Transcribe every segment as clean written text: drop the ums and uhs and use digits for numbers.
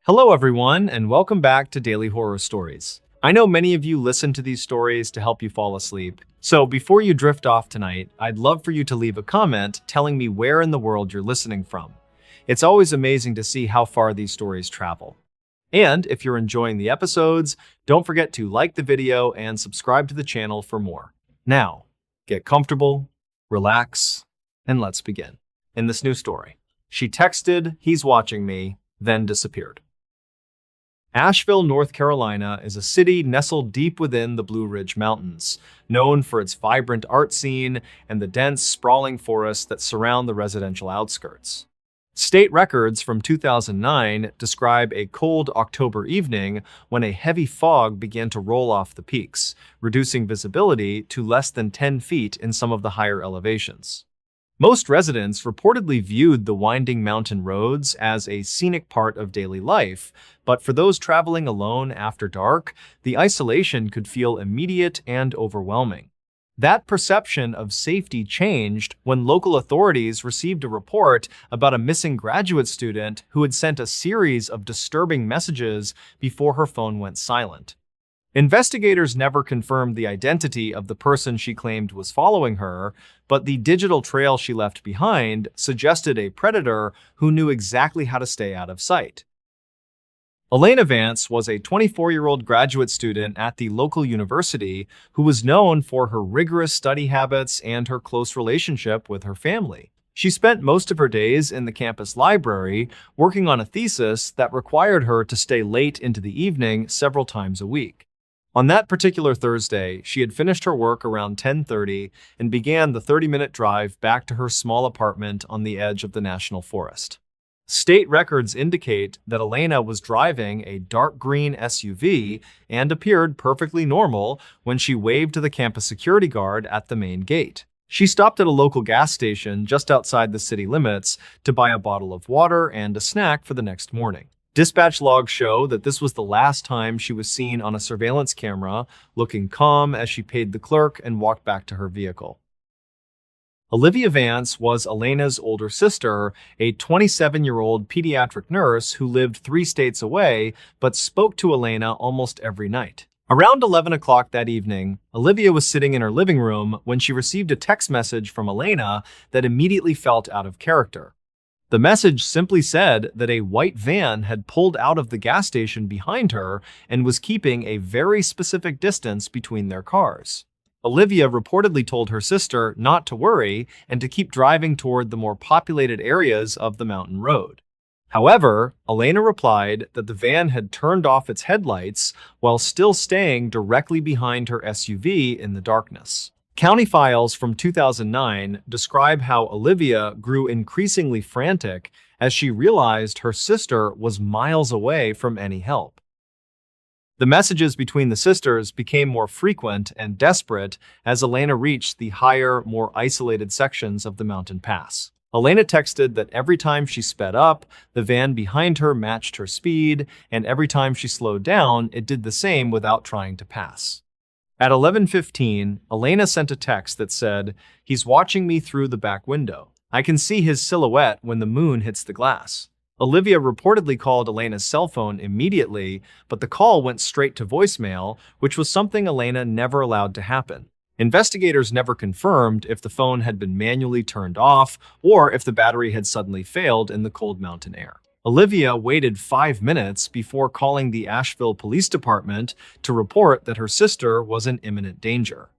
Hello, everyone, and welcome back to Daily Horror Stories. I know many of you listen to these stories to help you fall asleep. So before you drift off tonight, I'd love for you to leave a comment telling me where in the world you're listening from. It's always amazing to see how far these stories travel. And if you're enjoying the episodes, don't forget to like the video and subscribe to the channel for more. Now, get comfortable, relax, and let's begin. In this new story, she texted, "He's watching me," then disappeared. Asheville, North Carolina is a city nestled deep within the Blue Ridge Mountains, known for its vibrant art scene and the dense, sprawling forests that surround the residential outskirts. State records from 2009 describe a cold October evening when a heavy fog began to roll off the peaks, reducing visibility to less than 10 feet in some of the higher elevations. Most residents reportedly viewed the winding mountain roads as a scenic part of daily life, but for those traveling alone after dark, the isolation could feel immediate and overwhelming. That perception of safety changed when local authorities received a report about a missing graduate student who had sent a series of disturbing messages before her phone went silent. Investigators never confirmed the identity of the person she claimed was following her, but the digital trail she left behind suggested a predator who knew exactly how to stay out of sight. Elena Vance was a 24-year-old graduate student at the local university who was known for her rigorous study habits and her close relationship with her family. She spent most of her days in the campus library working on a thesis that required her to stay late into the evening several times a week. On that particular Thursday, she had finished her work around 10:30 and began the 30-minute drive back to her small apartment on the edge of the national forest. State records indicate that Elena was driving a dark green SUV and appeared perfectly normal when she waved to the campus security guard at the main gate. She stopped at a local gas station just outside the city limits to buy a bottle of water and a snack for the next morning. Dispatch logs show that this was the last time she was seen on a surveillance camera, looking calm as she paid the clerk and walked back to her vehicle. Olivia Vance was Elena's older sister, a 27-year-old pediatric nurse who lived 3 states away but spoke to Elena almost every night. Around 11 o'clock that evening, Olivia was sitting in her living room when she received a text message from Elena that immediately felt out of character. The message simply said that a white van had pulled out of the gas station behind her and was keeping a very specific distance between their cars. Olivia reportedly told her sister not to worry and to keep driving toward the more populated areas of the mountain road. However, Elena replied that the van had turned off its headlights while still staying directly behind her SUV in the darkness. County files from 2009 describe how Olivia grew increasingly frantic as she realized her sister was miles away from any help. The messages between the sisters became more frequent and desperate as Elena reached the higher, more isolated sections of the mountain pass. Elena texted that every time she sped up, the van behind her matched her speed, and every time she slowed down, it did the same without trying to pass. At 11:15, Elena sent a text that said, "He's watching me through the back window. I can see his silhouette when the moon hits the glass." Olivia reportedly called Elena's cell phone immediately, but the call went straight to voicemail, which was something Elena never allowed to happen. Investigators never confirmed if the phone had been manually turned off or if the battery had suddenly failed in the cold mountain air. Olivia waited 5 minutes before calling the Asheville Police Department to report that her sister was in imminent danger.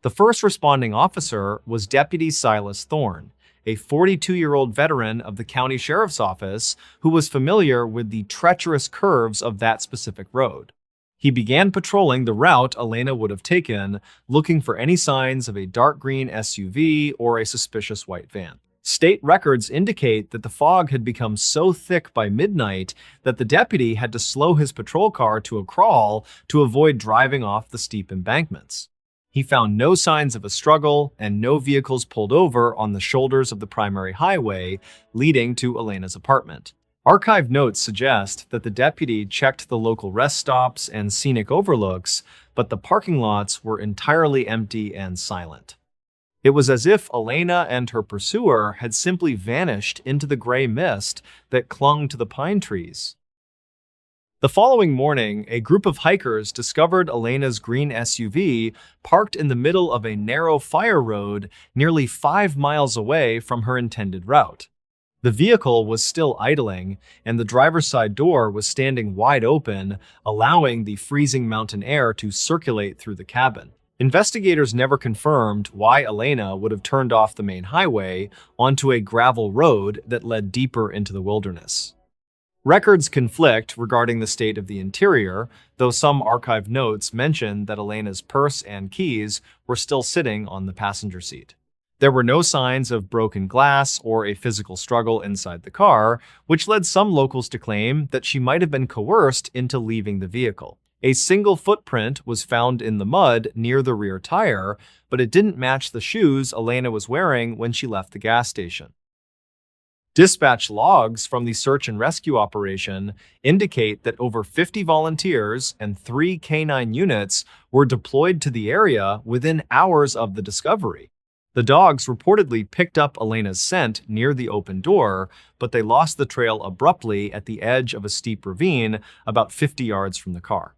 The first responding officer was Deputy Silas Thorne, a 42-year-old veteran of the county sheriff's office who was familiar with the treacherous curves of that specific road. He began patrolling the route Elena would have taken, looking for any signs of a dark green SUV or a suspicious white van. State records indicate that the fog had become so thick by midnight that the deputy had to slow his patrol car to a crawl to avoid driving off the steep embankments. He found no signs of a struggle and no vehicles pulled over on the shoulders of the primary highway leading to Elena's apartment. Archived notes suggest that the deputy checked the local rest stops and scenic overlooks, but the parking lots were entirely empty and silent. It was as if Elena and her pursuer had simply vanished into the gray mist that clung to the pine trees. The following morning, a group of hikers discovered Elena's green SUV parked in the middle of a narrow fire road nearly 5 miles away from her intended route. The vehicle was still idling, and the driver's side door was standing wide open, allowing the freezing mountain air to circulate through the cabin. Investigators never confirmed why Elena would have turned off the main highway onto a gravel road that led deeper into the wilderness. Records conflict regarding the state of the interior, though some archive notes mention that Elena's purse and keys were still sitting on the passenger seat. There were no signs of broken glass or a physical struggle inside the car, which led some locals to claim that she might have been coerced into leaving the vehicle. A single footprint was found in the mud near the rear tire, but it didn't match the shoes Elena was wearing when she left the gas station. Dispatch logs from the search and rescue operation indicate that over 50 volunteers and 3 canine units were deployed to the area within hours of the discovery. The dogs reportedly picked up Elena's scent near the open door, but they lost the trail abruptly at the edge of a steep ravine about 50 yards from the car.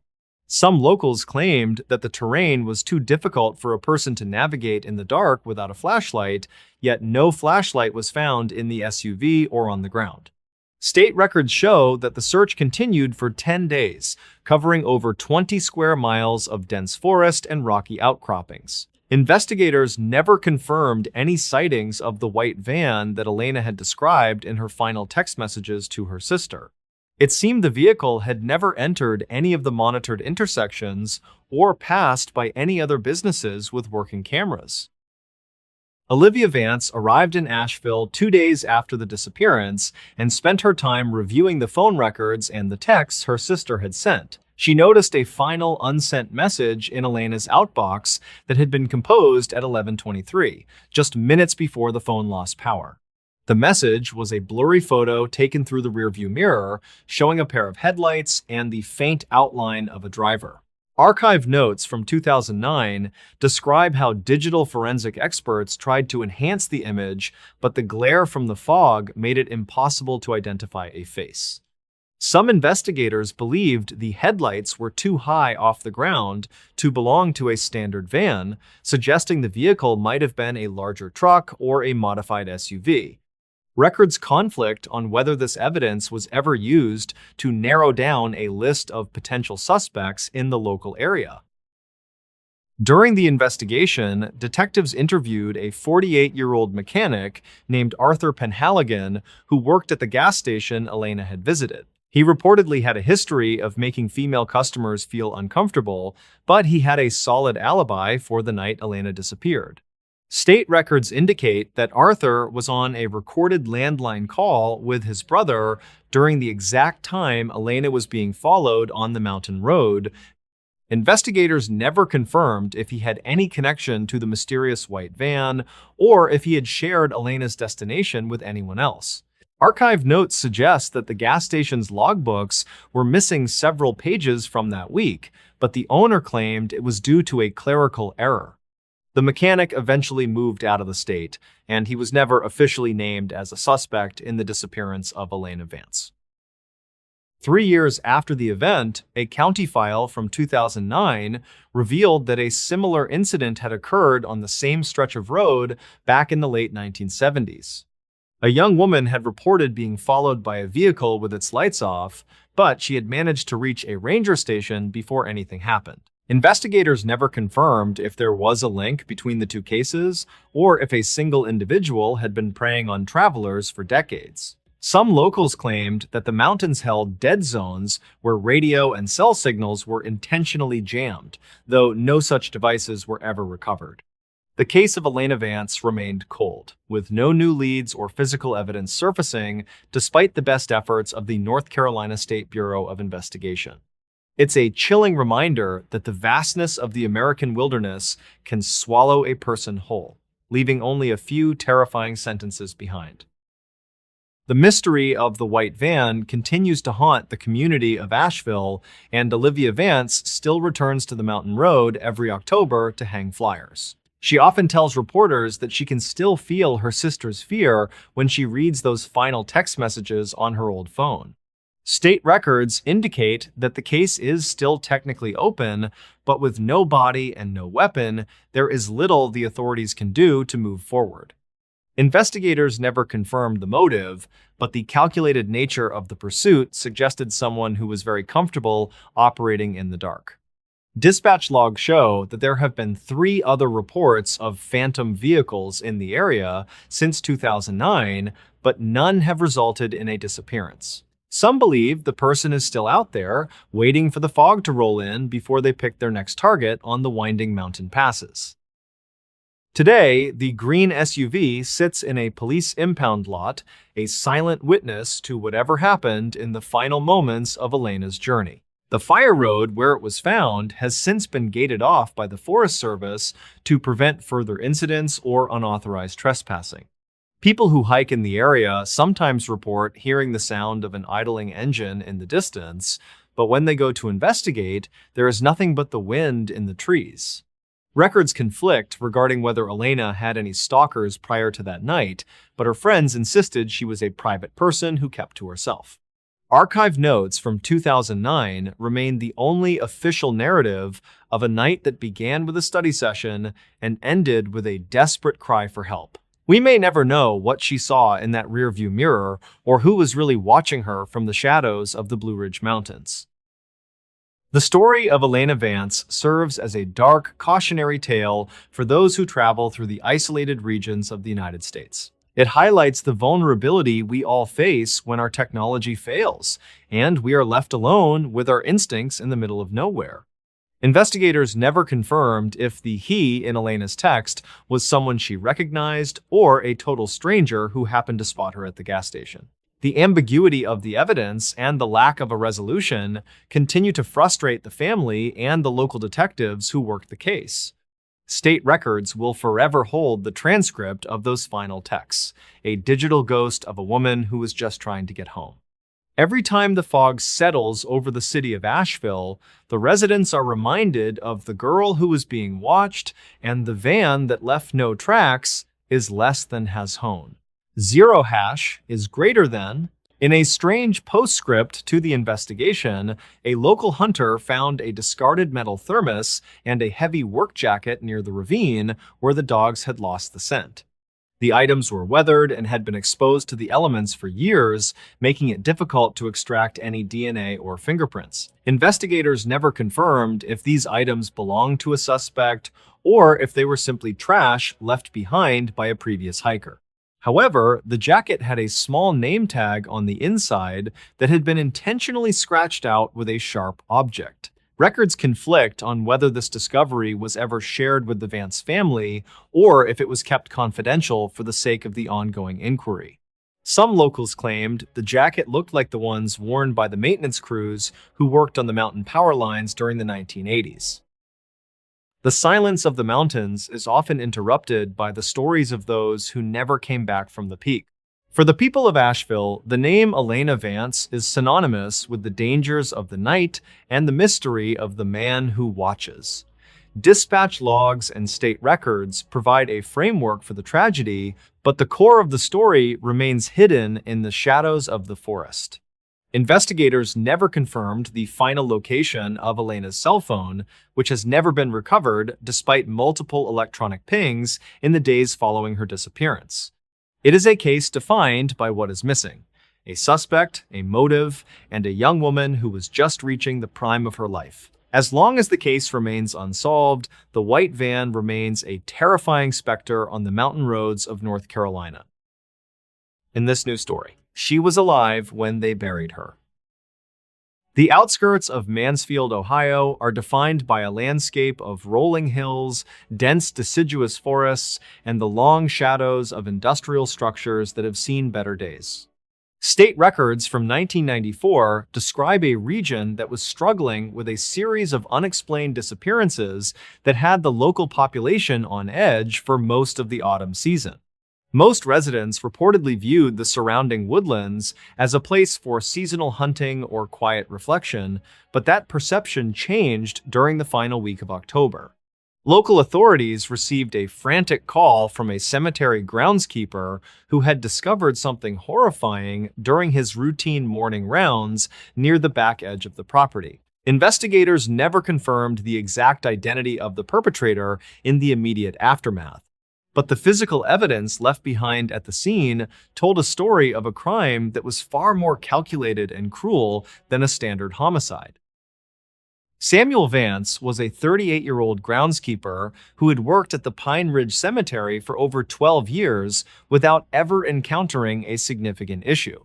Some locals claimed that the terrain was too difficult for a person to navigate in the dark without a flashlight, yet no flashlight was found in the SUV or on the ground. State records show that the search continued for 10 days, covering over 20 square miles of dense forest and rocky outcroppings. Investigators never confirmed any sightings of the white van that Elena had described in her final text messages to her sister. It seemed the vehicle had never entered any of the monitored intersections or passed by any other businesses with working cameras. Olivia Vance arrived in Asheville 2 days after the disappearance and spent her time reviewing the phone records and the texts her sister had sent. She noticed a final unsent message in Elena's outbox that had been composed at 11:23, just minutes before the phone lost power. The message was a blurry photo taken through the rearview mirror, showing a pair of headlights and the faint outline of a driver. Archive notes from 2009 describe how digital forensic experts tried to enhance the image, but the glare from the fog made it impossible to identify a face. Some investigators believed the headlights were too high off the ground to belong to a standard van, suggesting the vehicle might have been a larger truck or a modified SUV. Records conflict on whether this evidence was ever used to narrow down a list of potential suspects in the local area. During the investigation, detectives interviewed a 48-year-old mechanic named Arthur Penhaligon who worked at the gas station Elena had visited. He reportedly had a history of making female customers feel uncomfortable, but he had a solid alibi for the night Elena disappeared. State records indicate that Arthur was on a recorded landline call with his brother during the exact time Elena was being followed on the mountain road. Investigators never confirmed if he had any connection to the mysterious white van or if he had shared Elena's destination with anyone else. Archive notes suggest that the gas station's logbooks were missing several pages from that week, but the owner claimed it was due to a clerical error. The mechanic eventually moved out of the state, and he was never officially named as a suspect in the disappearance of Elena Vance. 3 years after the event, a county file from 2009 revealed that a similar incident had occurred on the same stretch of road back in the late 1970s. A young woman had reported being followed by a vehicle with its lights off, but she had managed to reach a ranger station before anything happened. Investigators never confirmed if there was a link between the two cases or if a single individual had been preying on travelers for decades. Some locals claimed that the mountains held dead zones where radio and cell signals were intentionally jammed, though no such devices were ever recovered. The case of Elena Vance remained cold, with no new leads or physical evidence surfacing despite the best efforts of the North Carolina State Bureau of Investigation. It's a chilling reminder that the vastness of the American wilderness can swallow a person whole, leaving only a few terrifying sentences behind. The mystery of the white van continues to haunt the community of Asheville, and Olivia Vance still returns to the mountain road every October to hang flyers. She often tells reporters that she can still feel her sister's fear when she reads those final text messages on her old phone. State records indicate that the case is still technically open, but with no body and no weapon, there is little the authorities can do to move forward. Investigators never confirmed the motive, but the calculated nature of the pursuit suggested someone who was very comfortable operating in the dark. Dispatch logs show that there have been 3 other reports of phantom vehicles in the area since 2009, but none have resulted in a disappearance. Some believe the person is still out there, waiting for the fog to roll in before they pick their next target on the winding mountain passes. Today, the green SUV sits in a police impound lot, a silent witness to whatever happened in the final moments of Elena's journey. The fire road where it was found has since been gated off by the Forest Service to prevent further incidents or unauthorized trespassing. People who hike in the area sometimes report hearing the sound of an idling engine in the distance, but when they go to investigate, there is nothing but the wind in the trees. Records conflict regarding whether Elena had any stalkers prior to that night, but her friends insisted she was a private person who kept to herself. Archived notes from 2009 remain the only official narrative of a night that began with a study session and ended with a desperate cry for help. We may never know what she saw in that rearview mirror or who was really watching her from the shadows of the Blue Ridge Mountains. The story of Elena Vance serves as a dark, cautionary tale for those who travel through the isolated regions of the United States. It highlights the vulnerability we all face when our technology fails, and we are left alone with our instincts in the middle of nowhere. Investigators never confirmed if the he in Elena's text was someone she recognized or a total stranger who happened to spot her at the gas station. The ambiguity of the evidence and the lack of a resolution continue to frustrate the family and the local detectives who worked the case. State records will forever hold the transcript of those final texts, a digital ghost of a woman who was just trying to get home. Every time the fog settles over the city of Asheville, the residents are reminded of the girl who was being watched, and the van that left no tracks is less than has hone. Zero hash is greater than. In a strange postscript to the investigation, a local hunter found a discarded metal thermos and a heavy work jacket near the ravine where the dogs had lost the scent. The items were weathered and had been exposed to the elements for years, making it difficult to extract any DNA or fingerprints. Investigators never confirmed if these items belonged to a suspect or if they were simply trash left behind by a previous hiker. However, the jacket had a small name tag on the inside that had been intentionally scratched out with a sharp object. Records conflict on whether this discovery was ever shared with the Vance family or if it was kept confidential for the sake of the ongoing inquiry. Some locals claimed the jacket looked like the ones worn by the maintenance crews who worked on the mountain power lines during the 1980s. The silence of the mountains is often interrupted by the stories of those who never came back from the peak. For the people of Asheville, the name Elena Vance is synonymous with the dangers of the night and the mystery of the man who watches. Dispatch logs and state records provide a framework for the tragedy, but the core of the story remains hidden in the shadows of the forest. Investigators never confirmed the final location of Elena's cell phone, which has never been recovered despite multiple electronic pings in the days following her disappearance. It is a case defined by what is missing: a suspect, a motive, and a young woman who was just reaching the prime of her life. As long as the case remains unsolved, the white van remains a terrifying specter on the mountain roads of North Carolina. In this new story, she was alive when they buried her. The outskirts of Mansfield, Ohio, are defined by a landscape of rolling hills, dense deciduous forests, and the long shadows of industrial structures that have seen better days. State records from 1994 describe a region that was struggling with a series of unexplained disappearances that had the local population on edge for most of the autumn season. Most residents reportedly viewed the surrounding woodlands as a place for seasonal hunting or quiet reflection, but that perception changed during the final week of October. Local authorities received a frantic call from a cemetery groundskeeper who had discovered something horrifying during his routine morning rounds near the back edge of the property. Investigators never confirmed the exact identity of the perpetrator in the immediate aftermath, but the physical evidence left behind at the scene told a story of a crime that was far more calculated and cruel than a standard homicide. Samuel Vance was a 38-year-old groundskeeper who had worked at the Pine Ridge Cemetery for over 12 years without ever encountering a significant issue.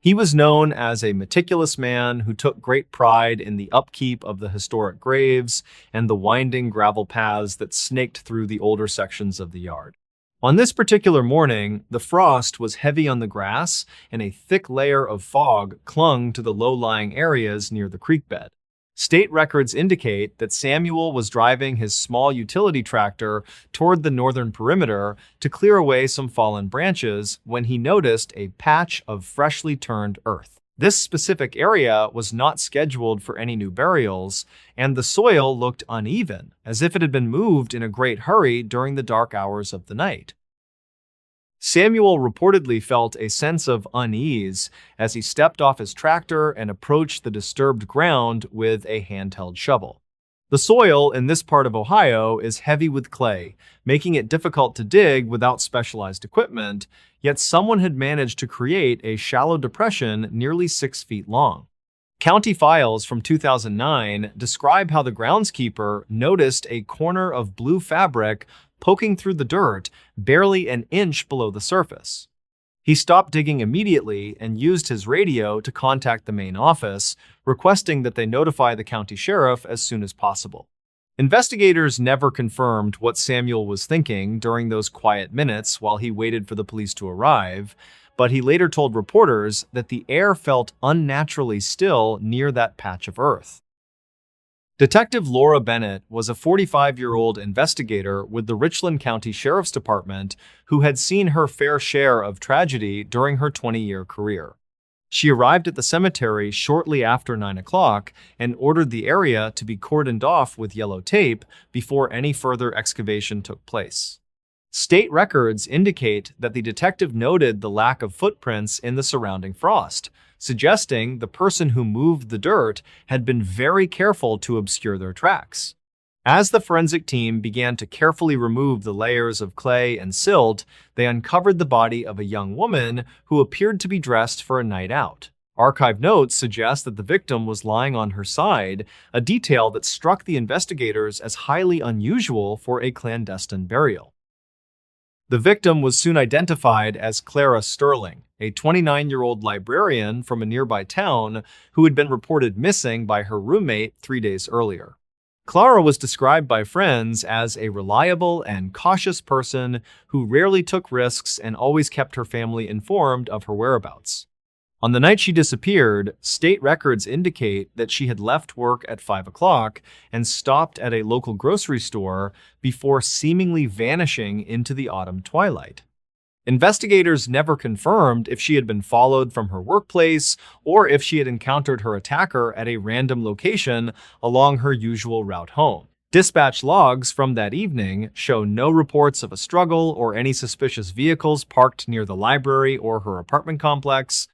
He was known as a meticulous man who took great pride in the upkeep of the historic graves and the winding gravel paths that snaked through the older sections of the yard. On this particular morning, the frost was heavy on the grass and a thick layer of fog clung to the low-lying areas near the creek bed. State records indicate that Samuel was driving his small utility tractor toward the northern perimeter to clear away some fallen branches when he noticed a patch of freshly turned earth. This specific area was not scheduled for any new burials, and the soil looked uneven, as if it had been moved in a great hurry during the dark hours of the night. Samuel reportedly felt a sense of unease as he stepped off his tractor and approached the disturbed ground with a handheld shovel. The soil in this part of Ohio is heavy with clay, making it difficult to dig without specialized equipment, yet someone had managed to create a shallow depression nearly 6 feet long. County files from 2009 describe how the groundskeeper noticed a corner of blue fabric poking through the dirt barely an inch below the surface. He stopped digging immediately and used his radio to contact the main office, requesting that they notify the county sheriff as soon as possible. Investigators never confirmed what Samuel was thinking during those quiet minutes while he waited for the police to arrive, but he later told reporters that the air felt unnaturally still near that patch of earth. Detective Laura Bennett was a 45-year-old investigator with the Richland County Sheriff's Department who had seen her fair share of tragedy during her 20-year career. She arrived at the cemetery shortly after 9 o'clock and ordered the area to be cordoned off with yellow tape before any further excavation took place. State records indicate that the detective noted the lack of footprints in the surrounding frost, suggesting the person who moved the dirt had been very careful to obscure their tracks. As the forensic team began to carefully remove the layers of clay and silt, they uncovered the body of a young woman who appeared to be dressed for a night out. Archive notes suggest that the victim was lying on her side, a detail that struck the investigators as highly unusual for a clandestine burial. The victim was soon identified as Clara Sterling, a 29-year-old librarian from a nearby town who had been reported missing by her roommate 3 days earlier. Clara was described by friends as a reliable and cautious person who rarely took risks and always kept her family informed of her whereabouts. On the night she disappeared, state records indicate that she had left work at 5 o'clock and stopped at a local grocery store before seemingly vanishing into the autumn twilight. Investigators never confirmed if she had been followed from her workplace or if she had encountered her attacker at a random location along her usual route home. Dispatch logs from that evening show no reports of a struggle or any suspicious vehicles parked near the library or her apartment complex.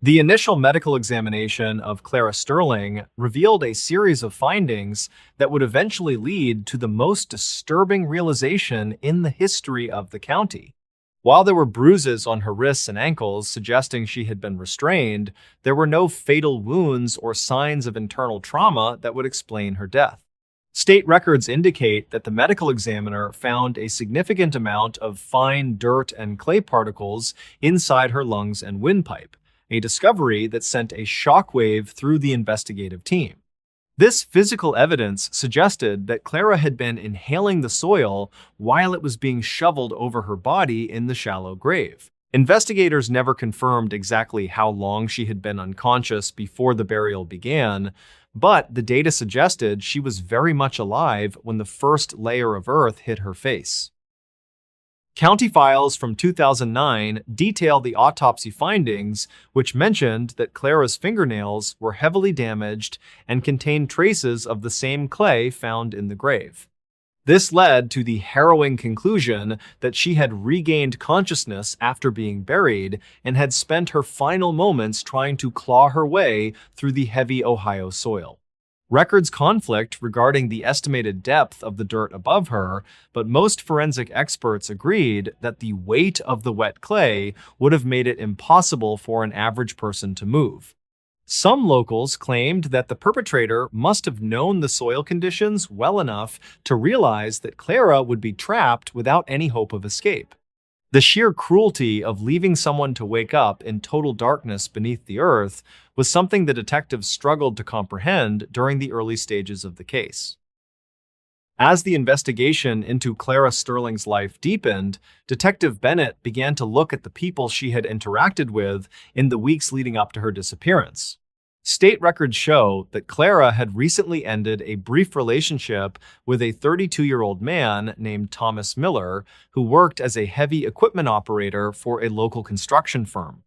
The initial medical examination of Clara Sterling revealed a series of findings that would eventually lead to the most disturbing realization in the history of the county. While there were bruises on her wrists and ankles suggesting she had been restrained, there were no fatal wounds or signs of internal trauma that would explain her death. State records indicate that the medical examiner found a significant amount of fine dirt and clay particles inside her lungs and windpipe, a discovery that sent a shockwave through the investigative team. This physical evidence suggested that Clara had been inhaling the soil while it was being shoveled over her body in the shallow grave. Investigators never confirmed exactly how long she had been unconscious before the burial began, but the data suggested she was very much alive when the first layer of earth hit her face. County files from 2009 detail the autopsy findings, which mentioned that Clara's fingernails were heavily damaged and contained traces of the same clay found in the grave. This led to the harrowing conclusion that she had regained consciousness after being buried and had spent her final moments trying to claw her way through the heavy Ohio soil. Records conflict regarding the estimated depth of the dirt above her, but most forensic experts agreed that the weight of the wet clay would have made it impossible for an average person to move. Some locals claimed that the perpetrator must have known the soil conditions well enough to realize that Clara would be trapped without any hope of escape. The sheer cruelty of leaving someone to wake up in total darkness beneath the earth was something the detectives struggled to comprehend during the early stages of the case. As the investigation into Clara Sterling's life deepened, Detective Bennett began to look at the people she had interacted with in the weeks leading up to her disappearance. State records show that Clara had recently ended a brief relationship with a 32-year-old man named Thomas Miller, who worked as a heavy equipment operator for a local construction firm.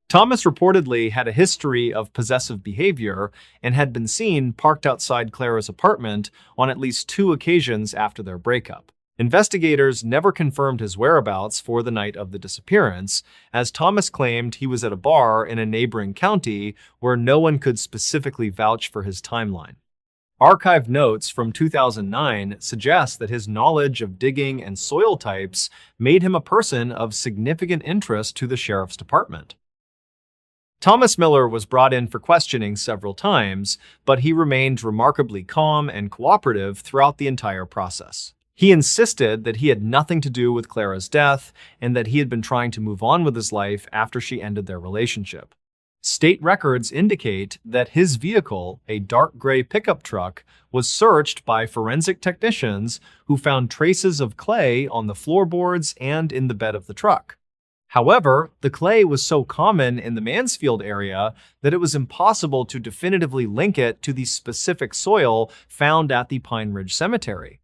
Thomas reportedly had a history of possessive behavior and had been seen parked outside Clara's apartment on at least 2 occasions after their breakup. Investigators never confirmed his whereabouts for the night of the disappearance, as Thomas claimed he was at a bar in a neighboring county where no one could specifically vouch for his timeline. Archived notes from 2009 suggest that his knowledge of digging and soil types made him a person of significant interest to the sheriff's department. Thomas Miller was brought in for questioning several times, but he remained remarkably calm and cooperative throughout the entire process. He insisted that he had nothing to do with Clara's death and that he had been trying to move on with his life after she ended their relationship. State records indicate that his vehicle, a dark gray pickup truck, was searched by forensic technicians who found traces of clay on the floorboards and in the bed of the truck. However, the clay was so common in the Mansfield area that it was impossible to definitively link it to the specific soil found at the Pine Ridge Cemetery.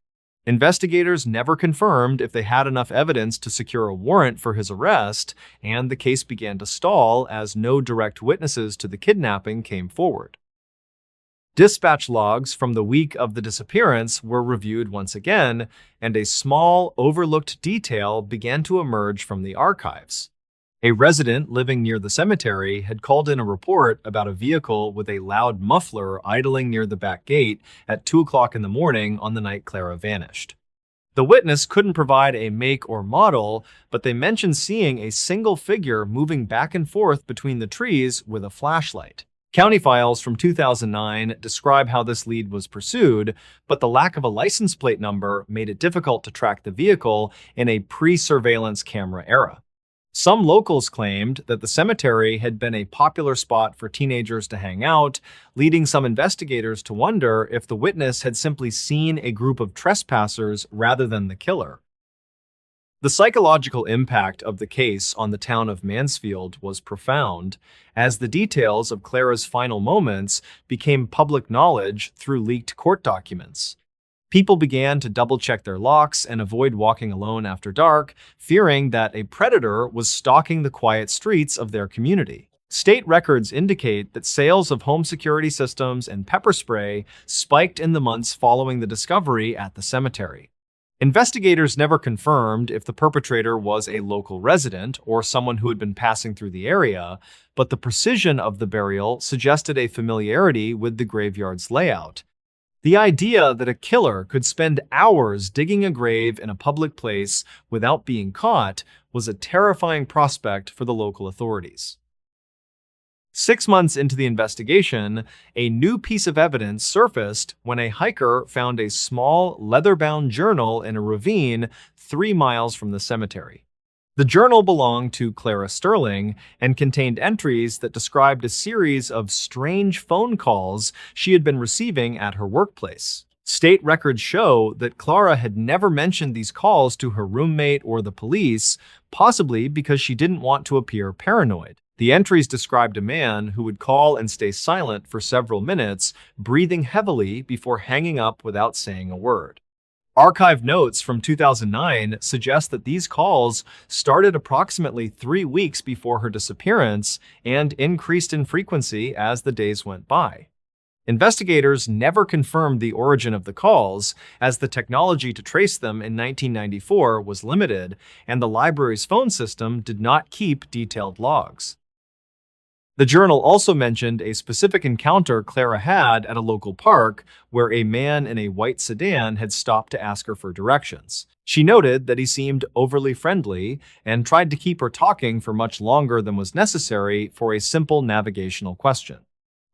Investigators never confirmed if they had enough evidence to secure a warrant for his arrest, and the case began to stall as no direct witnesses to the kidnapping came forward. Dispatch logs from the week of the disappearance were reviewed once again, and a small, overlooked detail began to emerge from the archives. A resident living near the cemetery had called in a report about a vehicle with a loud muffler idling near the back gate at 2 o'clock in the morning on the night Clara vanished. The witness couldn't provide a make or model, but they mentioned seeing a single figure moving back and forth between the trees with a flashlight. County files from 2009 describe how this lead was pursued, but the lack of a license plate number made it difficult to track the vehicle in a pre-surveillance camera era. Some locals claimed that the cemetery had been a popular spot for teenagers to hang out, leading some investigators to wonder if the witness had simply seen a group of trespassers rather than the killer. The psychological impact of the case on the town of Mansfield was profound, as the details of Clara's final moments became public knowledge through leaked court documents. People began to double-check their locks and avoid walking alone after dark, fearing that a predator was stalking the quiet streets of their community. State records indicate that sales of home security systems and pepper spray spiked in the months following the discovery at the cemetery. Investigators never confirmed if the perpetrator was a local resident or someone who had been passing through the area, but the precision of the burial suggested a familiarity with the graveyard's layout. The idea that a killer could spend hours digging a grave in a public place without being caught was a terrifying prospect for the local authorities. 6 months into the investigation, a new piece of evidence surfaced when a hiker found a small, leather-bound journal in a ravine 3 miles from the cemetery. The journal belonged to Clara Sterling and contained entries that described a series of strange phone calls she had been receiving at her workplace. State records show that Clara had never mentioned these calls to her roommate or the police, possibly because she didn't want to appear paranoid. The entries described a man who would call and stay silent for several minutes, breathing heavily before hanging up without saying a word. Archived notes from 2009 suggest that these calls started approximately 3 weeks before her disappearance and increased in frequency as the days went by. Investigators never confirmed the origin of the calls, as the technology to trace them in 1994 was limited, and the library's phone system did not keep detailed logs. The journal also mentioned a specific encounter Clara had at a local park where a man in a white sedan had stopped to ask her for directions. She noted that he seemed overly friendly and tried to keep her talking for much longer than was necessary for a simple navigational question.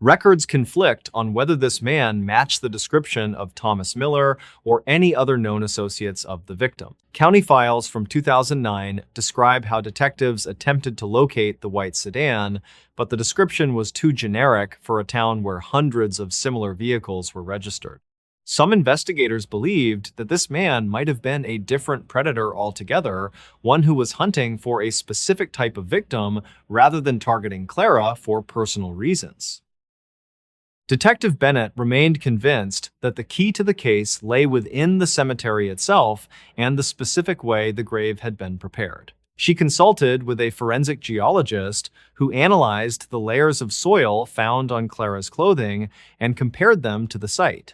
Records conflict on whether this man matched the description of Thomas Miller or any other known associates of the victim. County files from 2009 describe how detectives attempted to locate the white sedan, but the description was too generic for a town where hundreds of similar vehicles were registered. Some investigators believed that this man might have been a different predator altogether, one who was hunting for a specific type of victim rather than targeting Clara for personal reasons. Detective Bennett remained convinced that the key to the case lay within the cemetery itself and the specific way the grave had been prepared. She consulted with a forensic geologist who analyzed the layers of soil found on Clara's clothing and compared them to the site.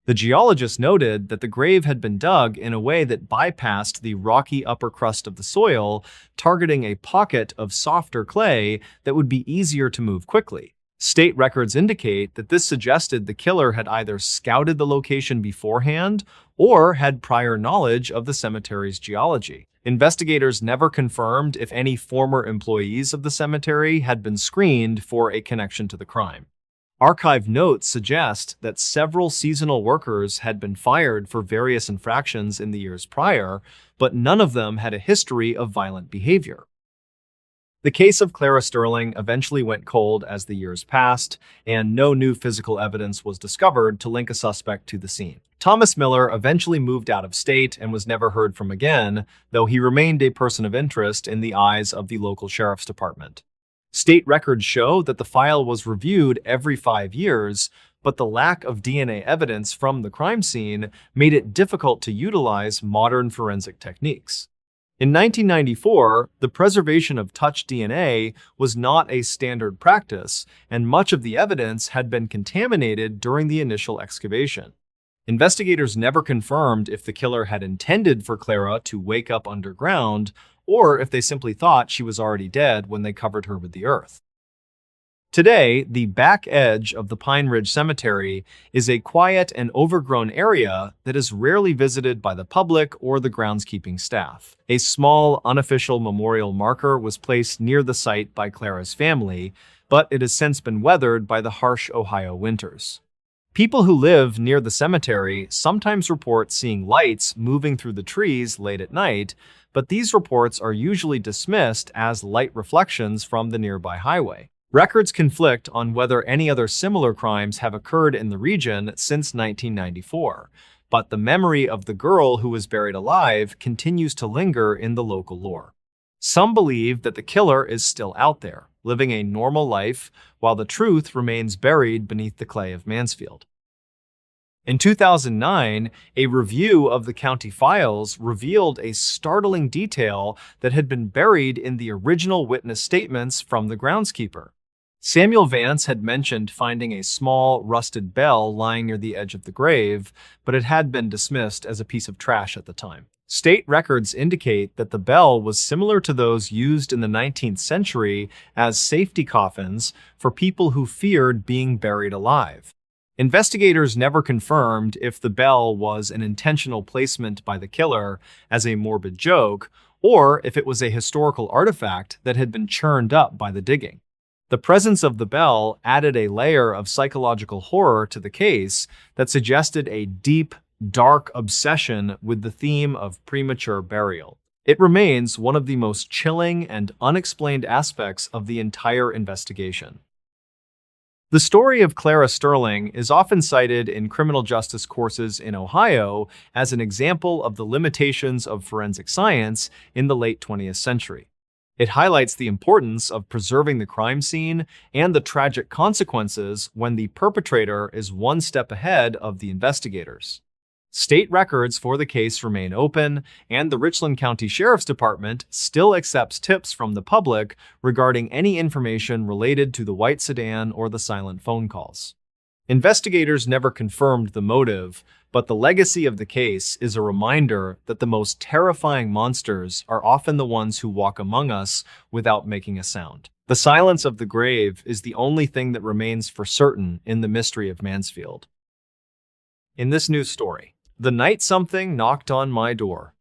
The geologist noted that the grave had been dug in a way that bypassed the rocky upper crust of the soil, targeting a pocket of softer clay that would be easier to move quickly. State records indicate that this suggested the killer had either scouted the location beforehand or had prior knowledge of the cemetery's geology. Investigators never confirmed if any former employees of the cemetery had been screened for a connection to the crime. Archive notes suggest that several seasonal workers had been fired for various infractions in the years prior, but none of them had a history of violent behavior. The case of Clara Sterling eventually went cold as the years passed, and no new physical evidence was discovered to link a suspect to the scene. Thomas Miller eventually moved out of state and was never heard from again, though he remained a person of interest in the eyes of the local sheriff's department. State records show that the file was reviewed every 5 years, but the lack of DNA evidence from the crime scene made it difficult to utilize modern forensic techniques. In 1994, the preservation of touch DNA was not a standard practice, and much of the evidence had been contaminated during the initial excavation. Investigators never confirmed if the killer had intended for Clara to wake up underground, or if they simply thought she was already dead when they covered her with the earth. Today, the back edge of the Pine Ridge Cemetery is a quiet and overgrown area that is rarely visited by the public or the groundskeeping staff. A small, unofficial memorial marker was placed near the site by Clara's family, but it has since been weathered by the harsh Ohio winters. People who live near the cemetery sometimes report seeing lights moving through the trees late at night, but these reports are usually dismissed as light reflections from the nearby highway. Records conflict on whether any other similar crimes have occurred in the region since 1994, but the memory of the girl who was buried alive continues to linger in the local lore. Some believe that the killer is still out there, living a normal life, while the truth remains buried beneath the clay of Mansfield. In 2009, a review of the county files revealed a startling detail that had been buried in the original witness statements from the groundskeeper. Samuel Vance had mentioned finding a small, rusted bell lying near the edge of the grave, but it had been dismissed as a piece of trash at the time. State records indicate that the bell was similar to those used in the 19th century as safety coffins for people who feared being buried alive. Investigators never confirmed if the bell was an intentional placement by the killer as a morbid joke, or if it was a historical artifact that had been churned up by the digging. The presence of the bell added a layer of psychological horror to the case that suggested a deep, dark obsession with the theme of premature burial. It remains one of the most chilling and unexplained aspects of the entire investigation. The story of Clara Sterling is often cited in criminal justice courses in Ohio as an example of the limitations of forensic science in the late 20th century. It highlights the importance of preserving the crime scene and the tragic consequences when the perpetrator is one step ahead of the investigators. State records for the case remain open, and the Richland County Sheriff's Department still accepts tips from the public regarding any information related to the white sedan or the silent phone calls. Investigators never confirmed the motive, but the legacy of the case is a reminder that the most terrifying monsters are often the ones who walk among us without making a sound. The silence of the grave is the only thing that remains for certain in the mystery of Mansfield. In this news story, the night something knocked on my door.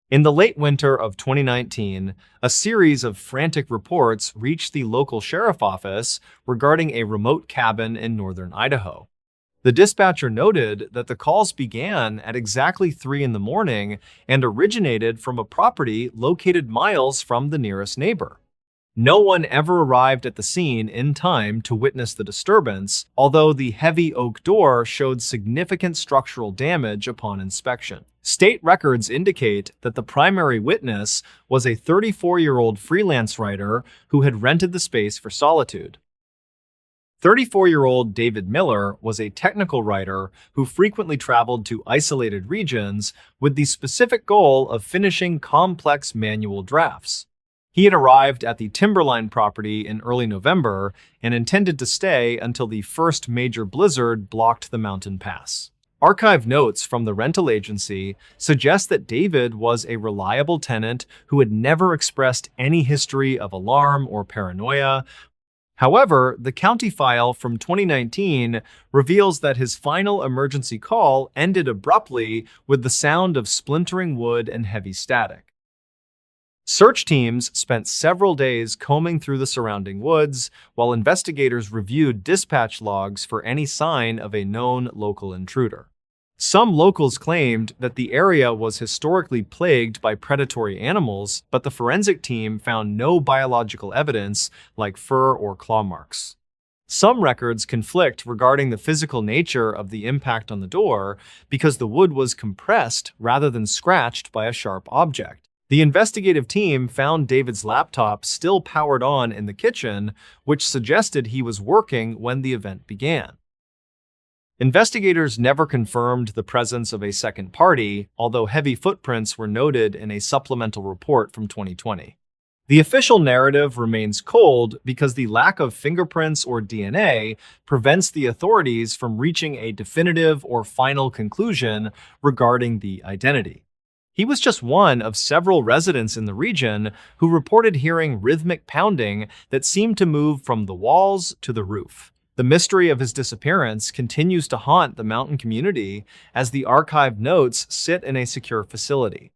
In the late winter of 2019, a series of frantic reports reached the local sheriff office regarding a remote cabin in northern Idaho. The dispatcher noted that the calls began at exactly 3 in the morning and originated from a property located miles from the nearest neighbor. No one ever arrived at the scene in time to witness the disturbance, although the heavy oak door showed significant structural damage upon inspection. State records indicate that the primary witness was a 34-year-old freelance writer who had rented the space for solitude. 34-year-old David Miller was a technical writer who frequently traveled to isolated regions with the specific goal of finishing complex manual drafts. He had arrived at the Timberline property in early November and intended to stay until the first major blizzard blocked the mountain pass. Archive notes from the rental agency suggest that David was a reliable tenant who had never expressed any history of alarm or paranoia. However, the county file from 2019 reveals that his final emergency call ended abruptly with the sound of splintering wood and heavy static. Search teams spent several days combing through the surrounding woods, while investigators reviewed dispatch logs for any sign of a known local intruder. Some locals claimed that the area was historically plagued by predatory animals, but the forensic team found no biological evidence like fur or claw marks. Some records conflict regarding the physical nature of the impact on the door because the wood was compressed rather than scratched by a sharp object. The investigative team found David's laptop still powered on in the kitchen, which suggested he was working when the event began. Investigators never confirmed the presence of a second party, although heavy footprints were noted in a supplemental report from 2020. The official narrative remains cold because the lack of fingerprints or DNA prevents the authorities from reaching a definitive or final conclusion regarding the identity. He was just one of several residents in the region who reported hearing rhythmic pounding that seemed to move from the walls to the roof. The mystery of his disappearance continues to haunt the mountain community as the archived notes sit in a secure facility.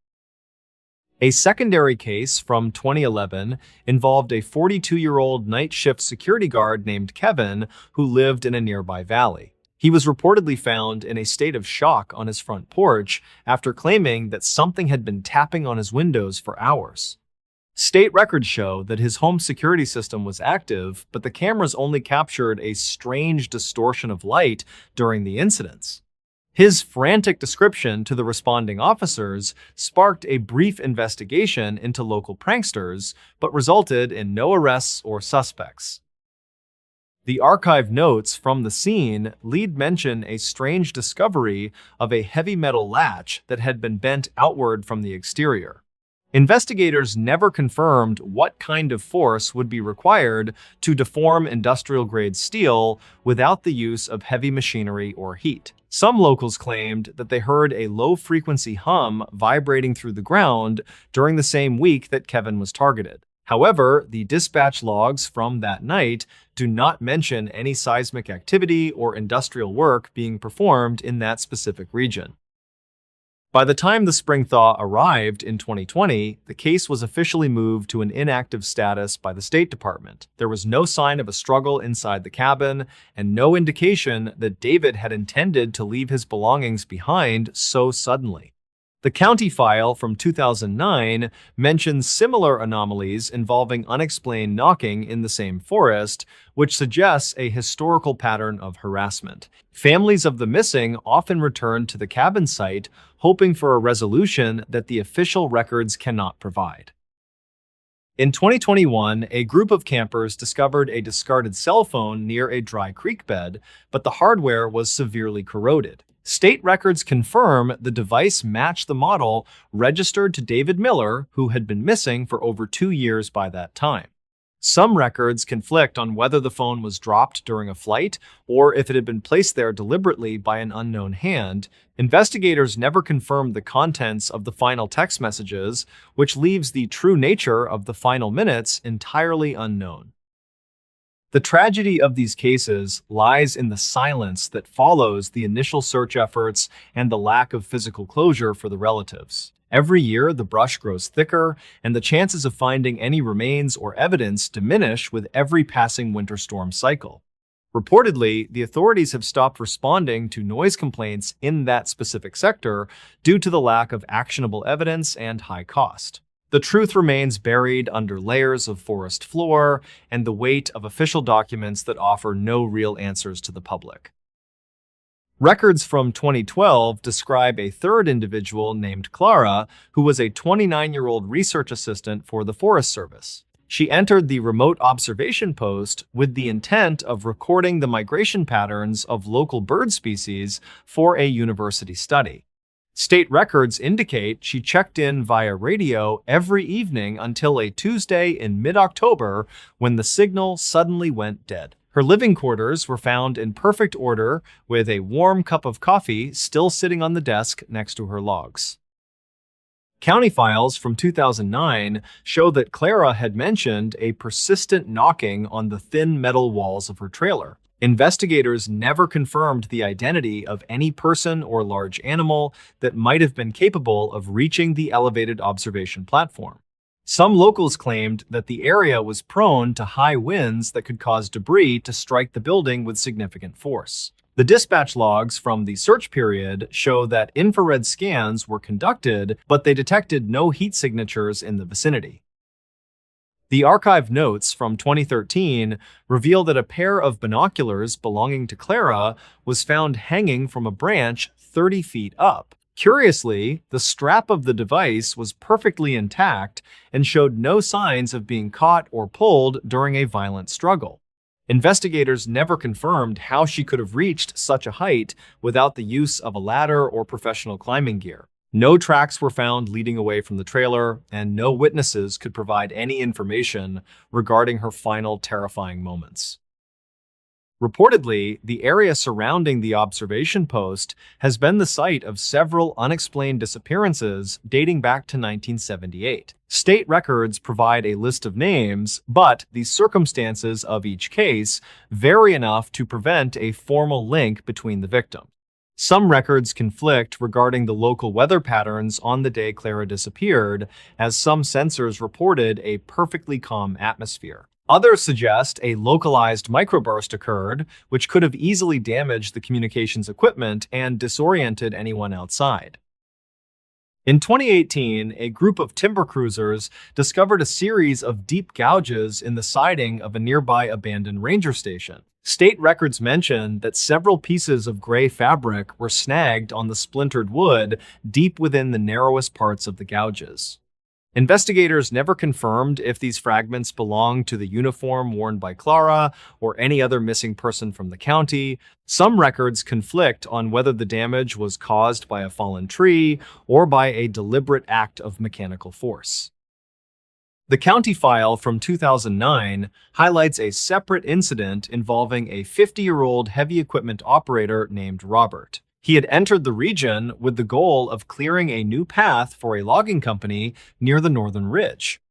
A secondary case from 2011 involved a 42-year-old night shift security guard named Kevin who lived in a nearby valley. He was reportedly found in a state of shock on his front porch after claiming that something had been tapping on his windows for hours. State records show that his home security system was active, but the cameras only captured a strange distortion of light during the incidents. His frantic description to the responding officers sparked a brief investigation into local pranksters, but resulted in no arrests or suspects. The archived notes from the scene mention a strange discovery of a heavy metal latch that had been bent outward from the exterior. Investigators never confirmed what kind of force would be required to deform industrial-grade steel without the use of heavy machinery or heat. Some locals claimed that they heard a low-frequency hum vibrating through the ground during the same week that Kevin was targeted. However, the dispatch logs from that night do not mention any seismic activity or industrial work being performed in that specific region. By the time the spring thaw arrived in 2020, the case was officially moved to an inactive status by the State Department. There was no sign of a struggle inside the cabin, and no indication that David had intended to leave his belongings behind so suddenly. The county file from 2009 mentions similar anomalies involving unexplained knocking in the same forest, which suggests a historical pattern of harassment. Families of the missing often return to the cabin site, hoping for a resolution that the official records cannot provide. In 2021, a group of campers discovered a discarded cell phone near a dry creek bed, but the hardware was severely corroded. State records confirm the device matched the model registered to David Miller, who had been missing for over 2 years by that time. Some records conflict on whether the phone was dropped during a flight or if it had been placed there deliberately by an unknown hand. Investigators never confirmed the contents of the final text messages, which leaves the true nature of the final minutes entirely unknown. The tragedy of these cases lies in the silence that follows the initial search efforts and the lack of physical closure for the relatives. Every year, the brush grows thicker, and the chances of finding any remains or evidence diminish with every passing winter storm cycle. Reportedly, the authorities have stopped responding to noise complaints in that specific sector due to the lack of actionable evidence and high cost. The truth remains buried under layers of forest floor and the weight of official documents that offer no real answers to the public. Records from 2012 describe a third individual named Clara, who was a 29-year-old research assistant for the Forest Service. She entered the remote observation post with the intent of recording the migration patterns of local bird species for a university study. State records indicate she checked in via radio every evening until a Tuesday in mid-October when the signal suddenly went dead. Her living quarters were found in perfect order with a warm cup of coffee still sitting on the desk next to her logs. County files from 2009 show that Clara had mentioned a persistent knocking on the thin metal walls of her trailer. Investigators never confirmed the identity of any person or large animal that might have been capable of reaching the elevated observation platform. Some locals claimed that the area was prone to high winds that could cause debris to strike the building with significant force. The dispatch logs from the search period show that infrared scans were conducted, but they detected no heat signatures in the vicinity. The archive notes from 2013 reveal that a pair of binoculars belonging to Clara was found hanging from a branch 30 feet up. Curiously, the strap of the device was perfectly intact and showed no signs of being caught or pulled during a violent struggle. Investigators never confirmed how she could have reached such a height without the use of a ladder or professional climbing gear. No tracks were found leading away from the trailer, and no witnesses could provide any information regarding her final terrifying moments. Reportedly, the area surrounding the observation post has been the site of several unexplained disappearances dating back to 1978. State records provide a list of names, but the circumstances of each case vary enough to prevent a formal link between the victims. Some records conflict regarding the local weather patterns on the day Clara disappeared, as some sensors reported a perfectly calm atmosphere. Others suggest a localized microburst occurred, which could have easily damaged the communications equipment and disoriented anyone outside. In 2018, a group of timber cruisers discovered a series of deep gouges in the siding of a nearby abandoned ranger station. State records mention that several pieces of gray fabric were snagged on the splintered wood deep within the narrowest parts of the gouges. Investigators never confirmed if these fragments belonged to the uniform worn by Clara or any other missing person from the county. Some records conflict on whether the damage was caused by a fallen tree or by a deliberate act of mechanical force. The county file from 2009 highlights a separate incident involving a 50-year-old heavy equipment operator named Robert. He had entered the region with the goal of clearing a new path for a logging company near the northern ridge.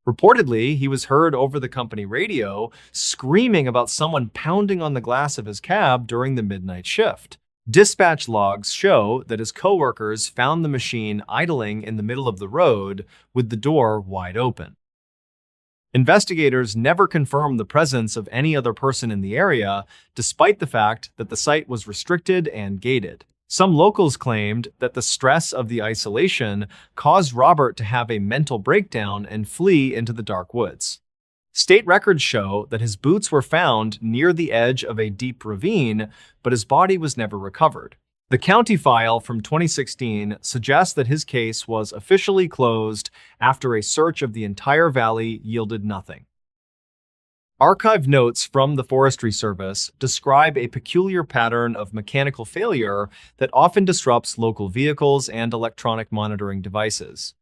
Reportedly, he was heard over the company radio screaming about someone pounding on the glass of his cab during the midnight shift. Dispatch logs show that his coworkers found the machine idling in the middle of the road with the door wide open. Investigators never confirmed the presence of any other person in the area, despite the fact that the site was restricted and gated. Some locals claimed that the stress of the isolation caused Robert to have a mental breakdown and flee into the dark woods. State records show that his boots were found near the edge of a deep ravine, but his body was never recovered. The county file from 2016 suggests that his case was officially closed after a search of the entire valley yielded nothing. Archive notes from the Forestry Service describe a peculiar pattern of mechanical failure that often disrupts local vehicles and electronic monitoring devices.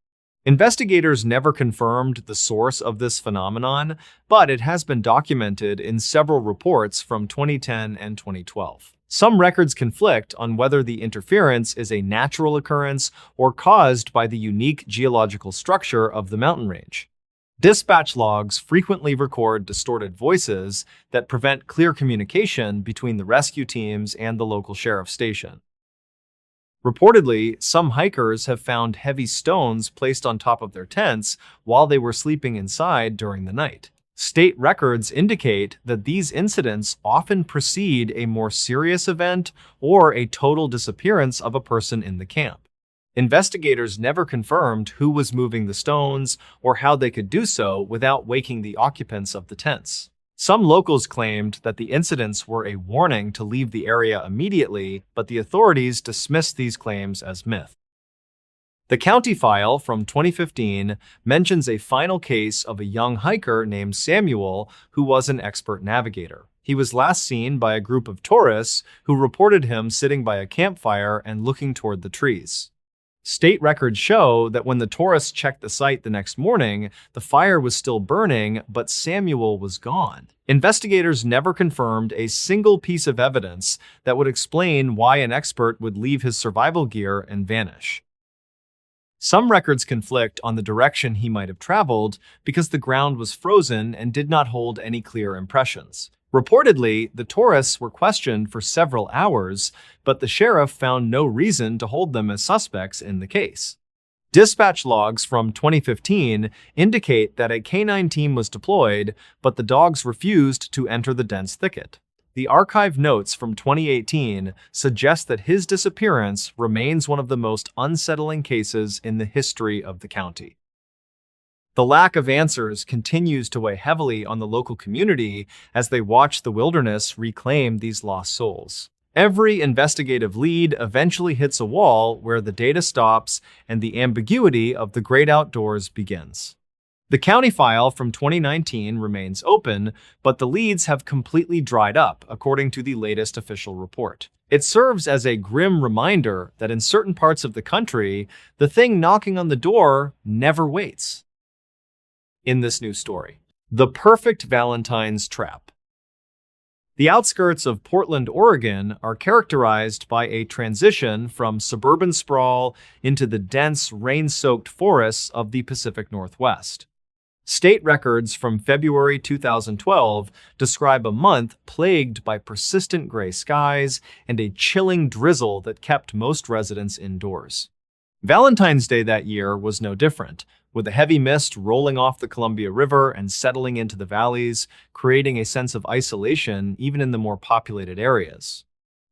Investigators never confirmed the source of this phenomenon, but it has been documented in several reports from 2010 and 2012. Some records conflict on whether the interference is a natural occurrence or caused by the unique geological structure of the mountain range. Dispatch logs frequently record distorted voices that prevent clear communication between the rescue teams and the local sheriff's station. Reportedly, some hikers have found heavy stones placed on top of their tents while they were sleeping inside during the night. State records indicate that these incidents often precede a more serious event or a total disappearance of a person in the camp. Investigators never confirmed who was moving the stones or how they could do so without waking the occupants of the tents. Some locals claimed that the incidents were a warning to leave the area immediately, but the authorities dismissed these claims as myth. The county file from 2015 mentions a final case of a young hiker named Samuel who was an expert navigator. He was last seen by a group of tourists who reported him sitting by a campfire and looking toward the trees. State records show that when the tourists checked the site the next morning, the fire was still burning, but Samuel was gone. Investigators never confirmed a single piece of evidence that would explain why an expert would leave his survival gear and vanish. Some records conflict on the direction he might have traveled because the ground was frozen and did not hold any clear impressions. Reportedly, the tourists were questioned for several hours, but the sheriff found no reason to hold them as suspects in the case. Dispatch logs from 2015 indicate that a canine team was deployed, but the dogs refused to enter the dense thicket. The archive notes from 2018 suggest that his disappearance remains one of the most unsettling cases in the history of the county. The lack of answers continues to weigh heavily on the local community as they watch the wilderness reclaim these lost souls. Every investigative lead eventually hits a wall where the data stops and the ambiguity of the great outdoors begins. The county file from 2019 remains open, but the leads have completely dried up, according to the latest official report. It serves as a grim reminder that in certain parts of the country, the thing knocking on the door never waits. In this new story, the perfect Valentine's trap. The outskirts of Portland, Oregon are characterized by a transition from suburban sprawl into the dense, rain-soaked forests of the Pacific Northwest. State records from February 2012 describe a month plagued by persistent gray skies and a chilling drizzle that kept most residents indoors. Valentine's Day that year was no different, with a heavy mist rolling off the Columbia River and settling into the valleys, creating a sense of isolation even in the more populated areas.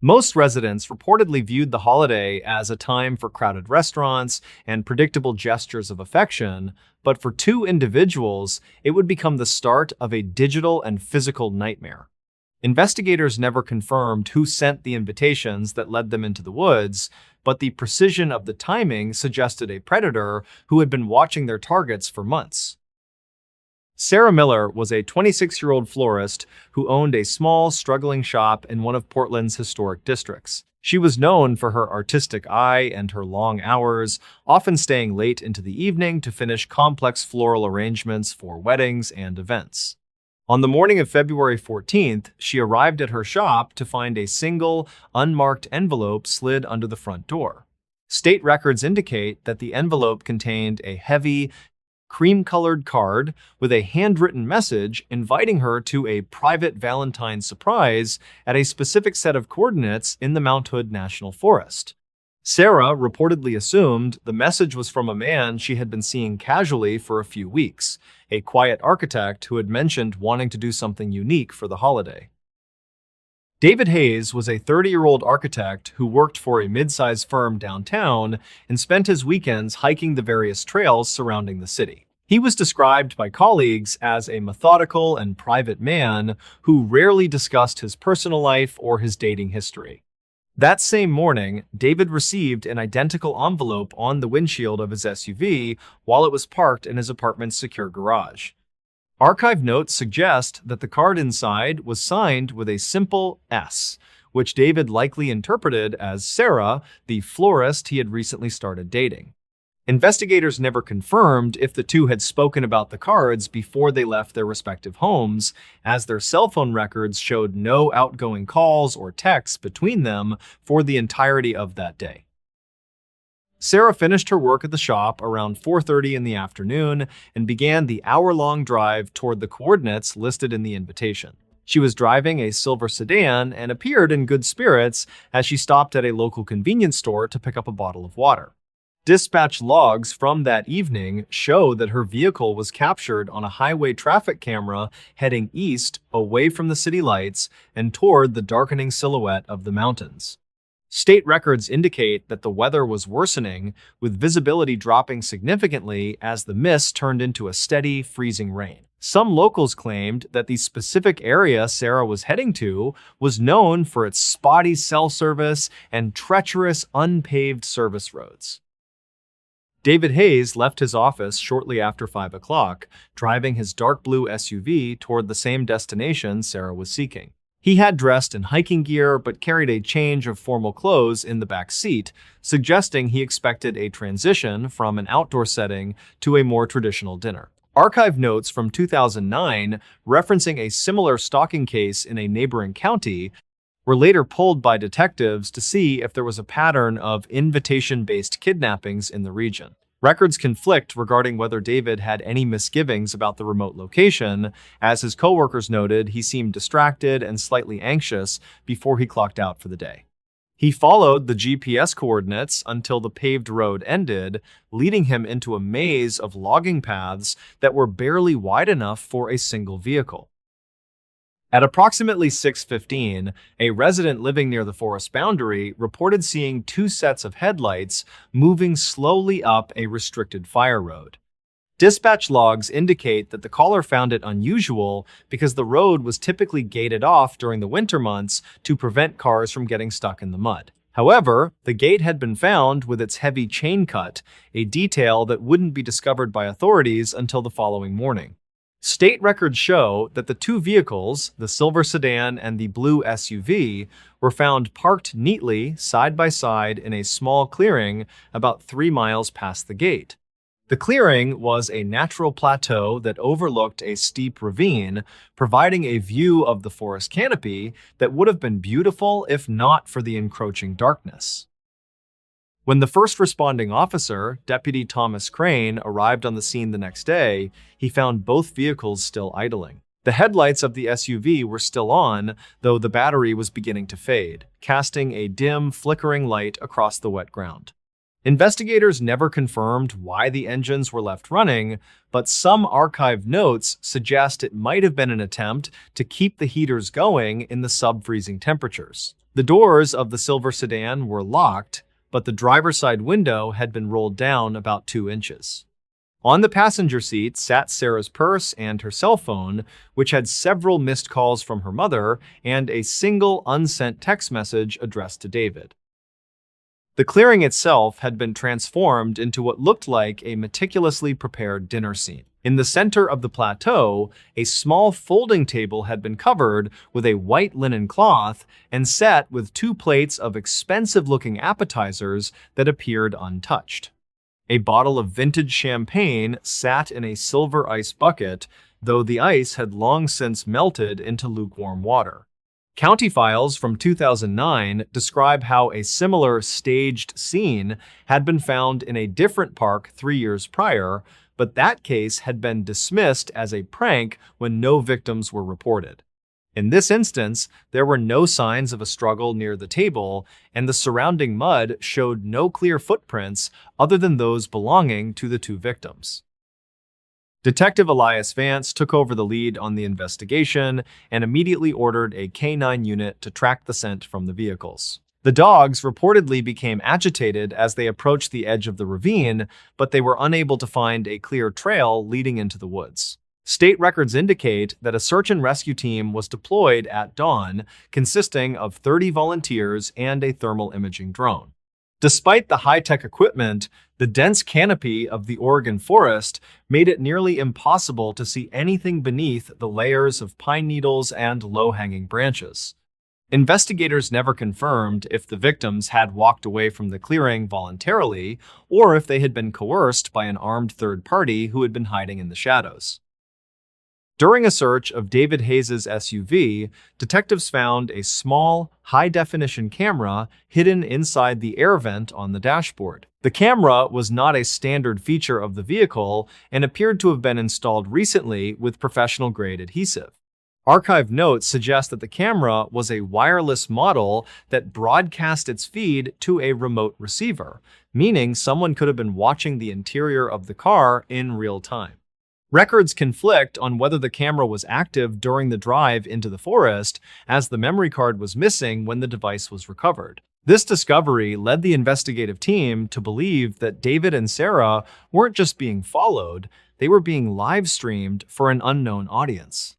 Most residents reportedly viewed the holiday as a time for crowded restaurants and predictable gestures of affection, but for two individuals, it would become the start of a digital and physical nightmare. Investigators never confirmed who sent the invitations that led them into the woods, but the precision of the timing suggested a predator who had been watching their targets for months. Sarah Miller was a 26-year-old florist who owned a small, struggling shop in one of Portland's historic districts. She was known for her artistic eye and her long hours, often staying late into the evening to finish complex floral arrangements for weddings and events. On the morning of February 14th, she arrived at her shop to find a single, unmarked envelope slid under the front door. State records indicate that the envelope contained a heavy, cream-colored card with a handwritten message inviting her to a private Valentine's surprise at a specific set of coordinates in the Mount Hood National Forest. Sarah reportedly assumed the message was from a man she had been seeing casually for a few weeks, a quiet architect who had mentioned wanting to do something unique for the holiday. David Hayes was a 30-year-old architect who worked for a mid-sized firm downtown and spent his weekends hiking the various trails surrounding the city. He was described by colleagues as a methodical and private man who rarely discussed his personal life or his dating history. That same morning, David received an identical envelope on the windshield of his SUV while it was parked in his apartment's secure garage. Archive notes suggest that the card inside was signed with a simple S, which David likely interpreted as Sarah, the florist he had recently started dating. Investigators never confirmed if the two had spoken about the cards before they left their respective homes, as their cell phone records showed no outgoing calls or texts between them for the entirety of that day. Sarah finished her work at the shop around 4:30 in the afternoon and began the hour-long drive toward the coordinates listed in the invitation. She was driving a silver sedan and appeared in good spirits as she stopped at a local convenience store to pick up a bottle of water. Dispatch logs from that evening show that her vehicle was captured on a highway traffic camera heading east away from the city lights and toward the darkening silhouette of the mountains. State records indicate that the weather was worsening, with visibility dropping significantly as the mist turned into a steady, freezing rain. Some locals claimed that the specific area Sarah was heading to was known for its spotty cell service and treacherous, unpaved service roads. David Hayes left his office shortly after 5 o'clock, driving his dark blue SUV toward the same destination Sarah was seeking. He had dressed in hiking gear but carried a change of formal clothes in the back seat, suggesting he expected a transition from an outdoor setting to a more traditional dinner. Archive notes from 2009 referencing a similar stalking case in a neighboring county were later pulled by detectives to see if there was a pattern of invitation-based kidnappings in the region. Records conflict regarding whether David had any misgivings about the remote location. As his coworkers noted, he seemed distracted and slightly anxious before he clocked out for the day. He followed the GPS coordinates until the paved road ended, leading him into a maze of logging paths that were barely wide enough for a single vehicle. At approximately 6:15, a resident living near the forest boundary reported seeing two sets of headlights moving slowly up a restricted fire road. Dispatch logs indicate that the caller found it unusual because the road was typically gated off during the winter months to prevent cars from getting stuck in the mud. However, the gate had been found with its heavy chain cut, a detail that wouldn't be discovered by authorities until the following morning. State records show that the two vehicles, the silver sedan and the blue SUV, were found parked neatly side by side in a small clearing about 3 miles past the gate. The clearing was a natural plateau that overlooked a steep ravine, providing a view of the forest canopy that would have been beautiful if not for the encroaching darkness. When the first responding officer, Deputy Thomas Crane, arrived on the scene the next day, he found both vehicles still idling. The headlights of the SUV were still on, though the battery was beginning to fade, casting a dim, flickering light across the wet ground. Investigators never confirmed why the engines were left running, but some archived notes suggest it might have been an attempt to keep the heaters going in the sub-freezing temperatures. The doors of the silver sedan were locked, but the driver's side window had been rolled down about 2 inches. On the passenger seat sat Sarah's purse and her cell phone, which had several missed calls from her mother and a single unsent text message addressed to David. The clearing itself had been transformed into what looked like a meticulously prepared dinner scene. In the center of the plateau, a small folding table had been covered with a white linen cloth and set with 2 plates of expensive-looking appetizers that appeared untouched. A bottle of vintage champagne sat in a silver ice bucket, though the ice had long since melted into lukewarm water. County files from 2009 describe how a similar staged scene had been found in a different park 3 years prior, but that case had been dismissed as a prank when no victims were reported. In this instance, there were no signs of a struggle near the table, and the surrounding mud showed no clear footprints other than those belonging to the 2 victims. Detective Elias Vance took over the lead on the investigation and immediately ordered a K-9 unit to track the scent from the vehicles. The dogs reportedly became agitated as they approached the edge of the ravine, but they were unable to find a clear trail leading into the woods. State records indicate that a search and rescue team was deployed at dawn, consisting of 30 volunteers and a thermal imaging drone. Despite the high-tech equipment, the dense canopy of the Oregon forest made it nearly impossible to see anything beneath the layers of pine needles and low-hanging branches. Investigators never confirmed if the victims had walked away from the clearing voluntarily or if they had been coerced by an armed third party who had been hiding in the shadows. During a search of David Hayes's SUV, detectives found a small, high-definition camera hidden inside the air vent on the dashboard. The camera was not a standard feature of the vehicle and appeared to have been installed recently with professional-grade adhesive. Archive notes suggest that the camera was a wireless model that broadcast its feed to a remote receiver, meaning someone could have been watching the interior of the car in real time. Records conflict on whether the camera was active during the drive into the forest, as the memory card was missing when the device was recovered. This discovery led the investigative team to believe that David and Sarah weren't just being followed, they were being live-streamed for an unknown audience.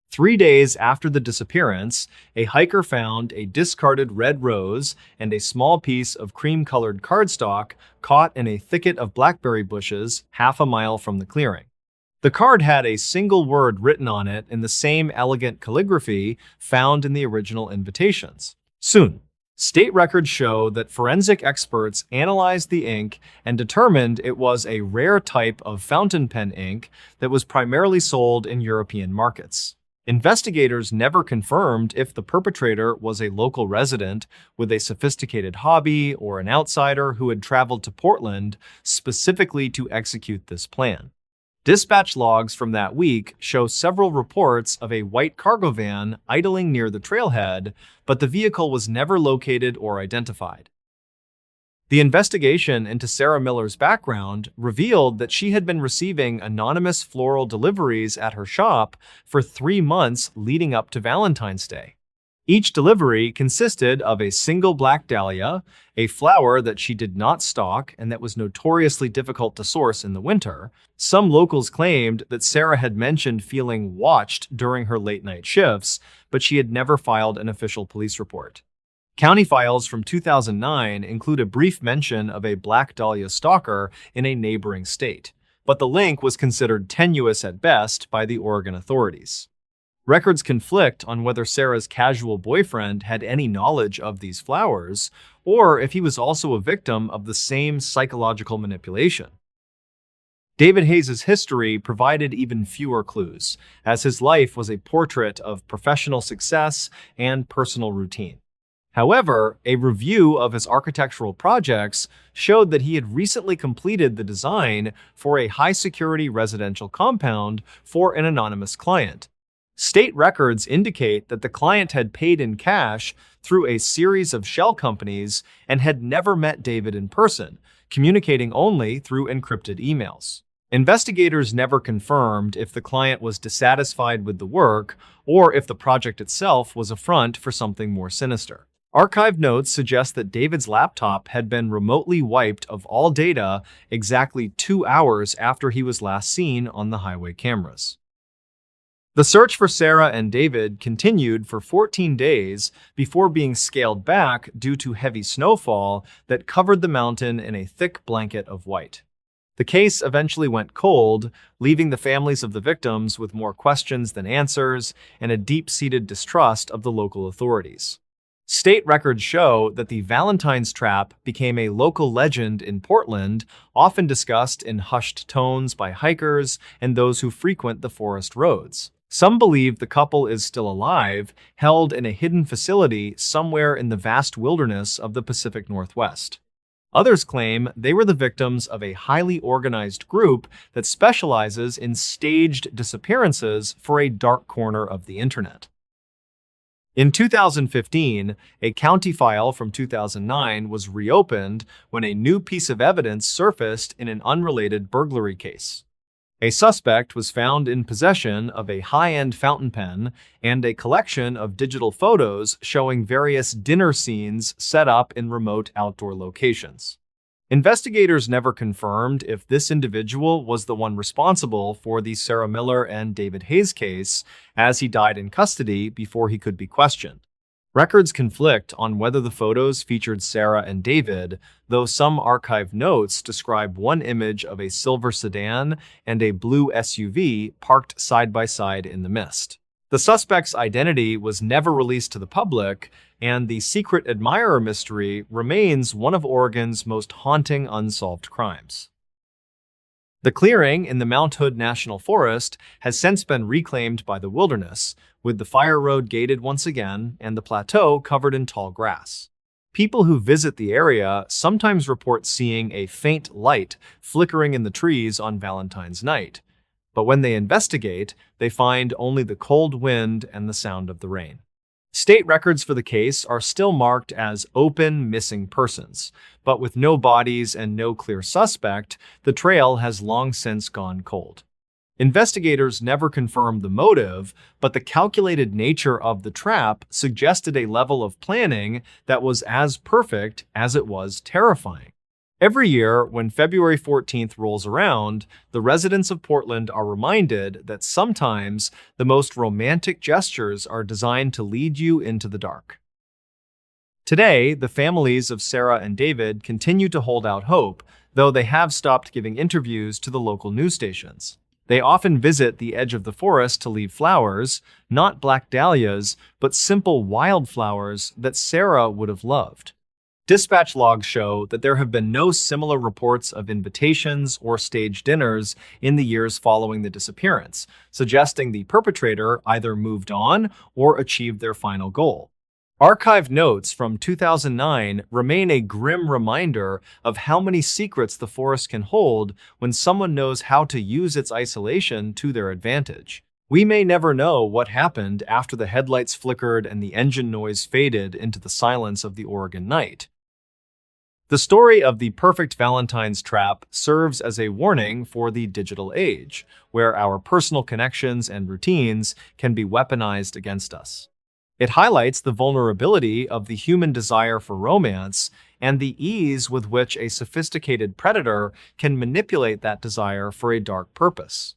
3 days after the disappearance, a hiker found a discarded red rose and a small piece of cream-colored cardstock caught in a thicket of blackberry bushes half a mile from the clearing. The card had a single word written on it in the same elegant calligraphy found in the original invitations: soon. State records show that forensic experts analyzed the ink and determined it was a rare type of fountain pen ink that was primarily sold in European markets. Investigators never confirmed if the perpetrator was a local resident with a sophisticated hobby or an outsider who had traveled to Portland specifically to execute this plan. Dispatch logs from that week show several reports of a white cargo van idling near the trailhead, but the vehicle was never located or identified. The investigation into Sarah Miller's background revealed that she had been receiving anonymous floral deliveries at her shop for 3 months leading up to Valentine's Day. Each delivery consisted of a single black dahlia, a flower that she did not stock and that was notoriously difficult to source in the winter. Some locals claimed that Sarah had mentioned feeling watched during her late-night shifts, but she had never filed an official police report. County files from 2009 include a brief mention of a black dahlia stalker in a neighboring state, but the link was considered tenuous at best by the Oregon authorities. Records conflict on whether Sarah's casual boyfriend had any knowledge of these flowers, or if he was also a victim of the same psychological manipulation. David Hayes's history provided even fewer clues, as his life was a portrait of professional success and personal routine. However, a review of his architectural projects showed that he had recently completed the design for a high-security residential compound for an anonymous client. State records indicate that the client had paid in cash through a series of shell companies and had never met David in person, communicating only through encrypted emails. Investigators never confirmed if the client was dissatisfied with the work or if the project itself was a front for something more sinister. Archive notes suggest that David's laptop had been remotely wiped of all data exactly 2 hours after he was last seen on the highway cameras. The search for Sarah and David continued for 14 days before being scaled back due to heavy snowfall that covered the mountain in a thick blanket of white. The case eventually went cold, leaving the families of the victims with more questions than answers and a deep-seated distrust of the local authorities. State records show that the Valentine's trap became a local legend in Portland, often discussed in hushed tones by hikers and those who frequent the forest roads. Some believe the couple is still alive, held in a hidden facility somewhere in the vast wilderness of the Pacific Northwest. Others claim they were the victims of a highly organized group that specializes in staged disappearances for a dark corner of the internet. In 2015, a county file from 2009 was reopened when a new piece of evidence surfaced in an unrelated burglary case. A suspect was found in possession of a high-end fountain pen and a collection of digital photos showing various dinner scenes set up in remote outdoor locations. Investigators never confirmed if this individual was the one responsible for the Sarah Miller and David Hayes case, as he died in custody before he could be questioned. Records conflict on whether the photos featured Sarah and David, though some archive notes describe one image of a silver sedan and a blue SUV parked side by side in the mist. The suspect's identity was never released to the public, and the secret admirer mystery remains one of Oregon's most haunting unsolved crimes. The clearing in the Mount Hood National Forest has since been reclaimed by the wilderness, with the fire road gated once again and the plateau covered in tall grass. People who visit the area sometimes report seeing a faint light flickering in the trees on Valentine's night, but when they investigate, they find only the cold wind and the sound of the rain. State records for the case are still marked as open missing persons, but with no bodies and no clear suspect, the trail has long since gone cold. Investigators never confirmed the motive, but the calculated nature of the trap suggested a level of planning that was as perfect as it was terrifying. Every year, when February 14th rolls around, the residents of Portland are reminded that sometimes the most romantic gestures are designed to lead you into the dark. Today, the families of Sarah and David continue to hold out hope, though they have stopped giving interviews to the local news stations. They often visit the edge of the forest to leave flowers, not black dahlias, but simple wildflowers that Sarah would have loved. Dispatch logs show that there have been no similar reports of invitations or staged dinners in the years following the disappearance, suggesting the perpetrator either moved on or achieved their final goal. Archived notes from 2009 remain a grim reminder of how many secrets the forest can hold when someone knows how to use its isolation to their advantage. We may never know what happened after the headlights flickered and the engine noise faded into the silence of the Oregon night. The story of the perfect Valentine's trap serves as a warning for the digital age, where our personal connections and routines can be weaponized against us. It highlights the vulnerability of the human desire for romance and the ease with which a sophisticated predator can manipulate that desire for a dark purpose.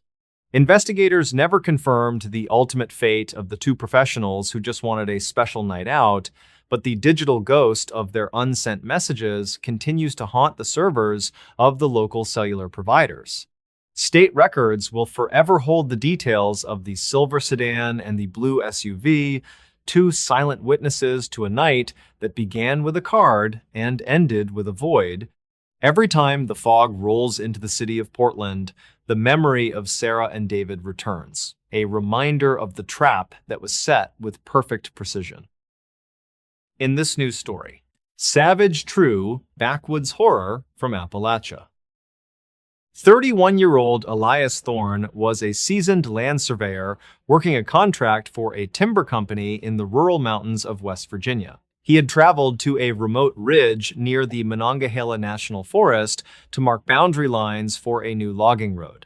Investigators never confirmed the ultimate fate of the two professionals who just wanted a special night out, but the digital ghost of their unsent messages continues to haunt the servers of the local cellular providers. State records will forever hold the details of the silver sedan and the blue SUV, two silent witnesses to a night that began with a card and ended with a void. Every time the fog rolls into the city of Portland, the memory of Sarah and David returns, a reminder of the trap that was set with perfect precision. In this news story, savage true backwoods horror from Appalachia. 31-year-old Elias Thorne was a seasoned land surveyor working a contract for a timber company in the rural mountains of West Virginia. He had traveled to a remote ridge near the Monongahela National Forest to mark boundary lines for a new logging road.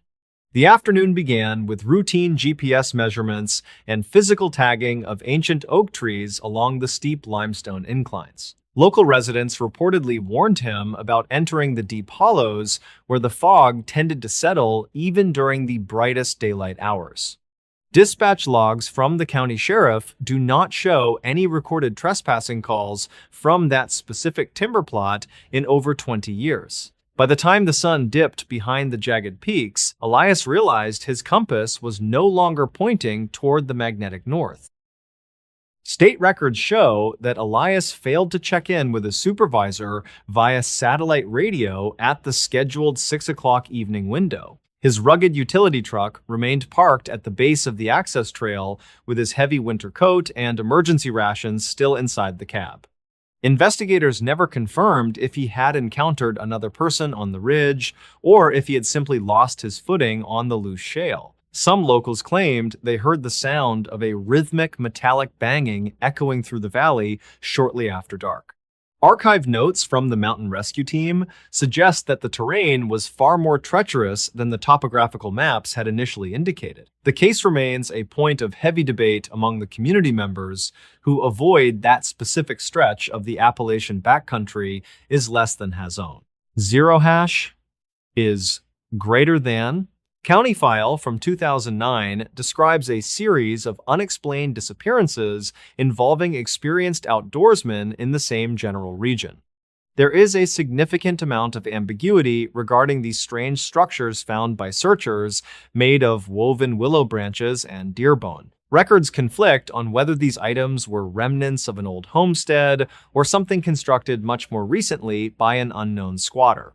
The afternoon began with routine GPS measurements and physical tagging of ancient oak trees along the steep limestone inclines. Local residents reportedly warned him about entering the deep hollows where the fog tended to settle even during the brightest daylight hours. Dispatch logs from the county sheriff do not show any recorded trespassing calls from that specific timber plot in over 20 years. By the time the sun dipped behind the jagged peaks, Elias realized his compass was no longer pointing toward the magnetic north. State records show that Elias failed to check in with his supervisor via satellite radio at the scheduled 6 o'clock evening window. His rugged utility truck remained parked at the base of the access trail with his heavy winter coat and emergency rations still inside the cab. Investigators never confirmed if he had encountered another person on the ridge or if he had simply lost his footing on the loose shale. Some locals claimed they heard the sound of a rhythmic metallic banging echoing through the valley shortly after dark. Archived notes from the mountain rescue team suggest that the terrain was far more treacherous than the topographical maps had initially indicated. The case remains a point of heavy debate among the community members who avoid that specific stretch of the Appalachian backcountry is less than Hazone. Zero hash is greater than. County File from 2009 describes a series of unexplained disappearances involving experienced outdoorsmen in the same general region. There is a significant amount of ambiguity regarding these strange structures found by searchers made of woven willow branches and deer bone. Records conflict on whether these items were remnants of an old homestead or something constructed much more recently by an unknown squatter.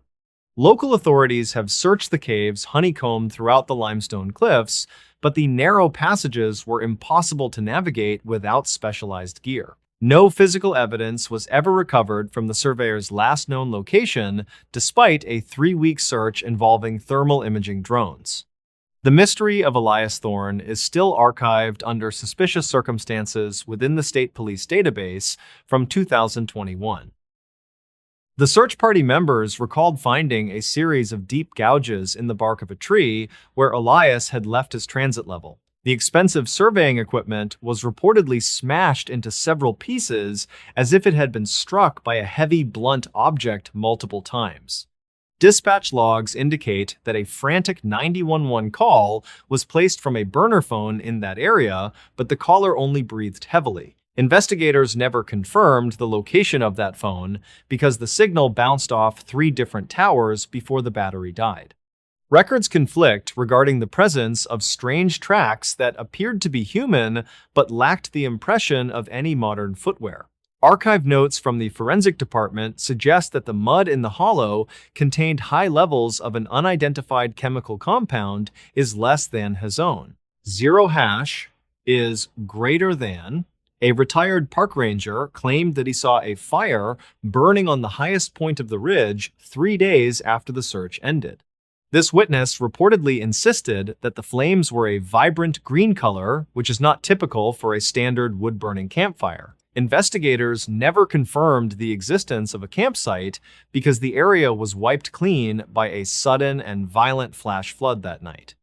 Local authorities have searched the caves honeycombed throughout the limestone cliffs, but the narrow passages were impossible to navigate without specialized gear. No physical evidence was ever recovered from the surveyor's last known location, despite a 3-week search involving thermal imaging drones. The mystery of Elias Thorne is still archived under suspicious circumstances within the state police database from 2021. The search party members recalled finding a series of deep gouges in the bark of a tree where Elias had left his transit level. The expensive surveying equipment was reportedly smashed into several pieces as if it had been struck by a heavy, blunt object multiple times. Dispatch logs indicate that a frantic 911 call was placed from a burner phone in that area, but the caller only breathed heavily. Investigators never confirmed the location of that phone because the signal bounced off 3 different towers before the battery died. Records conflict regarding the presence of strange tracks that appeared to be human but lacked the impression of any modern footwear. Archive notes from the forensic department suggest that the mud in the hollow contained high levels of an unidentified chemical compound is less than hazone. 0# is greater than. A retired park ranger claimed that he saw a fire burning on the highest point of the ridge 3 days after the search ended. This witness reportedly insisted that the flames were a vibrant green color, which is not typical for a standard wood-burning campfire. Investigators never confirmed the existence of a campsite because the area was wiped clean by a sudden and violent flash flood that night.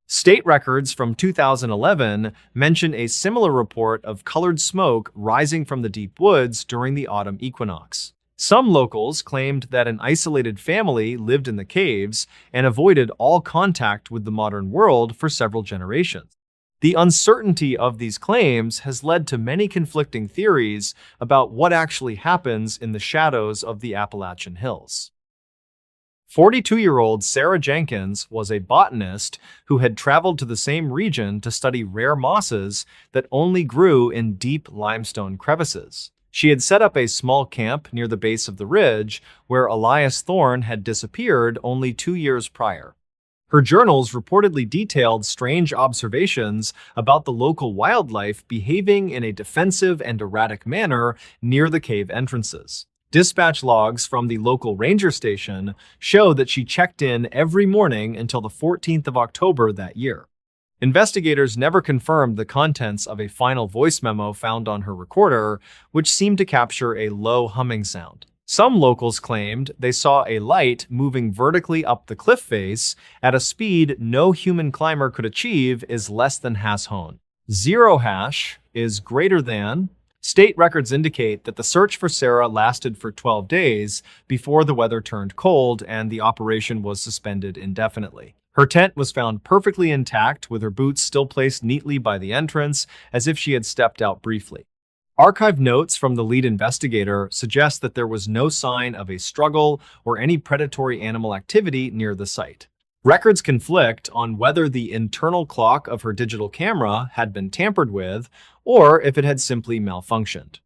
State records from 2011 mention a similar report of colored smoke rising from the deep woods during the autumn equinox. Some locals claimed that an isolated family lived in the caves and avoided all contact with the modern world for several generations. The uncertainty of these claims has led to many conflicting theories about what actually happens in the shadows of the Appalachian Hills. 42-year-old Sarah Jenkins was a botanist who had traveled to the same region to study rare mosses that only grew in deep limestone crevices. She had set up a small camp near the base of the ridge where Elias Thorne had disappeared only 2 years prior. Her journals reportedly detailed strange observations about the local wildlife behaving in a defensive and erratic manner near the cave entrances. Dispatch logs from the local ranger station show that she checked in every morning until the 14th of October that year. Investigators never confirmed the contents of a final voice memo found on her recorder, which seemed to capture a low humming sound. Some locals claimed they saw a light moving vertically up the cliff face at a speed no human climber could achieve is less than hashone. 0# is greater than. State records indicate that the search for Sarah lasted for 12 days before the weather turned cold and the operation was suspended indefinitely. Her tent was found perfectly intact with her boots still placed neatly by the entrance as if she had stepped out briefly. Archive notes from the lead investigator suggest that there was no sign of a struggle or any predatory animal activity near the site. Records conflict on whether the internal clock of her digital camera had been tampered with or if it had simply malfunctioned.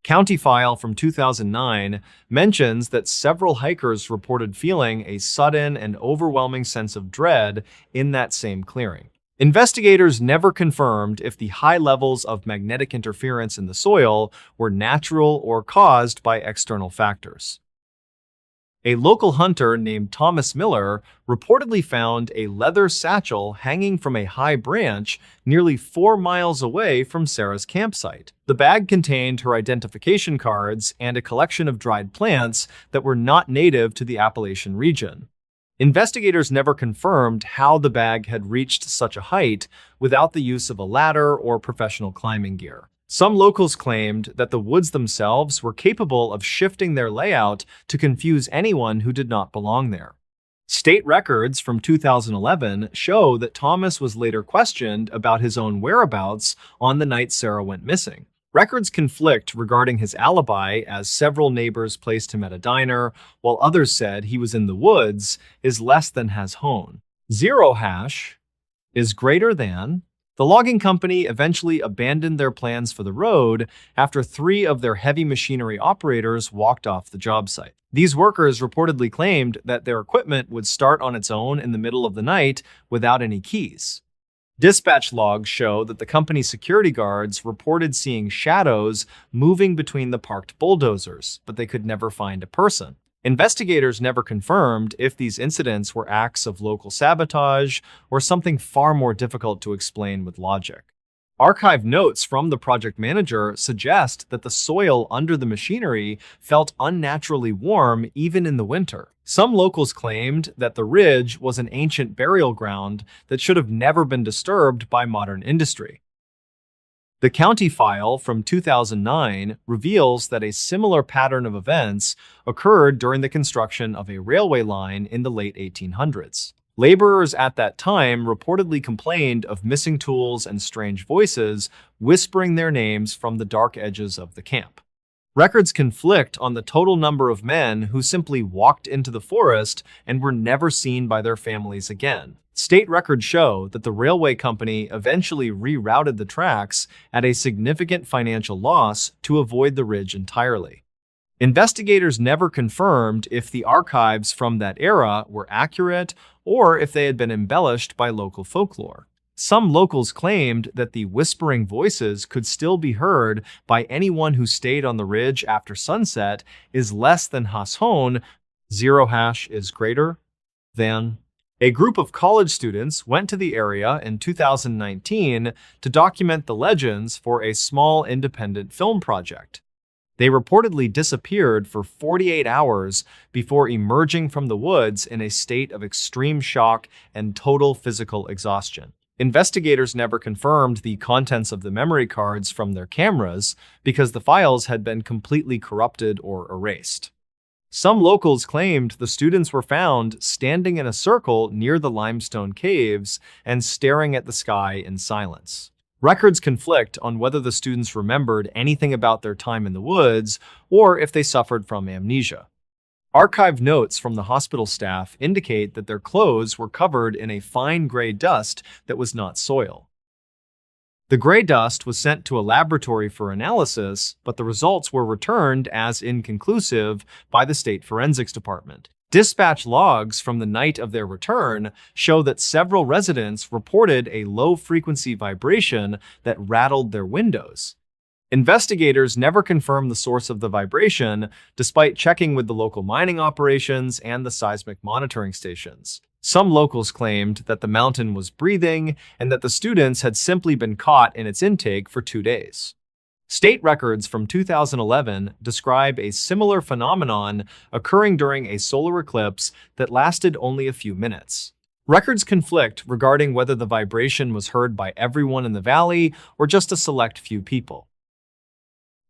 County File from 2009 mentions that several hikers reported feeling a sudden and overwhelming sense of dread in that same clearing. Investigators never confirmed if the high levels of magnetic interference in the soil were natural or caused by external factors. A local hunter named Thomas Miller reportedly found a leather satchel hanging from a high branch nearly 4 miles away from Sarah's campsite. The bag contained her identification cards and a collection of dried plants that were not native to the Appalachian region. Investigators never confirmed how the bag had reached such a height without the use of a ladder or professional climbing gear. Some locals claimed that the woods themselves were capable of shifting their layout to confuse anyone who did not belong there. State records from 2011 show that Thomas was later questioned about his own whereabouts on the night Sarah went missing. Records conflict regarding his alibi, as several neighbors placed him at a diner, while others said he was in the woods, is less than hashone. 0# is greater than. The logging company eventually abandoned their plans for the road after 3 of their heavy machinery operators walked off the job site. These workers reportedly claimed that their equipment would start on its own in the middle of the night without any keys. Dispatch logs show that the company's security guards reported seeing shadows moving between the parked bulldozers, but they could never find a person. Investigators never confirmed if these incidents were acts of local sabotage or something far more difficult to explain with logic. Archive notes from the project manager suggest that the soil under the machinery felt unnaturally warm even in the winter. Some locals claimed that the ridge was an ancient burial ground that should have never been disturbed by modern industry. The county file from 2009 reveals that a similar pattern of events occurred during the construction of a railway line in the late 1800s. Laborers at that time reportedly complained of missing tools and strange voices whispering their names from the dark edges of the camp. Records conflict on the total number of men who simply walked into the forest and were never seen by their families again. State records show that the railway company eventually rerouted the tracks at a significant financial loss to avoid the ridge entirely. Investigators never confirmed if the archives from that era were accurate or if they had been embellished by local folklore. Some locals claimed that the whispering voices could still be heard by anyone who stayed on the ridge after sunset is less than #, 0 hash is greater than. A group of college students went to the area in 2019 to document the legends for a small independent film project. They reportedly disappeared for 48 hours before emerging from the woods in a state of extreme shock and total physical exhaustion. Investigators never confirmed the contents of the memory cards from their cameras because the files had been completely corrupted or erased. Some locals claimed the students were found standing in a circle near the limestone caves and staring at the sky in silence. Records conflict on whether the students remembered anything about their time in the woods or if they suffered from amnesia. Archive notes from the hospital staff indicate that their clothes were covered in a fine gray dust that was not soil. The gray dust was sent to a laboratory for analysis, but the results were returned as inconclusive by the state forensics department. Dispatch logs from the night of their return show that several residents reported a low-frequency vibration that rattled their windows. Investigators never confirmed the source of the vibration, despite checking with the local mining operations and the seismic monitoring stations. Some locals claimed that the mountain was breathing and that the students had simply been caught in its intake for 2 days. State records from 2011 describe a similar phenomenon occurring during a solar eclipse that lasted only a few minutes. Records conflict regarding whether the vibration was heard by everyone in the valley or just a select few people.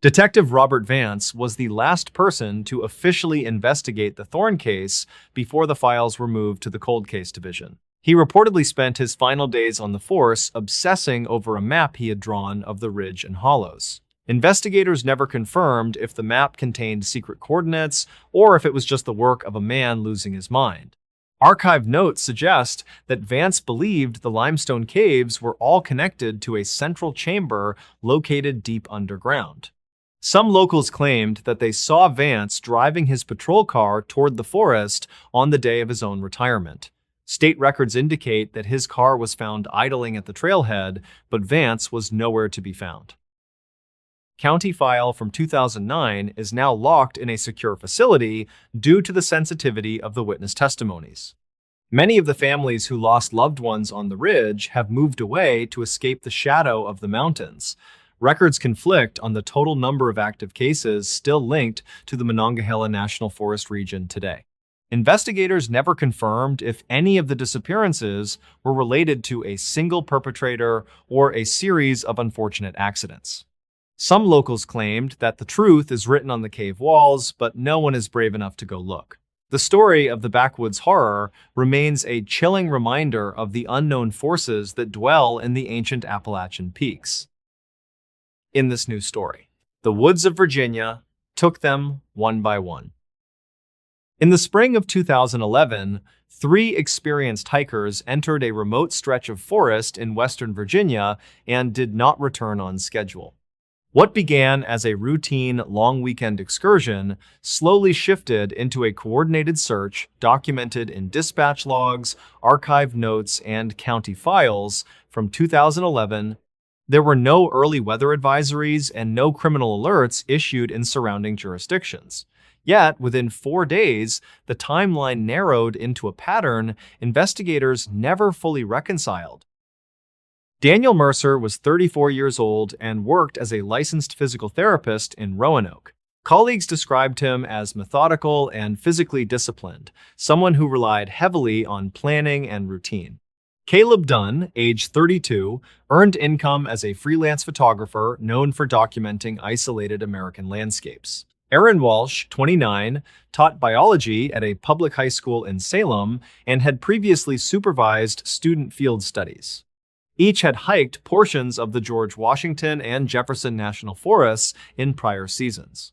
Detective Robert Vance was the last person to officially investigate the Thorn case before the files were moved to the Cold Case Division. He reportedly spent his final days on the force obsessing over a map he had drawn of the ridge and hollows. Investigators never confirmed if the map contained secret coordinates or if it was just the work of a man losing his mind. Archive notes suggest that Vance believed the limestone caves were all connected to a central chamber located deep underground. Some locals claimed that they saw Vance driving his patrol car toward the forest on the day of his own retirement. State records indicate that his car was found idling at the trailhead, but Vance was nowhere to be found. County file from 2009 is now locked in a secure facility due to the sensitivity of the witness testimonies. Many of the families who lost loved ones on the ridge have moved away to escape the shadow of the mountains. Records conflict on the total number of active cases still linked to the Monongahela National Forest region today. Investigators never confirmed if any of the disappearances were related to a single perpetrator or a series of unfortunate accidents. Some locals claimed that the truth is written on the cave walls, but no one is brave enough to go look. The story of the backwoods horror remains a chilling reminder of the unknown forces that dwell in the ancient Appalachian peaks. In this new story, the woods of Virginia took them one by one. In the spring of 2011, three experienced hikers entered a remote stretch of forest in Western Virginia and did not return on schedule. What began as a routine long weekend excursion slowly shifted into a coordinated search documented in dispatch logs, archived notes, and county files from 2011. There were no early weather advisories and no criminal alerts issued in surrounding jurisdictions. Yet, within 4 days, the timeline narrowed into a pattern investigators never fully reconciled. Daniel Mercer was 34 years old and worked as a licensed physical therapist in Roanoke. Colleagues described him as methodical and physically disciplined, someone who relied heavily on planning and routine. Caleb Dunn, age 32, earned income as a freelance photographer known for documenting isolated American landscapes. Aaron Walsh, 29, taught biology at a public high school in Salem and had previously supervised student field studies. Each had hiked portions of the George Washington and Jefferson National Forests in prior seasons.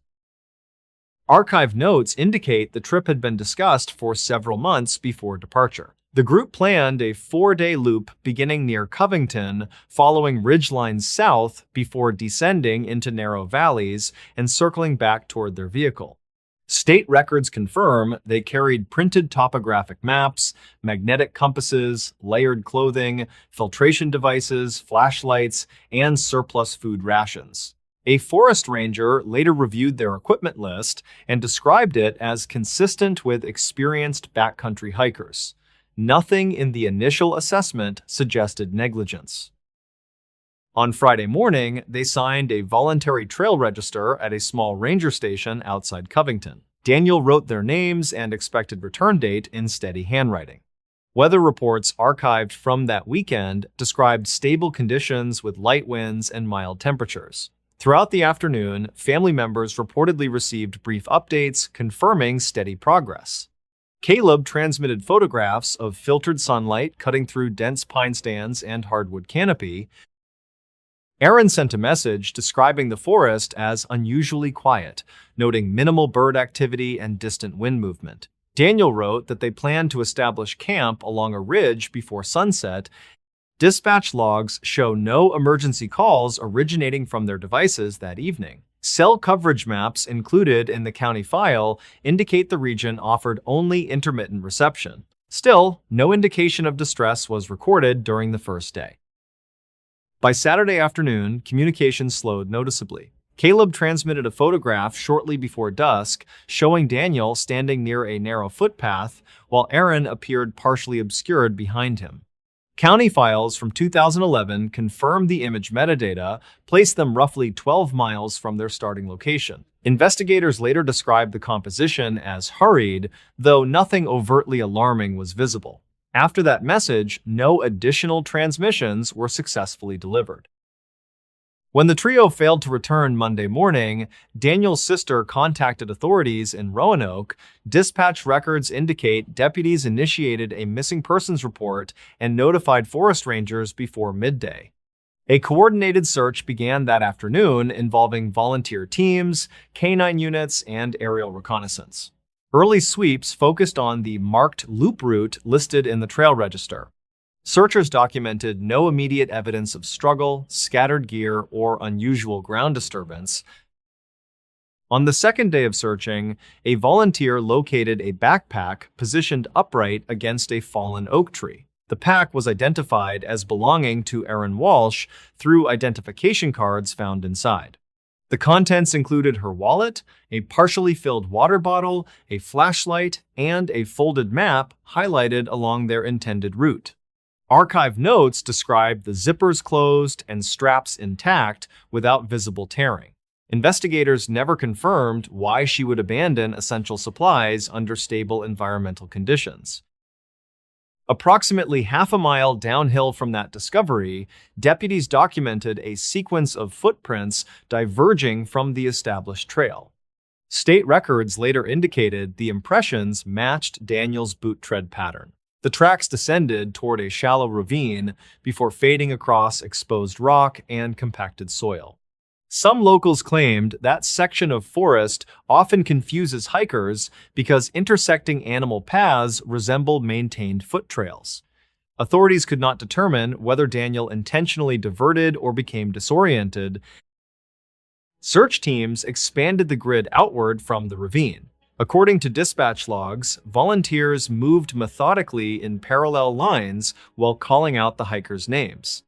Archive notes indicate the trip had been discussed for several months before departure. The group planned a 4-day loop beginning near Covington, following ridgelines south before descending into narrow valleys and circling back toward their vehicle. State records confirm they carried printed topographic maps, magnetic compasses, layered clothing, filtration devices, flashlights, and surplus food rations. A forest ranger later reviewed their equipment list and described it as consistent with experienced backcountry hikers. Nothing in the initial assessment suggested negligence. On Friday morning, they signed a voluntary trail register at a small ranger station outside Covington. Daniel wrote their names and expected return date in steady handwriting. Weather reports archived from that weekend described stable conditions with light winds and mild temperatures. Throughout the afternoon, family members reportedly received brief updates confirming steady progress. Caleb transmitted photographs of filtered sunlight cutting through dense pine stands and hardwood canopy. Aaron sent a message describing the forest as unusually quiet, noting minimal bird activity and distant wind movement. Daniel wrote that they planned to establish camp along a ridge before sunset. Dispatch logs show no emergency calls originating from their devices that evening. Cell coverage maps included in the county file indicate the region offered only intermittent reception. Still, no indication of distress was recorded during the first day. By Saturday afternoon, communication slowed noticeably. Caleb transmitted a photograph shortly before dusk showing Daniel standing near a narrow footpath while Aaron appeared partially obscured behind him. County files from 2011 confirmed the image metadata placed them roughly 12 miles from their starting location. Investigators later described the composition as hurried, though nothing overtly alarming was visible. After that message, no additional transmissions were successfully delivered. When the trio failed to return Monday morning, Daniel's sister contacted authorities in Roanoke. Dispatch records indicate deputies initiated a missing persons report and notified forest rangers before midday. A coordinated search began that afternoon involving volunteer teams, canine units, and aerial reconnaissance. Early sweeps focused on the marked loop route listed in the trail register. Searchers documented no immediate evidence of struggle, scattered gear, or unusual ground disturbance. On the second day of searching, a volunteer located a backpack positioned upright against a fallen oak tree. The pack was identified as belonging to Aaron Walsh through identification cards found inside. The contents included her wallet, a partially filled water bottle, a flashlight, and a folded map highlighted along their intended route. Archive notes described the zippers closed and straps intact without visible tearing. Investigators never confirmed why she would abandon essential supplies under stable environmental conditions. Approximately half a mile downhill from that discovery, deputies documented a sequence of footprints diverging from the established trail. State records later indicated the impressions matched Daniel's boot tread pattern. The tracks descended toward a shallow ravine before fading across exposed rock and compacted soil. Some locals claimed that section of forest often confuses hikers because intersecting animal paths resemble maintained foot trails. Authorities could not determine whether Daniel intentionally diverted or became disoriented. Search teams expanded the grid outward from the ravine. According to dispatch logs, volunteers moved methodically in parallel lines while calling out the hikers' names.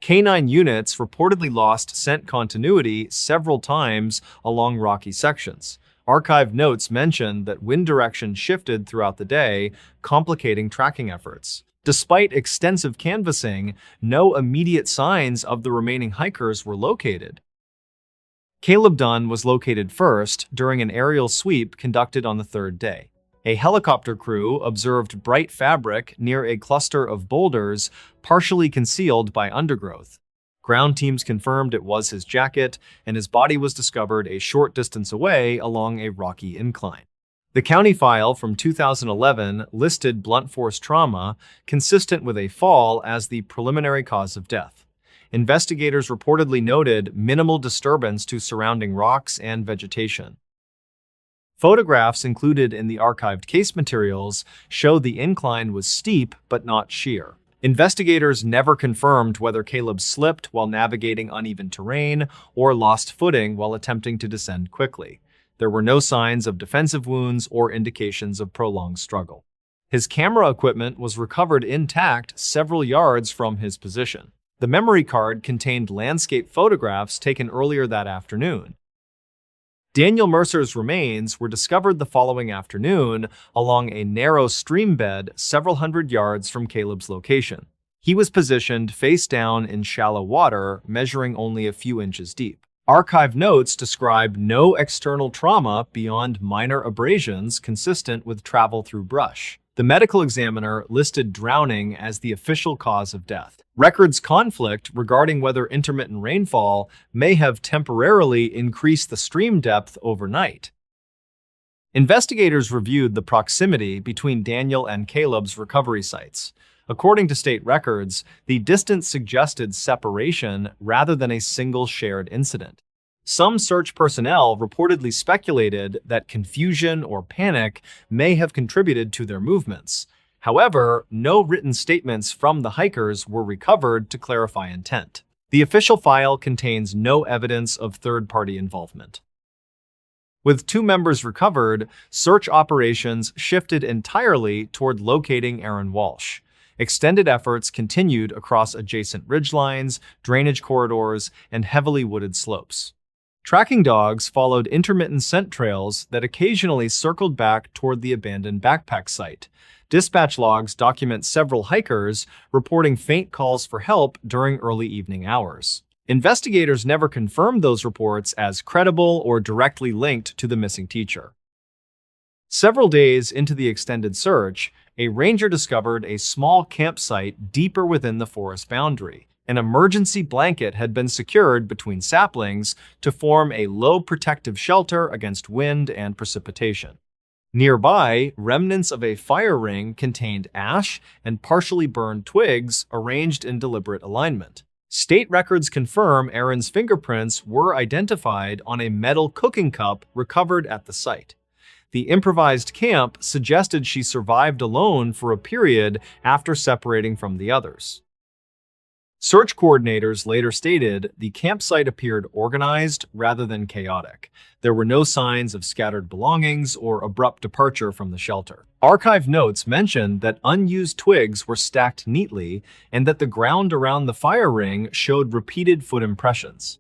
Canine units reportedly lost scent continuity several times along rocky sections. Archived notes mention that wind direction shifted throughout the day, complicating tracking efforts. Despite extensive canvassing, no immediate signs of the remaining hikers were located. Caleb Dunn was located first during an aerial sweep conducted on the third day. A helicopter crew observed bright fabric near a cluster of boulders partially concealed by undergrowth. Ground teams confirmed it was his jacket, and his body was discovered a short distance away along a rocky incline. The county file from 2011 listed blunt force trauma, consistent with a fall, as the preliminary cause of death. Investigators reportedly noted minimal disturbance to surrounding rocks and vegetation. Photographs included in the archived case materials show the incline was steep but not sheer. Investigators never confirmed whether Caleb slipped while navigating uneven terrain or lost footing while attempting to descend quickly. There were no signs of defensive wounds or indications of prolonged struggle. His camera equipment was recovered intact several yards from his position. The memory card contained landscape photographs taken earlier that afternoon. Daniel Mercer's remains were discovered the following afternoon along a narrow stream bed several hundred yards from Caleb's location. He was positioned face down in shallow water, measuring only a few inches deep. Archive notes describe no external trauma beyond minor abrasions consistent with travel through brush. The medical examiner listed drowning as the official cause of death. Records conflict regarding whether intermittent rainfall may have temporarily increased the stream depth overnight. Investigators reviewed the proximity between Daniel and Caleb's recovery sites. According to state records, the distance suggested separation rather than a single shared incident. Some search personnel reportedly speculated that confusion or panic may have contributed to their movements. However, no written statements from the hikers were recovered to clarify intent. The official file contains no evidence of third-party involvement. With 2 members recovered, search operations shifted entirely toward locating Aaron Walsh. Extended efforts continued across adjacent ridgelines, drainage corridors, and heavily wooded slopes. Tracking dogs followed intermittent scent trails that occasionally circled back toward the abandoned backpack site. Dispatch logs document several hikers reporting faint calls for help during early evening hours. Investigators never confirmed those reports as credible or directly linked to the missing teacher. Several days into the extended search, a ranger discovered a small campsite deeper within the forest boundary. An emergency blanket had been secured between saplings to form a low protective shelter against wind and precipitation. Nearby, remnants of a fire ring contained ash and partially burned twigs arranged in deliberate alignment. State records confirm Aaron's fingerprints were identified on a metal cooking cup recovered at the site. The improvised camp suggested she survived alone for a period after separating from the others. Search coordinators later stated the campsite appeared organized rather than chaotic. There were no signs of scattered belongings or abrupt departure from the shelter. Archive notes mentioned that unused twigs were stacked neatly and that the ground around the fire ring showed repeated foot impressions.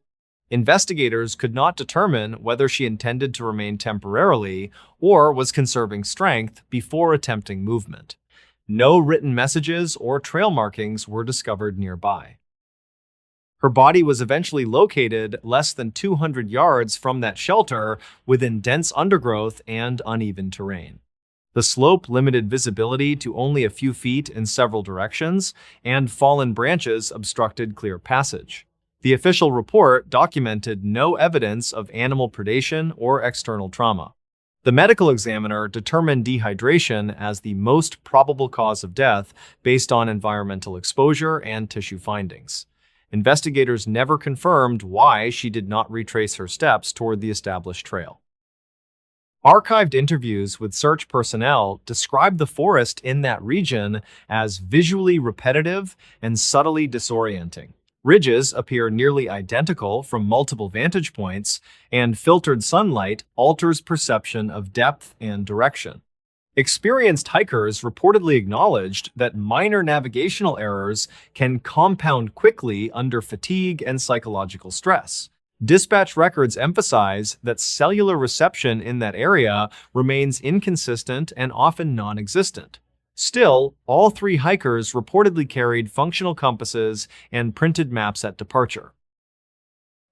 Investigators could not determine whether she intended to remain temporarily or was conserving strength before attempting movement. No written messages or trail markings were discovered nearby. Her body was eventually located less than 200 yards from that shelter within dense undergrowth and uneven terrain. The slope limited visibility to only a few feet in several directions, and fallen branches obstructed clear passage. The official report documented no evidence of animal predation or external trauma. The medical examiner determined dehydration as the most probable cause of death based on environmental exposure and tissue findings. Investigators never confirmed why she did not retrace her steps toward the established trail. Archived interviews with search personnel describe the forest in that region as visually repetitive and subtly disorienting. Ridges appear nearly identical from multiple vantage points, and filtered sunlight alters perception of depth and direction. Experienced hikers reportedly acknowledged that minor navigational errors can compound quickly under fatigue and psychological stress. Dispatch records emphasize that cellular reception in that area remains inconsistent and often non-existent. Still, all three hikers reportedly carried functional compasses and printed maps at departure.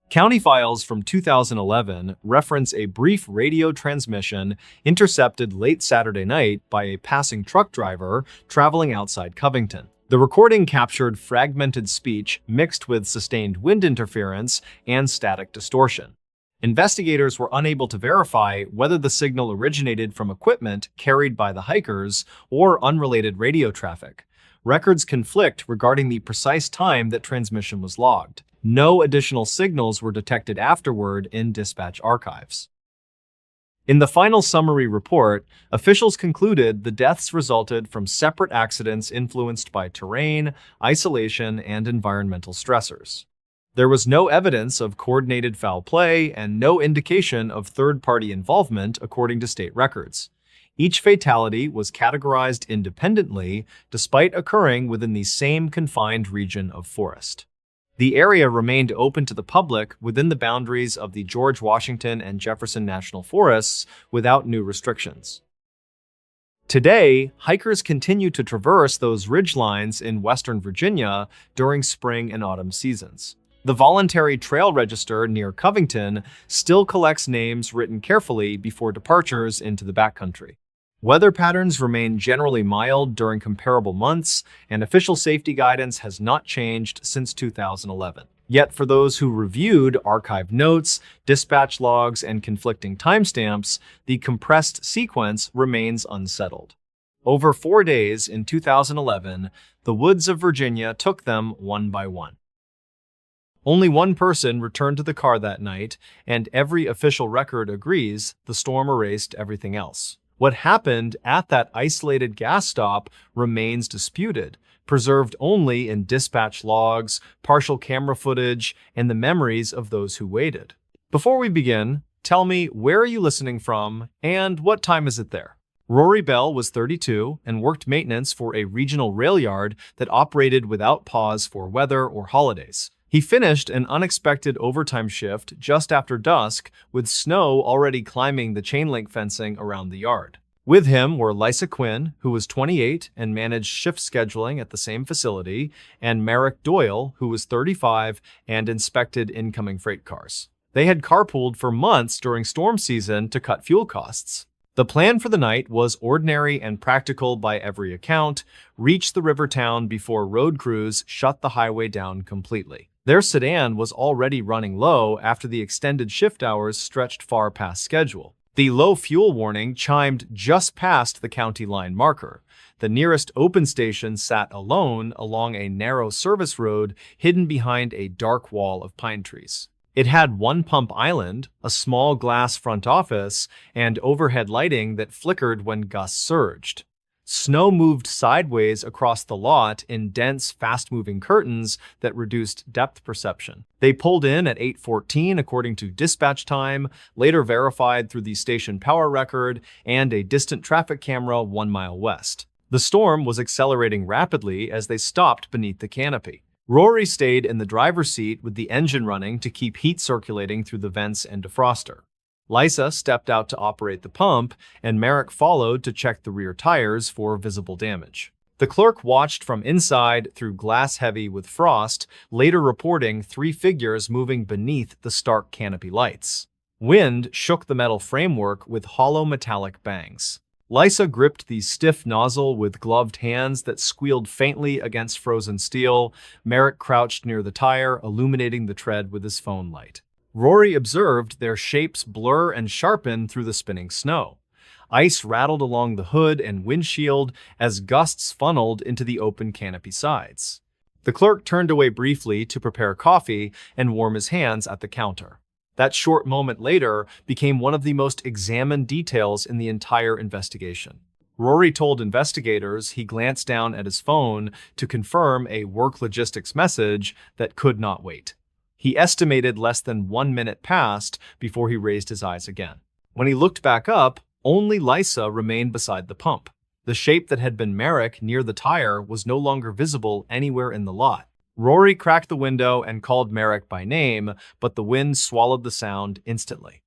County files from 2011 reference a brief radio transmission intercepted late Saturday night by a passing truck driver traveling outside Covington. The recording captured fragmented speech mixed with sustained wind interference and static distortion. Investigators were unable to verify whether the signal originated from equipment carried by the hikers or unrelated radio traffic. Records conflict regarding the precise time that transmission was logged. No additional signals were detected afterward in dispatch archives. In the final summary report, officials concluded the deaths resulted from separate accidents influenced by terrain, isolation, and environmental stressors. There was no evidence of coordinated foul play and no indication of third-party involvement, according to state records. Each fatality was categorized independently, despite occurring within the same confined region of forest. The area remained open to the public within the boundaries of the George Washington and Jefferson National Forests without new restrictions. Today, hikers continue to traverse those ridgelines in western Virginia during spring and autumn seasons. The voluntary trail register near Covington still collects names written carefully before departures into the backcountry. Weather patterns remain generally mild during comparable months, and official safety guidance has not changed since 2011. Yet for those who reviewed archived notes, dispatch logs, and conflicting timestamps, the compressed sequence remains unsettled. Over 4 days in 2011, the woods of Virginia took them one by one. Only one person returned to the car that night, and every official record agrees the storm erased everything else. What happened at that isolated gas stop remains disputed, preserved only in dispatch logs, partial camera footage, and the memories of those who waited. Before we begin, tell me, where are you listening from, and what time is it there? Rory Bell was 32 and worked maintenance for a regional rail yard that operated without pause for weather or holidays. He finished an unexpected overtime shift just after dusk, with snow already climbing the chain-link fencing around the yard. With him were Lisa Quinn, who was 28 and managed shift scheduling at the same facility, and Merrick Doyle, who was 35 and inspected incoming freight cars. They had carpooled for months during storm season to cut fuel costs. The plan for the night was ordinary and practical by every account: reach the river town before road crews shut the highway down completely. Their sedan was already running low after the extended shift hours stretched far past schedule. The low fuel warning chimed just past the county line marker. The nearest open station sat alone along a narrow service road hidden behind a dark wall of pine trees. It had one pump island, a small glass front office, and overhead lighting that flickered when gusts surged. Snow moved sideways across the lot in dense, fast-moving curtains that reduced depth perception. They pulled in at 8:14 according to dispatch time, later verified through the station power record and a distant traffic camera 1 mile west. The storm was accelerating rapidly as they stopped beneath the canopy. Rory stayed in the driver's seat with the engine running to keep heat circulating through the vents and defroster. Lisa stepped out to operate the pump, and Merrick followed to check the rear tires for visible damage. The clerk watched from inside through glass heavy with frost, later reporting 3 figures moving beneath the stark canopy lights. Wind shook the metal framework with hollow metallic bangs. Lisa gripped the stiff nozzle with gloved hands that squealed faintly against frozen steel. Merrick crouched near the tire, illuminating the tread with his phone light. Rory observed their shapes blur and sharpen through the spinning snow. Ice rattled along the hood and windshield as gusts funneled into the open canopy sides. The clerk turned away briefly to prepare coffee and warm his hands at the counter. That short moment later became one of the most examined details in the entire investigation. Rory told investigators he glanced down at his phone to confirm a work logistics message that could not wait. He estimated less than 1 minute passed before he raised his eyes again. When he looked back up, only Lisa remained beside the pump. The shape that had been Merrick near the tire was no longer visible anywhere in the lot. Rory cracked the window and called Merrick by name, but the wind swallowed the sound instantly.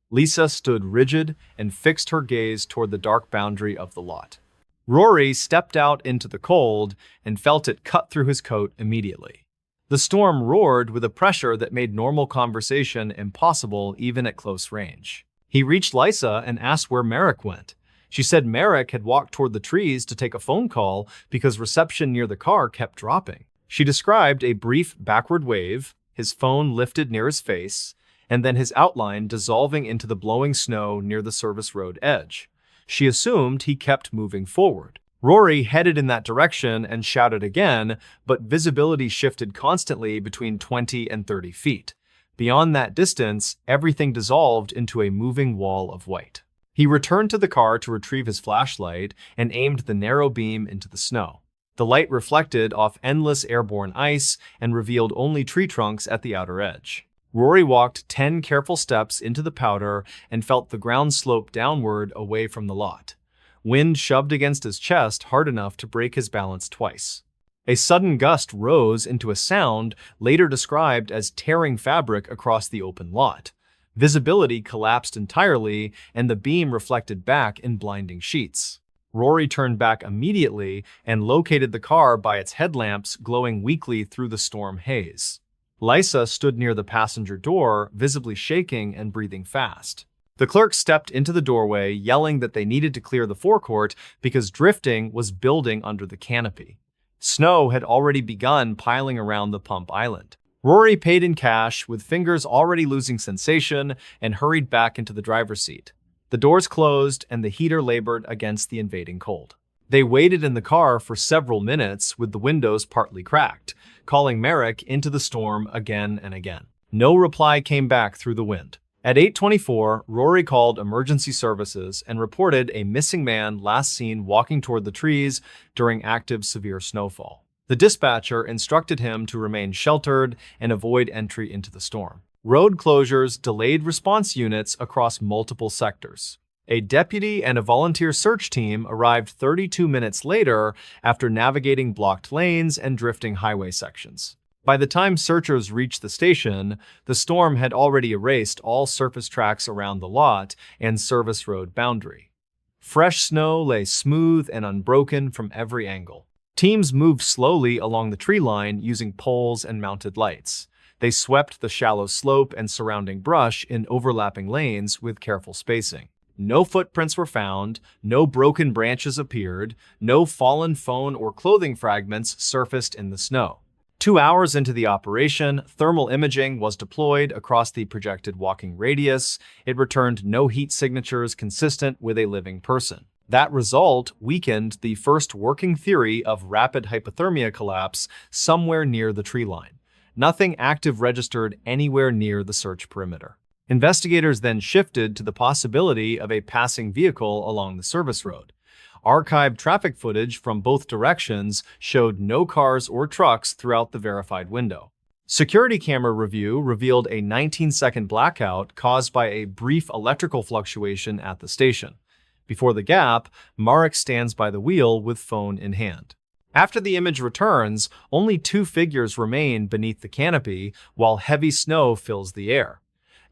Lisa stood rigid and fixed her gaze toward the dark boundary of the lot. Rory stepped out into the cold and felt it cut through his coat immediately. The storm roared with a pressure that made normal conversation impossible even at close range. He reached Lisa and asked where Merrick went. She said Merrick had walked toward the trees to take a phone call because reception near the car kept dropping. She described a brief backward wave, his phone lifted near his face, and then his outline dissolving into the blowing snow near the service road edge. She assumed he kept moving forward. Rory headed in that direction and shouted again, but visibility shifted constantly between 20 and 30 feet. Beyond that distance, everything dissolved into a moving wall of white. He returned to the car to retrieve his flashlight and aimed the narrow beam into the snow. The light reflected off endless airborne ice and revealed only tree trunks at the outer edge. Rory walked 10 careful steps into the powder and felt the ground slope downward away from the lot. Wind shoved against his chest hard enough to break his balance twice. A sudden gust rose into a sound later described as tearing fabric across the open lot. Visibility collapsed entirely, and the beam reflected back in blinding sheets. Rory turned back immediately and located the car by its headlamps glowing weakly through the storm haze. Lisa stood near the passenger door, visibly shaking and breathing fast. The clerk stepped into the doorway, yelling that they needed to clear the forecourt because drifting was building under the canopy. Snow had already begun piling around the pump island. Rory paid in cash, with fingers already losing sensation, and hurried back into the driver's seat. The doors closed, and the heater labored against the invading cold. They waited in the car for several minutes with the windows partly cracked, calling Merrick into the storm again and again. No reply came back through the wind. At 8:24, Rory called emergency services and reported a missing man last seen walking toward the trees during active severe snowfall. The dispatcher instructed him to remain sheltered and avoid entry into the storm. Road closures delayed response units across multiple sectors. A deputy and a volunteer search team arrived 32 minutes later after navigating blocked lanes and drifting highway sections. By the time searchers reached the station, the storm had already erased all surface tracks around the lot and service road boundary. Fresh snow lay smooth and unbroken from every angle. Teams moved slowly along the tree line using poles and mounted lights. They swept the shallow slope and surrounding brush in overlapping lanes with careful spacing. No footprints were found, no broken branches appeared, no fallen phone or clothing fragments surfaced in the snow. 2 hours into the operation, thermal imaging was deployed across the projected walking radius. It returned no heat signatures consistent with a living person. That result weakened the first working theory of rapid hypothermia collapse somewhere near the tree line. Nothing active registered anywhere near the search perimeter. Investigators then shifted to the possibility of a passing vehicle along the service road. Archived traffic footage from both directions showed no cars or trucks throughout the verified window. Security camera review revealed a 19-second blackout caused by a brief electrical fluctuation at the station. Before the gap, Marek stands by the wheel with phone in hand. After the image returns, only 2 figures remain beneath the canopy while heavy snow fills the air.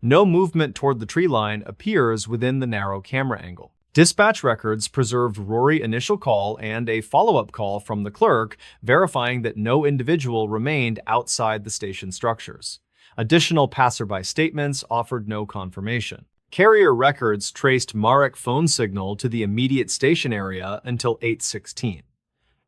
No movement toward the tree line appears within the narrow camera angle. Dispatch records preserved Rory's initial call and a follow-up call from the clerk, verifying that no individual remained outside the station structures. Additional passerby statements offered no confirmation. Carrier records traced Marek's phone signal to the immediate station area until 8:16.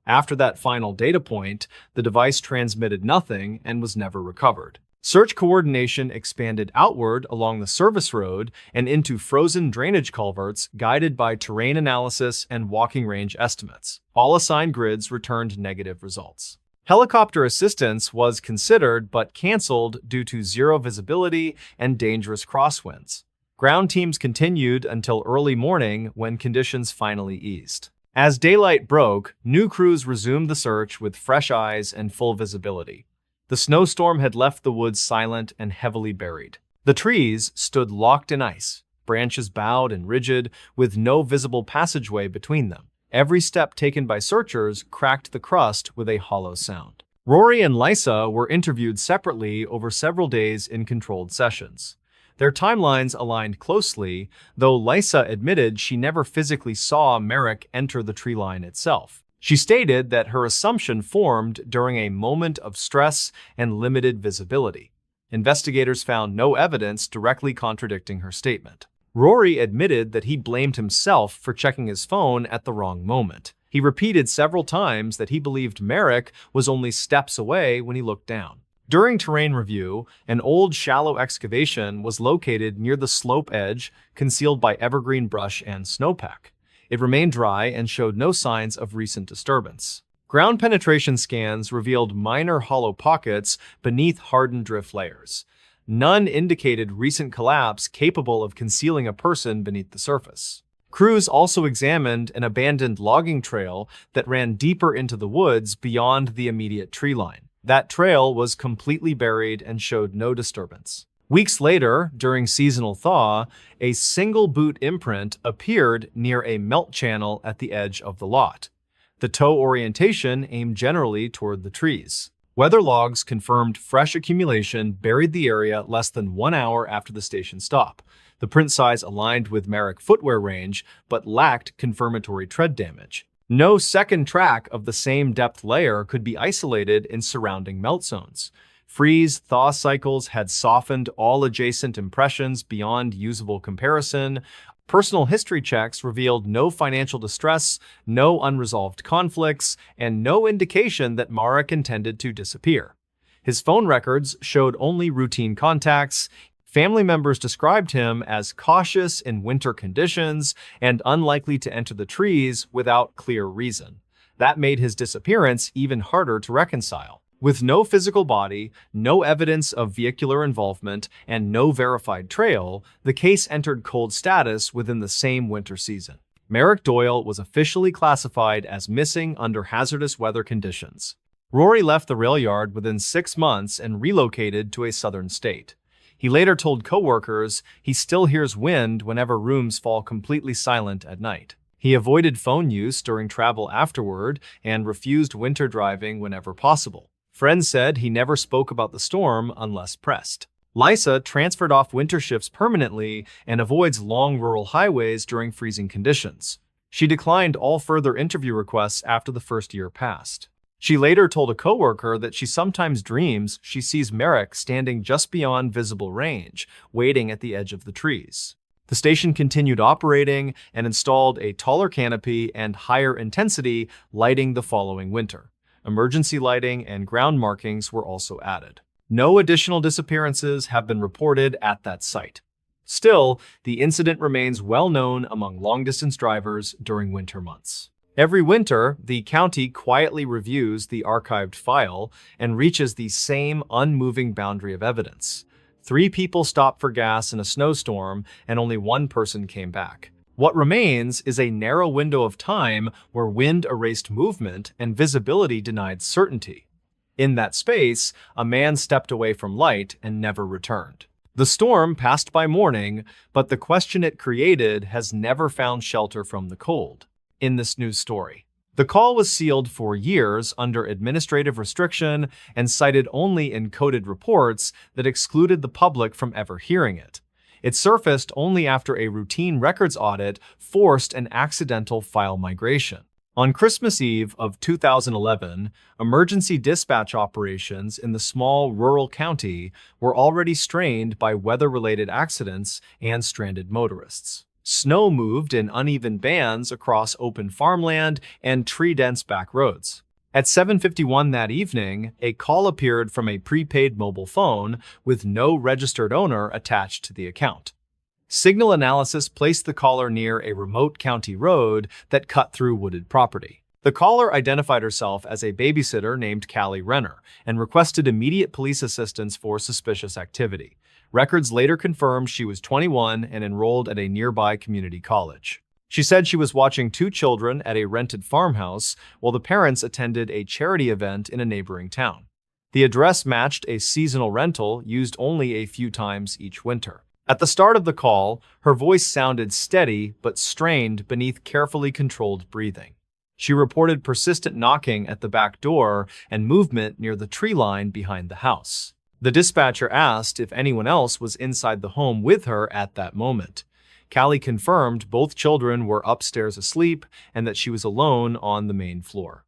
After that final data point, the device transmitted nothing and was never recovered. Search coordination expanded outward along the service road and into frozen drainage culverts guided by terrain analysis and walking range estimates. All assigned grids returned negative results. Helicopter assistance was considered but canceled due to zero visibility and dangerous crosswinds. Ground teams continued until early morning when conditions finally eased. As daylight broke, new crews resumed the search with fresh eyes and full visibility. The snowstorm had left the woods silent and heavily buried. The trees stood locked in ice, branches bowed and rigid, with no visible passageway between them. Every step taken by searchers cracked the crust with a hollow sound. Rory and Lisa were interviewed separately over several days in controlled sessions. Their timelines aligned closely, though Lisa admitted she never physically saw Merrick enter the tree line itself. She stated that her assumption formed during a moment of stress and limited visibility. Investigators found no evidence directly contradicting her statement. Rory admitted that he blamed himself for checking his phone at the wrong moment. He repeated several times that he believed Merrick was only steps away when he looked down. During terrain review, an old shallow excavation was located near the slope edge, concealed by evergreen brush and snowpack. It remained dry and showed no signs of recent disturbance. Ground penetration scans revealed minor hollow pockets beneath hardened drift layers. None indicated recent collapse capable of concealing a person beneath the surface. Crews also examined an abandoned logging trail that ran deeper into the woods beyond the immediate tree line. That trail was completely buried and showed no disturbance. Weeks later, during seasonal thaw, a single boot imprint appeared near a melt channel at the edge of the lot. The toe orientation aimed generally toward the trees. Weather logs confirmed fresh accumulation buried the area less than 1 hour after the station stop. The print size aligned with Merrick footwear range, but lacked confirmatory tread damage. No second track of the same depth layer could be isolated in surrounding melt zones. Freeze-thaw cycles had softened all adjacent impressions beyond usable comparison. Personal history checks revealed no financial distress, no unresolved conflicts, and no indication that Marek intended to disappear. His phone records showed only routine contacts. Family members described him as cautious in winter conditions and unlikely to enter the trees without clear reason. That made his disappearance even harder to reconcile. With no physical body, no evidence of vehicular involvement, and no verified trail, the case entered cold status within the same winter season. Merrick Doyle was officially classified as missing under hazardous weather conditions. Rory left the rail yard within 6 months and relocated to a southern state. He later told coworkers he still hears wind whenever rooms fall completely silent at night. He avoided phone use during travel afterward and refused winter driving whenever possible. Friends said he never spoke about the storm unless pressed. Lisa transferred off winter shifts permanently and avoids long rural highways during freezing conditions. She declined all further interview requests after the first year passed. She later told a coworker that she sometimes dreams she sees Merrick standing just beyond visible range, waiting at the edge of the trees. The station continued operating and installed a taller canopy and higher intensity lighting the following winter. Emergency lighting and ground markings were also added. No additional disappearances have been reported at that site. Still, the incident remains well known among long-distance drivers during winter months. Every winter, the county quietly reviews the archived file and reaches the same unmoving boundary of evidence. 3 people stopped for gas in a snowstorm, and only 1 person came back. What remains is a narrow window of time where wind erased movement and visibility denied certainty. In that space, a man stepped away from light and never returned. The storm passed by morning, but the question it created has never found shelter from the cold. In this news story, the call was sealed for years under administrative restriction and cited only in coded reports that excluded the public from ever hearing it. It surfaced only after a routine records audit forced an accidental file migration. On Christmas Eve of 2011, emergency dispatch operations in the small rural county were already strained by weather-related accidents and stranded motorists. Snow moved in uneven bands across open farmland and tree-dense back roads. At 7:51 that evening, a call appeared from a prepaid mobile phone with no registered owner attached to the account. Signal analysis placed the caller near a remote county road that cut through wooded property. The caller identified herself as a babysitter named Callie Renner and requested immediate police assistance for suspicious activity. Records later confirmed she was 21 and enrolled at a nearby community college. She said she was watching two children at a rented farmhouse while the parents attended a charity event in a neighboring town. The address matched a seasonal rental used only a few times each winter. At the start of the call, her voice sounded steady but strained beneath carefully controlled breathing. She reported persistent knocking at the back door and movement near the tree line behind the house. The dispatcher asked if anyone else was inside the home with her at that moment. Callie confirmed both children were upstairs asleep and that she was alone on the main floor.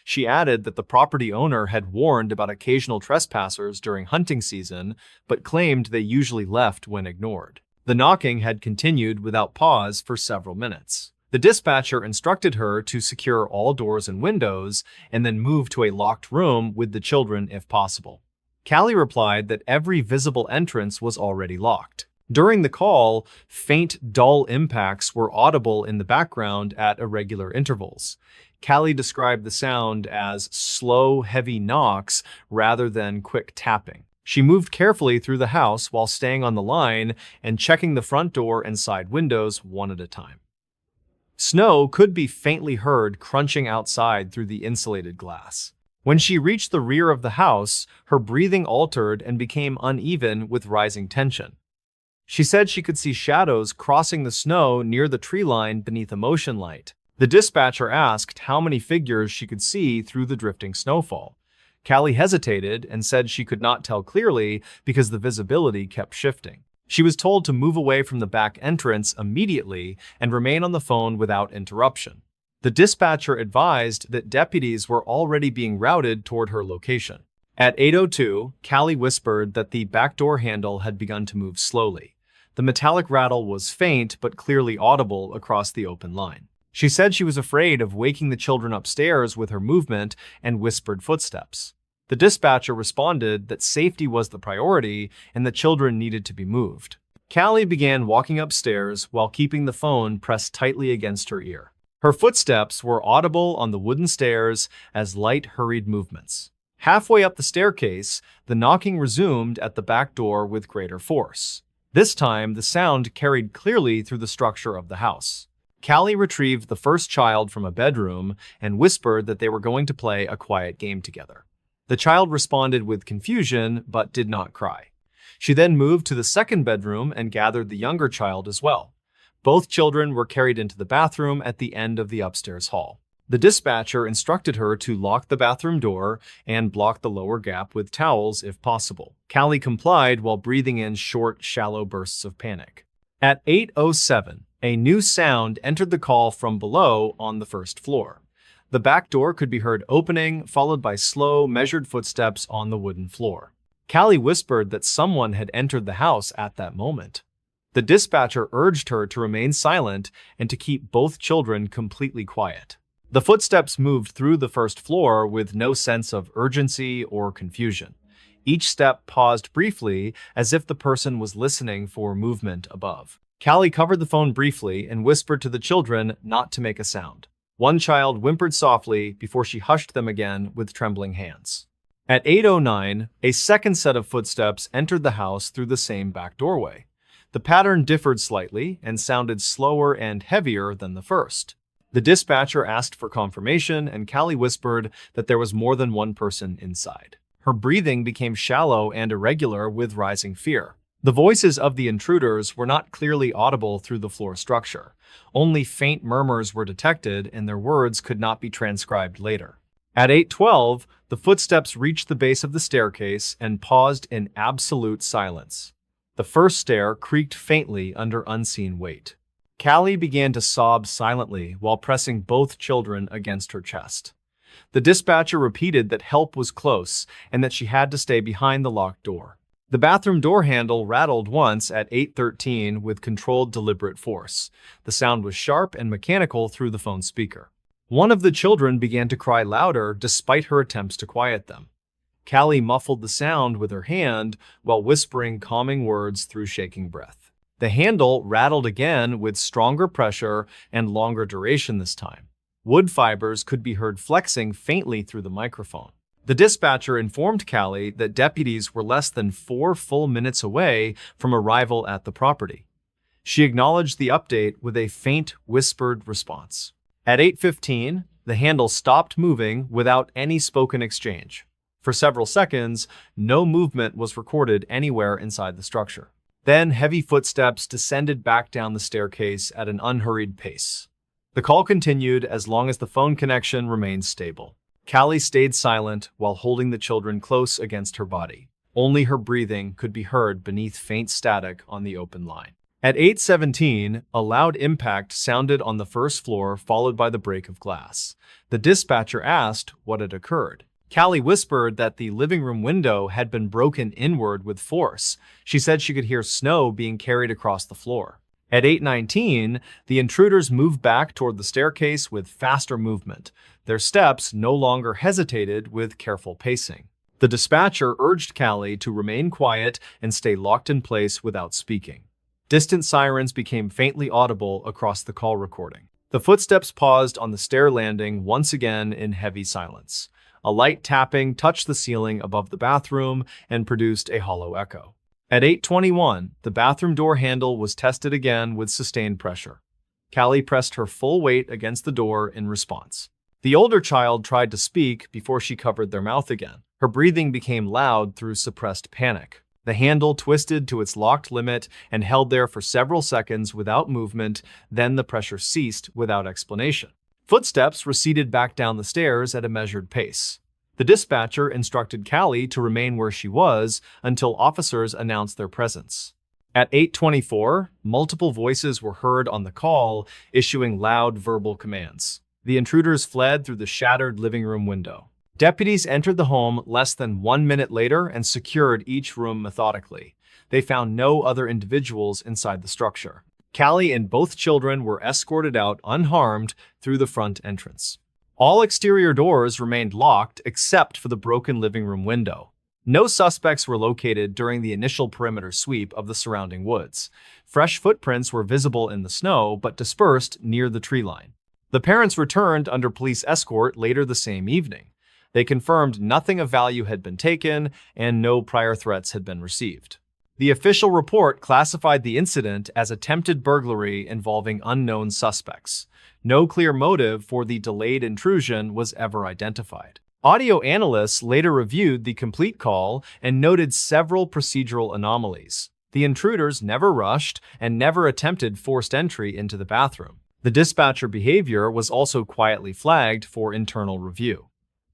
She added that the property owner had warned about occasional trespassers during hunting season, but claimed they usually left when ignored. The knocking had continued without pause for several minutes. The dispatcher instructed her to secure all doors and windows and then move to a locked room with the children if possible. Callie replied that every visible entrance was already locked. During the call, faint, dull impacts were audible in the background at irregular intervals. Callie described the sound as slow, heavy knocks rather than quick tapping. She moved carefully through the house while staying on the line and checking the front door and side windows one at a time. Snow could be faintly heard crunching outside through the insulated glass. When she reached the rear of the house, her breathing altered and became uneven with rising tension. She said she could see shadows crossing the snow near the tree line beneath a motion light. The dispatcher asked how many figures she could see through the drifting snowfall. Callie hesitated and said she could not tell clearly because the visibility kept shifting. She was told to move away from the back entrance immediately and remain on the phone without interruption. The dispatcher advised that deputies were already being routed toward her location. At 8:02, Callie whispered that the back door handle had begun to move slowly. The metallic rattle was faint but clearly audible across the open line. She said she was afraid of waking the children upstairs with her movement and whispered footsteps. The dispatcher responded that safety was the priority and the children needed to be moved. Callie began walking upstairs while keeping the phone pressed tightly against her ear. Her footsteps were audible on the wooden stairs as light, hurried movements. Halfway up the staircase, the knocking resumed at the back door with greater force. This time, the sound carried clearly through the structure of the house. Callie retrieved the first child from a bedroom and whispered that they were going to play a quiet game together. The child responded with confusion, but did not cry. She then moved to the second bedroom and gathered the younger child as well. Both children were carried into the bathroom at the end of the upstairs hall. The dispatcher instructed her to lock the bathroom door and block the lower gap with towels if possible. Callie complied while breathing in short, shallow bursts of panic. At 8:07, a new sound entered the call from below on the first floor. The back door could be heard opening, followed by slow, measured footsteps on the wooden floor. Callie whispered that someone had entered the house at that moment. The dispatcher urged her to remain silent and to keep both children completely quiet. The footsteps moved through the first floor with no sense of urgency or confusion. Each step paused briefly as if the person was listening for movement above. Callie covered the phone briefly and whispered to the children not to make a sound. One child whimpered softly before she hushed them again with trembling hands. At 8:09, a second set of footsteps entered the house through the same back doorway. The pattern differed slightly and sounded slower and heavier than the first. The dispatcher asked for confirmation, and Callie whispered that there was more than one person inside. Her breathing became shallow and irregular with rising fear. The voices of the intruders were not clearly audible through the floor structure. Only faint murmurs were detected, and their words could not be transcribed later. At 8:12, the footsteps reached the base of the staircase and paused in absolute silence. The first stair creaked faintly under unseen weight. Callie began to sob silently while pressing both children against her chest. The dispatcher repeated that help was close and that she had to stay behind the locked door. The bathroom door handle rattled once at 8:13 with controlled, deliberate force. The sound was sharp and mechanical through the phone speaker. One of the children began to cry louder despite her attempts to quiet them. Callie muffled the sound with her hand while whispering calming words through shaking breath. The handle rattled again with stronger pressure and longer duration this time. Wood fibers could be heard flexing faintly through the microphone. The dispatcher informed Callie that deputies were less than 4 full minutes away from arrival at the property. She acknowledged the update with a faint, whispered response. At 8:15, the handle stopped moving without any spoken exchange. For several seconds, no movement was recorded anywhere inside the structure. Then heavy footsteps descended back down the staircase at an unhurried pace. The call continued as long as the phone connection remained stable. Callie stayed silent while holding the children close against her body. Only her breathing could be heard beneath faint static on the open line. At 8:17, a loud impact sounded on the first floor, followed by the break of glass. The dispatcher asked what had occurred. Callie whispered that the living room window had been broken inward with force. She said she could hear snow being carried across the floor. At 8:19, the intruders moved back toward the staircase with faster movement. Their steps no longer hesitated with careful pacing. The dispatcher urged Callie to remain quiet and stay locked in place without speaking. Distant sirens became faintly audible across the call recording. The footsteps paused on the stair landing once again in heavy silence. A light tapping touched the ceiling above the bathroom and produced a hollow echo. At 8:21, the bathroom door handle was tested again with sustained pressure. Callie pressed her full weight against the door in response. The older child tried to speak before she covered their mouth again. Her breathing became loud through suppressed panic. The handle twisted to its locked limit and held there for several seconds without movement, then the pressure ceased without explanation. Footsteps receded back down the stairs at a measured pace. The dispatcher instructed Callie to remain where she was until officers announced their presence. At 8:24, multiple voices were heard on the call, issuing loud verbal commands. The intruders fled through the shattered living room window. Deputies entered the home less than 1 minute later and secured each room methodically. They found no other individuals inside the structure. Callie and both children were escorted out unharmed through the front entrance. All exterior doors remained locked except for the broken living room window. No suspects were located during the initial perimeter sweep of the surrounding woods. Fresh footprints were visible in the snow but dispersed near the tree line. The parents returned under police escort later the same evening. They confirmed nothing of value had been taken and no prior threats had been received. The official report classified the incident as attempted burglary involving unknown suspects. No clear motive for the delayed intrusion was ever identified. Audio analysts later reviewed the complete call and noted several procedural anomalies. The intruders never rushed and never attempted forced entry into the bathroom. The dispatcher behavior was also quietly flagged for internal review.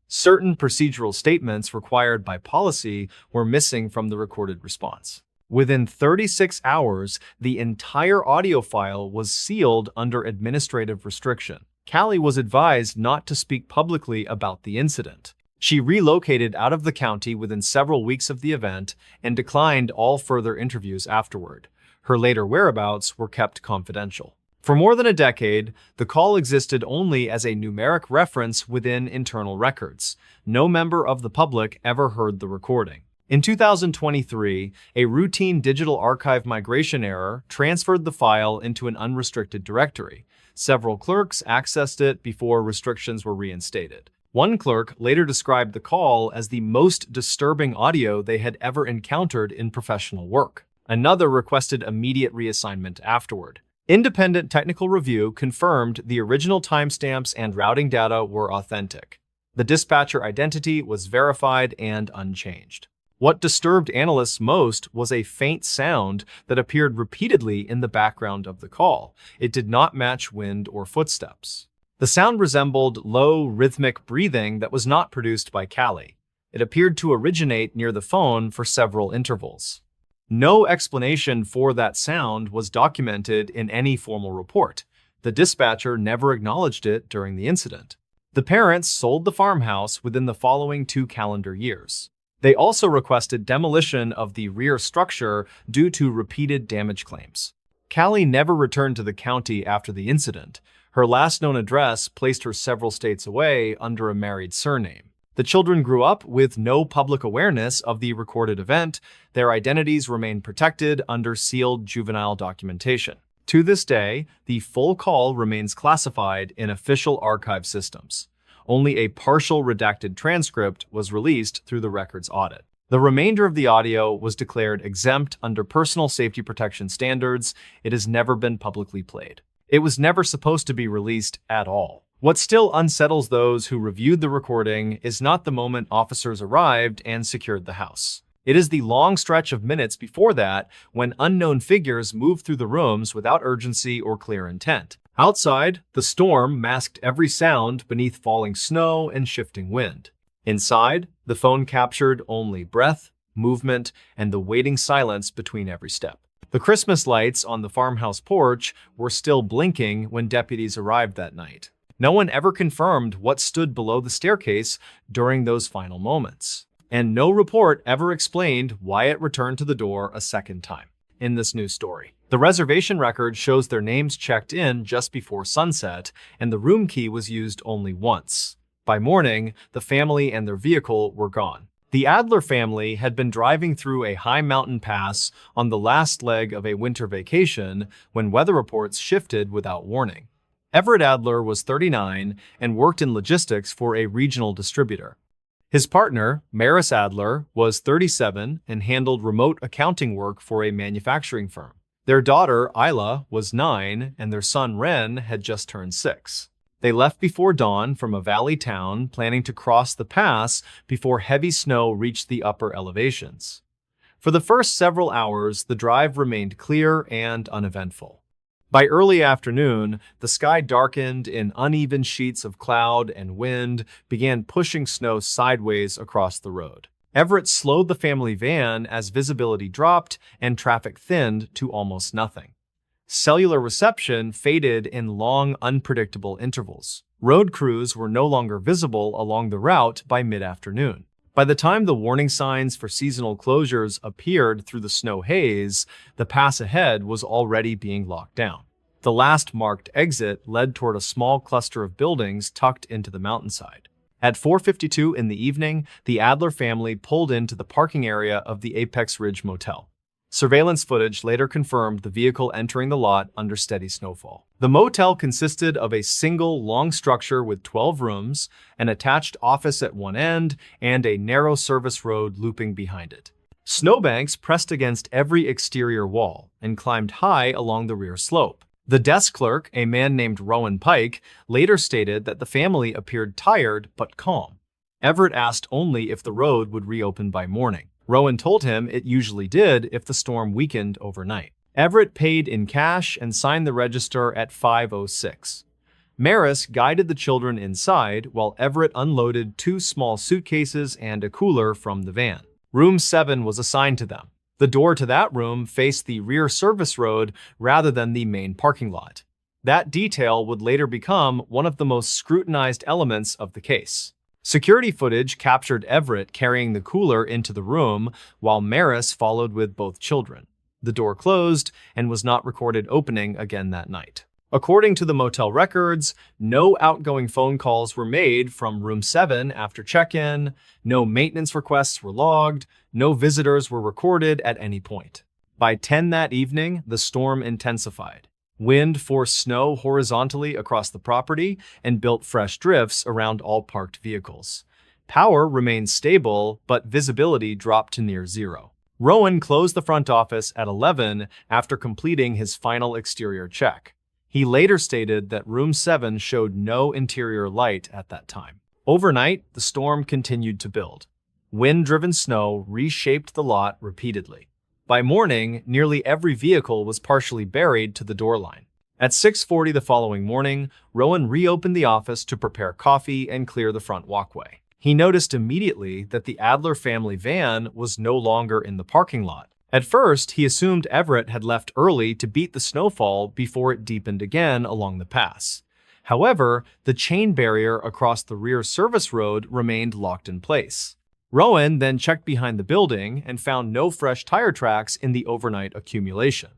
Certain procedural statements required by policy were missing from the recorded response. Within 36 hours, the entire audio file was sealed under administrative restriction. Callie was advised not to speak publicly about the incident. She relocated out of the county within several weeks of the event and declined all further interviews afterward. Her later whereabouts were kept confidential. For more than a decade, the call existed only as a numeric reference within internal records. No member of the public ever heard the recording. In 2023, a routine digital archive migration error transferred the file into an unrestricted directory. Several clerks accessed it before restrictions were reinstated. One clerk later described the call as the most disturbing audio they had ever encountered in professional work. Another requested immediate reassignment afterward. Independent technical review confirmed the original timestamps and routing data were authentic. The dispatcher identity was verified and unchanged. What disturbed analysts most was a faint sound that appeared repeatedly in the background of the call. It did not match wind or footsteps. The sound resembled low, rhythmic breathing that was not produced by Callie. It appeared to originate near the phone for several intervals. No explanation for that sound was documented in any formal report. The dispatcher never acknowledged it during the incident. The parents sold the farmhouse within the following 2 calendar years. They also requested demolition of the rear structure due to repeated damage claims. Callie never returned to the county after the incident. Her last known address placed her several states away under a married surname. The children grew up with no public awareness of the recorded event. Their identities remained protected under sealed juvenile documentation. To this day, the full call remains classified in official archive systems. Only a partial redacted transcript was released through the records audit. The remainder of the audio was declared exempt under personal safety protection standards. It has never been publicly played. It was never supposed to be released at all. What still unsettles those who reviewed the recording is not the moment officers arrived and secured the house. It is the long stretch of minutes before that when unknown figures moved through the rooms without urgency or clear intent. Outside, the storm masked every sound beneath falling snow and shifting wind. Inside, the phone captured only breath, movement, and the waiting silence between every step. The Christmas lights on the farmhouse porch were still blinking when deputies arrived that night. No one ever confirmed what stood below the staircase during those final moments. And no report ever explained why it returned to the door a second time. In this new story, the reservation record shows their names checked in just before sunset, and the room key was used only once. By morning, the family and their vehicle were gone. The Adler family had been driving through a high mountain pass on the last leg of a winter vacation when weather reports shifted without warning. Everett Adler was 39 and worked in logistics for a regional distributor. His partner, Maris Adler, was 37 and handled remote accounting work for a manufacturing firm. Their daughter, Isla, was 9, and their son, Ren, had just turned 6. They left before dawn from a valley town, planning to cross the pass before heavy snow reached the upper elevations. For the first several hours, the drive remained clear and uneventful. By early afternoon, the sky darkened and uneven sheets of cloud and wind began pushing snow sideways across the road. Everett slowed the family van as visibility dropped and traffic thinned to almost nothing. Cellular reception faded in long, unpredictable intervals. Road crews were no longer visible along the route by mid-afternoon. By the time the warning signs for seasonal closures appeared through the snow haze, the pass ahead was already being locked down. The last marked exit led toward a small cluster of buildings tucked into the mountainside. At 4:52 in the evening, the Adler family pulled into the parking area of the Apex Ridge Motel. Surveillance footage later confirmed the vehicle entering the lot under steady snowfall. The motel consisted of a single long structure with 12 rooms, an attached office at one end, and a narrow service road looping behind it. Snowbanks pressed against every exterior wall and climbed high along the rear slope. The desk clerk, a man named Rowan Pike, later stated that the family appeared tired but calm. Everett asked only if the road would reopen by morning. Rowan told him it usually did if the storm weakened overnight. Everett paid in cash and signed the register at 5:06. Maris guided the children inside while Everett unloaded 2 small suitcases and a cooler from the van. Room 7 was assigned to them. The door to that room faced the rear service road rather than the main parking lot. That detail would later become one of the most scrutinized elements of the case. Security footage captured Everett carrying the cooler into the room while Maris followed with both children. The door closed and was not recorded opening again that night. According to the motel records, no outgoing phone calls were made from room 7 after check-in, no maintenance requests were logged, no visitors were recorded at any point. By 10 that evening, the storm intensified. Wind forced snow horizontally across the property and built fresh drifts around all parked vehicles. Power remained stable, but visibility dropped to near zero. Rowan closed the front office at 11 after completing his final exterior check. He later stated that room 7 showed no interior light at that time. Overnight, the storm continued to build. Wind-driven snow reshaped the lot repeatedly. By morning, nearly every vehicle was partially buried to the door line. At 6:40 the following morning, Rowan reopened the office to prepare coffee and clear the front walkway. He noticed immediately that the Adler family van was no longer in the parking lot. At first, he assumed Everett had left early to beat the snowfall before it deepened again along the pass. However, the chain barrier across the rear service road remained locked in place. Rowan then checked behind the building and found no fresh tire tracks in the overnight accumulation.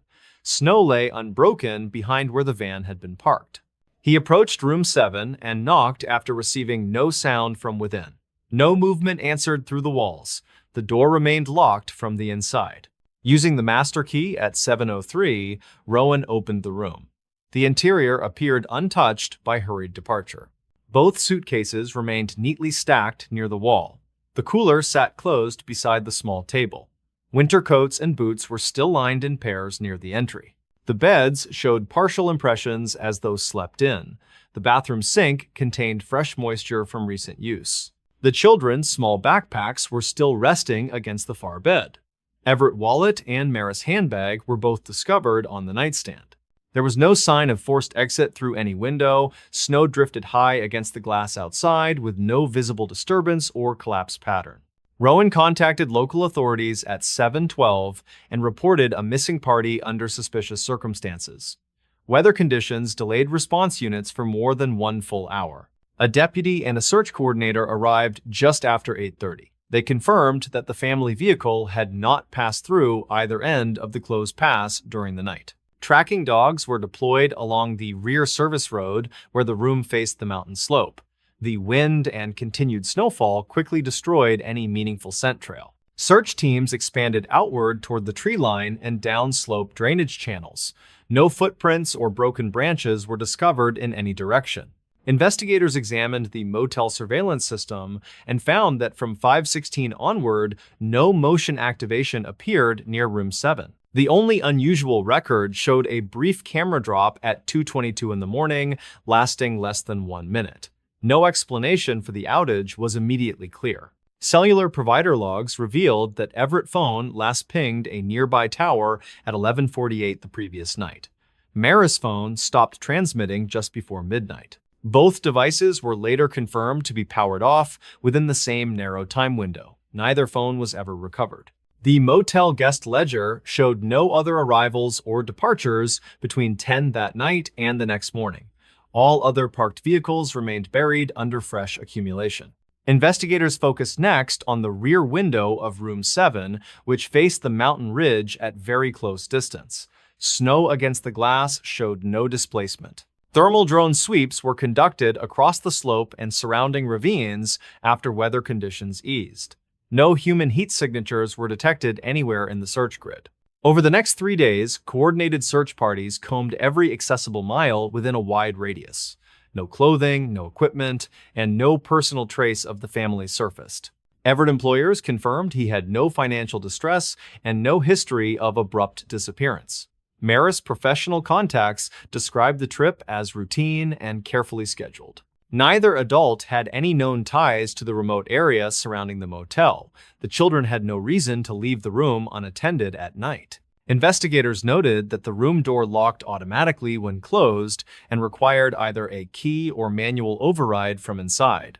Snow lay unbroken behind where the van had been parked. He approached room 7 and knocked after receiving no sound from within. No movement answered through the walls. The door remained locked from the inside. Using the master key at 7:03, Rowan opened the room. The interior appeared untouched by hurried departure. Both suitcases remained neatly stacked near the wall. The cooler sat closed beside the small table. Winter coats and boots were still lined in pairs near the entry. The beds showed partial impressions as those slept in. The bathroom sink contained fresh moisture from recent use. The children's small backpacks were still resting against the far bed. Everett wallet and Maris handbag were both discovered on the nightstand. There was no sign of forced exit through any window. Snow drifted high against the glass outside with no visible disturbance or collapse pattern. Rowan contacted local authorities at 7:12 and reported a missing party under suspicious circumstances. Weather conditions delayed response units for more than 1 full hour. A deputy and a search coordinator arrived just after 8:30. They confirmed that the family vehicle had not passed through either end of the closed pass during the night. Tracking dogs were deployed along the rear service road where the room faced the mountain slope. The wind and continued snowfall quickly destroyed any meaningful scent trail. Search teams expanded outward toward the tree line and downslope drainage channels. No footprints or broken branches were discovered in any direction. Investigators examined the motel surveillance system and found that from 5:16 onward, no motion activation appeared near room 7. The only unusual record showed a brief camera drop at 2:22 in the morning, lasting less than 1 minute. No explanation for the outage was immediately clear. Cellular provider logs revealed that Everett phone last pinged a nearby tower at 11:48 the previous night. Maris phone stopped transmitting just before midnight. Both devices were later confirmed to be powered off within the same narrow time window. Neither phone was ever recovered. The motel guest ledger showed no other arrivals or departures between 10 that night and the next morning. All other parked vehicles remained buried under fresh accumulation. Investigators focused next on the rear window of room 7, which faced the mountain ridge at very close distance. Snow against the glass showed no displacement. Thermal drone sweeps were conducted across the slope and surrounding ravines after weather conditions eased. No human heat signatures were detected anywhere in the search grid. Over the next 3 days, coordinated search parties combed every accessible mile within a wide radius. No clothing, no equipment, and no personal trace of the family surfaced. Everett employers confirmed he had no financial distress and no history of abrupt disappearance. Maris professional contacts described the trip as routine and carefully scheduled. Neither adult had any known ties to the remote area surrounding the motel. The children had no reason to leave the room unattended at night. Investigators noted that the room door locked automatically when closed and required either a key or manual override from inside.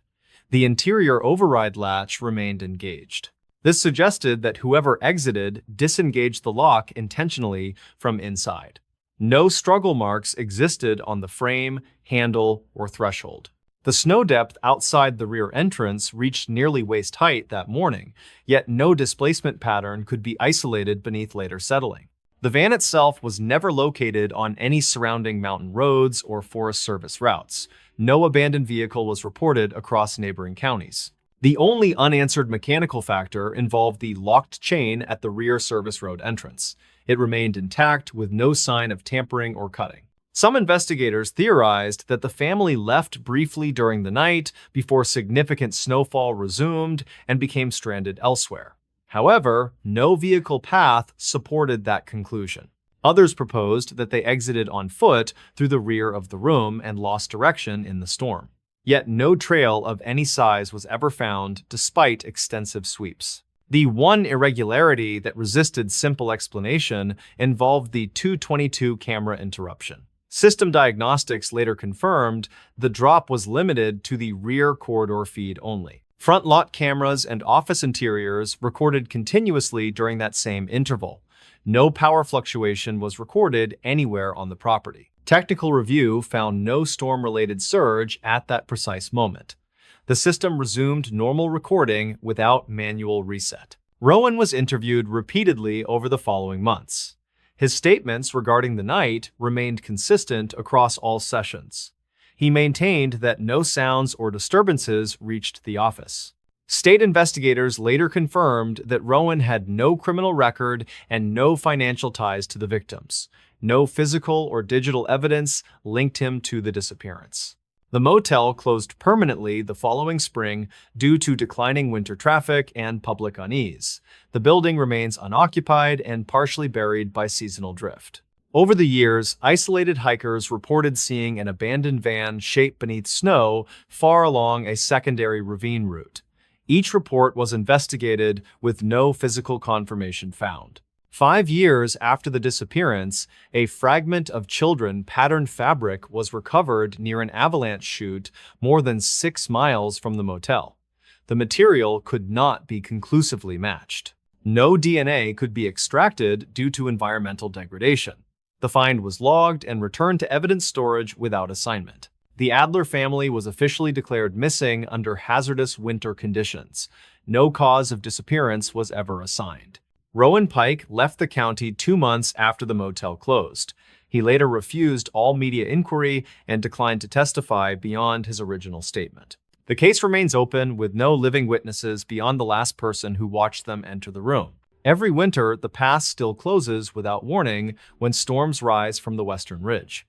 The interior override latch remained engaged. This suggested that whoever exited disengaged the lock intentionally from inside. No struggle marks existed on the frame, handle, or threshold. The snow depth outside the rear entrance reached nearly waist height that morning, yet no displacement pattern could be isolated beneath later settling. The van itself was never located on any surrounding mountain roads or Forest Service routes. No abandoned vehicle was reported across neighboring counties. The only unanswered mechanical factor involved the locked chain at the rear service road entrance. It remained intact with no sign of tampering or cutting. Some investigators theorized that the family left briefly during the night before significant snowfall resumed and became stranded elsewhere. However, no vehicle path supported that conclusion. Others proposed that they exited on foot through the rear of the room and lost direction in the storm. Yet no trail of any size was ever found despite extensive sweeps. The one irregularity that resisted simple explanation involved the 2:22 camera interruption. System diagnostics later confirmed the drop was limited to the rear corridor feed only. Front lot cameras and office interiors recorded continuously during that same interval. No power fluctuation was recorded anywhere on the property. Technical review found no storm-related surge at that precise moment. The system resumed normal recording without manual reset. Rowan was interviewed repeatedly over the following months. His statements regarding the night remained consistent across all sessions. He maintained that no sounds or disturbances reached the office. State investigators later confirmed that Rowan had no criminal record and no financial ties to the victims. No physical or digital evidence linked him to the disappearance. The motel closed permanently the following spring due to declining winter traffic and public unease. The building remains unoccupied and partially buried by seasonal drift. Over the years, isolated hikers reported seeing an abandoned van shaped beneath snow far along a secondary ravine route. Each report was investigated with no physical confirmation found. 5 years after the disappearance, a fragment of children-patterned fabric was recovered near an avalanche chute more than 6 miles from the motel. The material could not be conclusively matched. No DNA could be extracted due to environmental degradation. The find was logged and returned to evidence storage without assignment. The Adler family was officially declared missing under hazardous winter conditions. No cause of disappearance was ever assigned. Rowan Pike left the county 2 months after the motel closed. He later refused all media inquiry and declined to testify beyond his original statement. The case remains open with no living witnesses beyond the last person who watched them enter the room. Every winter, the pass still closes without warning when storms rise from the western ridge.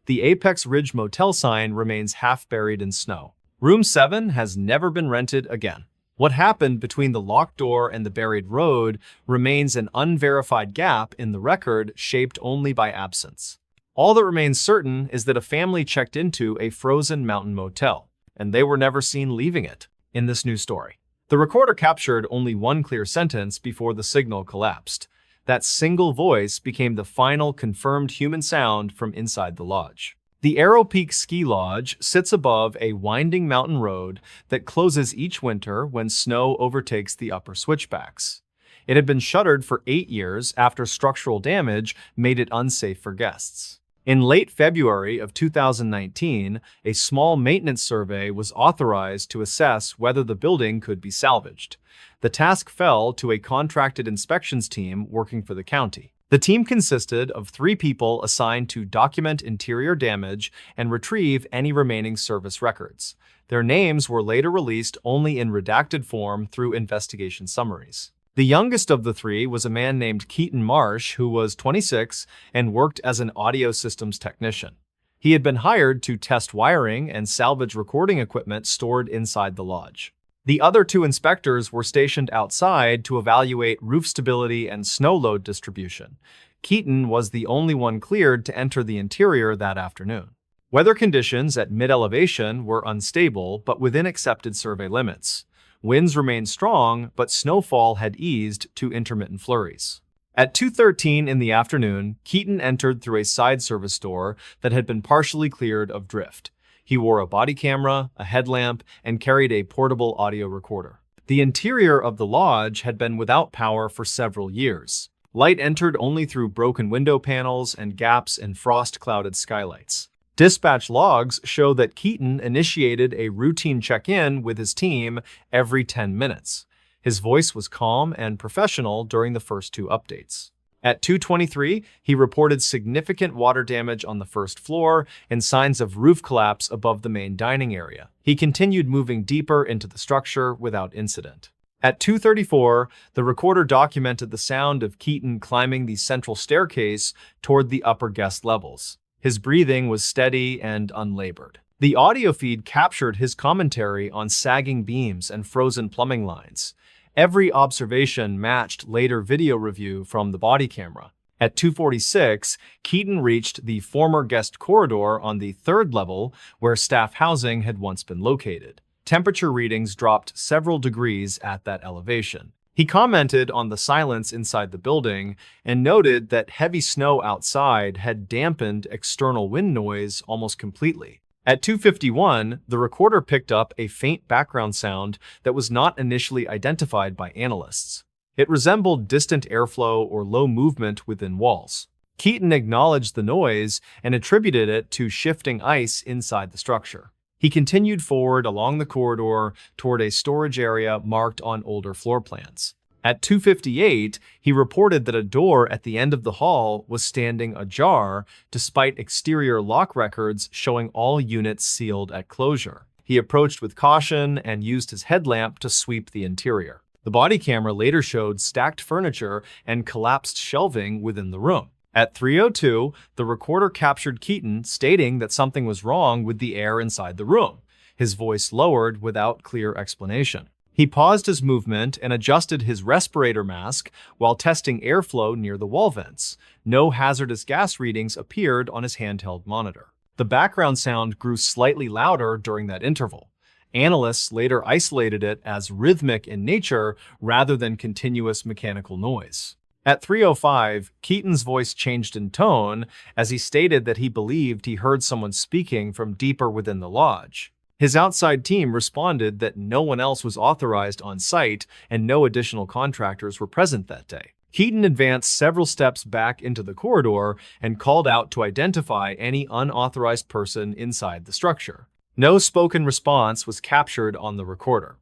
The Apex Ridge Motel sign remains half buried in snow. Room 7 has never been rented again. What happened between the locked door and the buried road remains an unverified gap in the record shaped only by absence. All that remains certain is that a family checked into a frozen mountain motel, and they were never seen leaving it in this new story. The recorder captured only one clear sentence before the signal collapsed. That single voice became the final confirmed human sound from inside the lodge. The Arrow Peak Ski Lodge sits above a winding mountain road that closes each winter when snow overtakes the upper switchbacks. It had been shuttered for 8 years after structural damage made it unsafe for guests. In late February of 2019, a small maintenance survey was authorized to assess whether the building could be salvaged. The task fell to a contracted inspections team working for the county. The team consisted of 3 people assigned to document interior damage and retrieve any remaining service records. Their names were later released only in redacted form through investigation summaries. The youngest of the 3 was a man named Keaton Marsh, who was 26 and worked as an audio systems technician. He had been hired to test wiring and salvage recording equipment stored inside the lodge. The other 2 inspectors were stationed outside to evaluate roof stability and snow load distribution. Keaton was the only one cleared to enter the interior that afternoon. Weather conditions at mid-elevation were unstable but within accepted survey limits. Winds remained strong, but snowfall had eased to intermittent flurries. At 2:13 in the afternoon, Keaton entered through a side service door that had been partially cleared of drift. He wore a body camera, a headlamp, and carried a portable audio recorder. The interior of the lodge had been without power for several years. Light entered only through broken window panels and gaps in frost-clouded skylights. Dispatch logs show that Keaton initiated a routine check-in with his team every 10 minutes. His voice was calm and professional during the first 2 updates. At 2:23, he reported significant water damage on the first floor and signs of roof collapse above the main dining area. He continued moving deeper into the structure without incident. At 2:34, the recorder documented the sound of Keaton climbing the central staircase toward the upper guest levels. His breathing was steady and unlabored. The audio feed captured his commentary on sagging beams and frozen plumbing lines. Every observation matched later video review from the body camera. At 2:46, Keaton reached the former guest corridor on the 3rd level where staff housing had once been located. Temperature readings dropped several degrees at that elevation. He commented on the silence inside the building and noted that heavy snow outside had dampened external wind noise almost completely. At 2:51, the recorder picked up a faint background sound that was not initially identified by analysts. It resembled distant airflow or low movement within walls. Keaton acknowledged the noise and attributed it to shifting ice inside the structure. He continued forward along the corridor toward a storage area marked on older floor plans. At 2:58, he reported that a door at the end of the hall was standing ajar despite exterior lock records showing all units sealed at closure. He approached with caution and used his headlamp to sweep the interior. The body camera later showed stacked furniture and collapsed shelving within the room. At 3:02, the recorder captured Keaton stating that something was wrong with the air inside the room, his voice lowered without clear explanation. He paused his movement and adjusted his respirator mask while testing airflow near the wall vents. No hazardous gas readings appeared on his handheld monitor. The background sound grew slightly louder during that interval. Analysts later isolated it as rhythmic in nature rather than continuous mechanical noise. At 3:05, Keaton's voice changed in tone as he stated that he believed he heard someone speaking from deeper within the lodge. His outside team responded that no one else was authorized on site and no additional contractors were present that day. Keaton advanced several steps back into the corridor and called out to identify any unauthorized person inside the structure. No spoken response was captured on the recorder.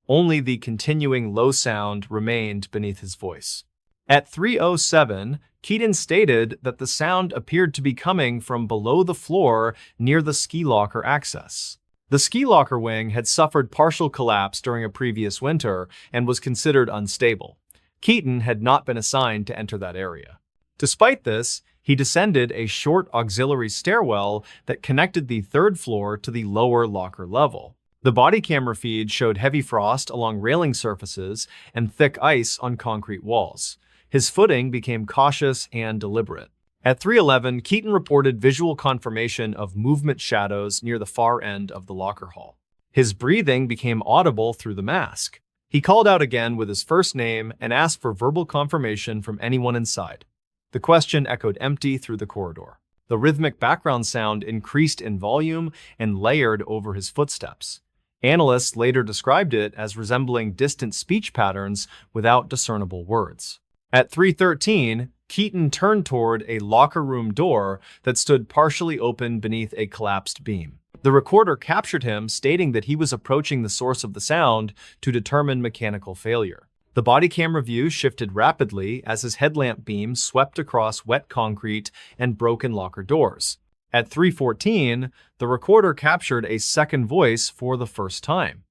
Only the continuing low sound remained beneath his voice. At 3:07, Keaton stated that the sound appeared to be coming from below the floor near the ski locker access. The ski locker wing had suffered partial collapse during a previous winter and was considered unstable. Keaton had not been assigned to enter that area. Despite this, he descended a short auxiliary stairwell that connected the third floor to the lower locker level. The body camera feed showed heavy frost along railing surfaces and thick ice on concrete walls. His footing became cautious and deliberate. At 3:11, Keaton reported visual confirmation of movement shadows near the far end of the locker hall. His breathing became audible through the mask. He called out again with his first name and asked for verbal confirmation from anyone inside. The question echoed empty through the corridor. The rhythmic background sound increased in volume and layered over his footsteps. Analysts later described it as resembling distant speech patterns without discernible words. At 3:13, Keaton turned toward a locker room door that stood partially open beneath a collapsed beam. The recorder captured him stating that he was approaching the source of the sound to determine mechanical failure. The body camera view shifted rapidly as his headlamp beam swept across wet concrete and broken locker doors. At 3:14, the recorder captured a second voice for the first time.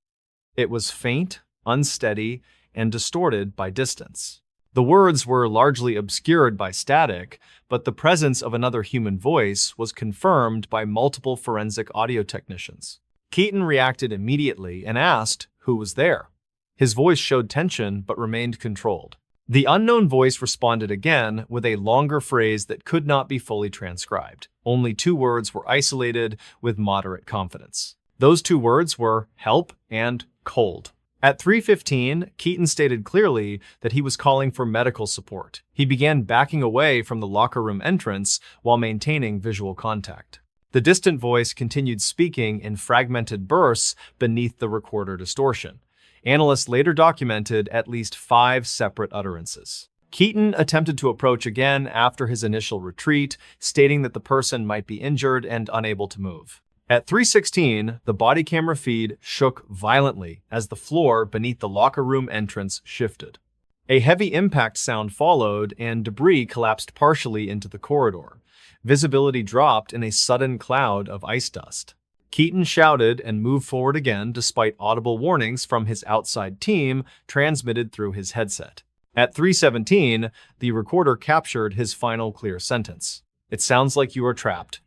It was faint, unsteady, and distorted by distance. The words were largely obscured by static, but the presence of another human voice was confirmed by multiple forensic audio technicians. Keaton reacted immediately and asked who was there. His voice showed tension but remained controlled. The unknown voice responded again with a longer phrase that could not be fully transcribed. Only 2 words were isolated with moderate confidence. Those 2 words were help and cold. At 3:15, Keaton stated clearly that he was calling for medical support. He began backing away from the locker room entrance while maintaining visual contact. The distant voice continued speaking in fragmented bursts beneath the recorder distortion. Analysts later documented at least 5 separate utterances. Keaton attempted to approach again after his initial retreat, stating that the person might be injured and unable to move. At 3:16, the body camera feed shook violently as the floor beneath the locker room entrance shifted. A heavy impact sound followed and debris collapsed partially into the corridor. Visibility dropped in a sudden cloud of ice dust. Keaton shouted and moved forward again despite audible warnings from his outside team transmitted through his headset. At 3:17, the recorder captured his final clear sentence. "It sounds like you are trapped.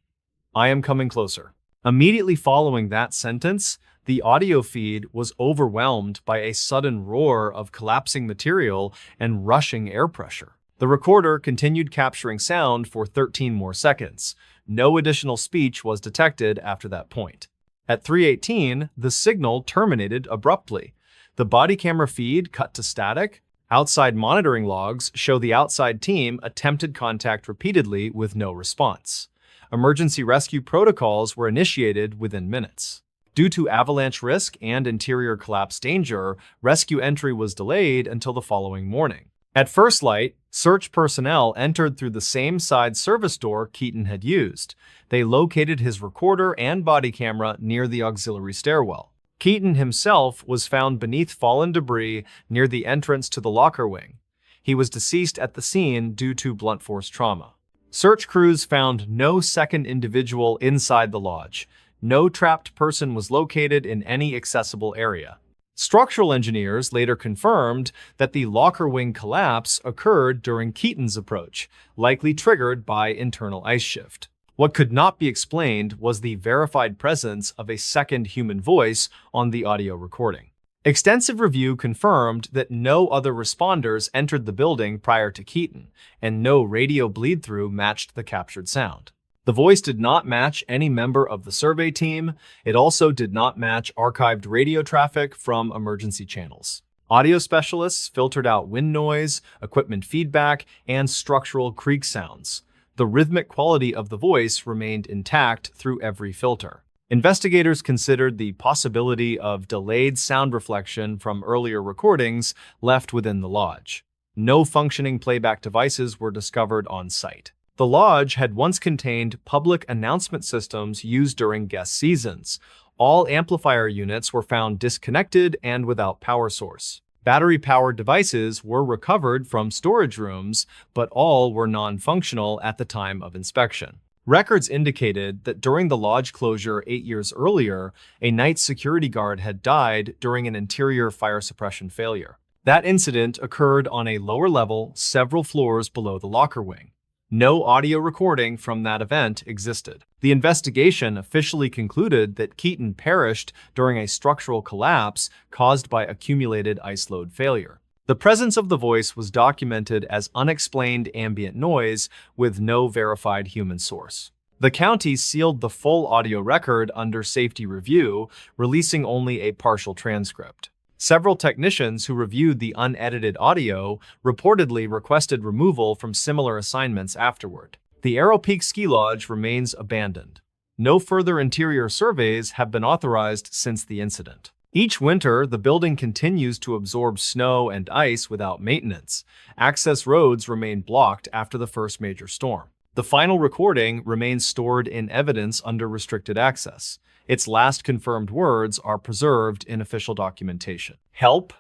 I am coming closer." Immediately following that sentence, the audio feed was overwhelmed by a sudden roar of collapsing material and rushing air pressure. The recorder continued capturing sound for 13 more seconds. No additional speech was detected after that point. At 3:18, the signal terminated abruptly. The body camera feed cut to static. Outside monitoring logs show the outside team attempted contact repeatedly with no response. Emergency rescue protocols were initiated within minutes. Due to avalanche risk and interior collapse danger, rescue entry was delayed until the following morning. At first light, search personnel entered through the same side service door Keaton had used. They located his recorder and body camera near the auxiliary stairwell. Keaton himself was found beneath fallen debris near the entrance to the locker wing. He was deceased at the scene due to blunt force trauma. Search crews found no second individual inside the lodge. No trapped person was located in any accessible area. Structural engineers later confirmed that the locker wing collapse occurred during Keaton's approach, likely triggered by internal ice shift. What could not be explained was the verified presence of a second human voice on the audio recording. Extensive review confirmed that no other responders entered the building prior to Keaton, and no radio bleed-through matched the captured sound. The voice did not match any member of the survey team. It also did not match archived radio traffic from emergency channels. Audio specialists filtered out wind noise, equipment feedback, and structural creak sounds. The rhythmic quality of the voice remained intact through every filter. Investigators considered the possibility of delayed sound reflection from earlier recordings left within the lodge. No functioning playback devices were discovered on site. The lodge had once contained public announcement systems used during guest seasons. All amplifier units were found disconnected and without power source. Battery-powered devices were recovered from storage rooms, but all were non-functional at the time of inspection. Records indicated that during the lodge closure 8 years earlier, a night security guard had died during an interior fire suppression failure. That incident occurred on a lower level several floors below the locker wing. No audio recording from that event existed. The investigation officially concluded that Keaton perished during a structural collapse caused by accumulated ice load failure. The presence of the voice was documented as unexplained ambient noise with no verified human source. The county sealed the full audio record under safety review, releasing only a partial transcript. Several technicians who reviewed the unedited audio reportedly requested removal from similar assignments afterward. The Arrow Peak Ski Lodge remains abandoned. No further interior surveys have been authorized since the incident. Each winter, the building continues to absorb snow and ice without maintenance. Access roads remain blocked after the first major storm. The final recording remains stored in evidence under restricted access. Its last confirmed words are preserved in official documentation. Help,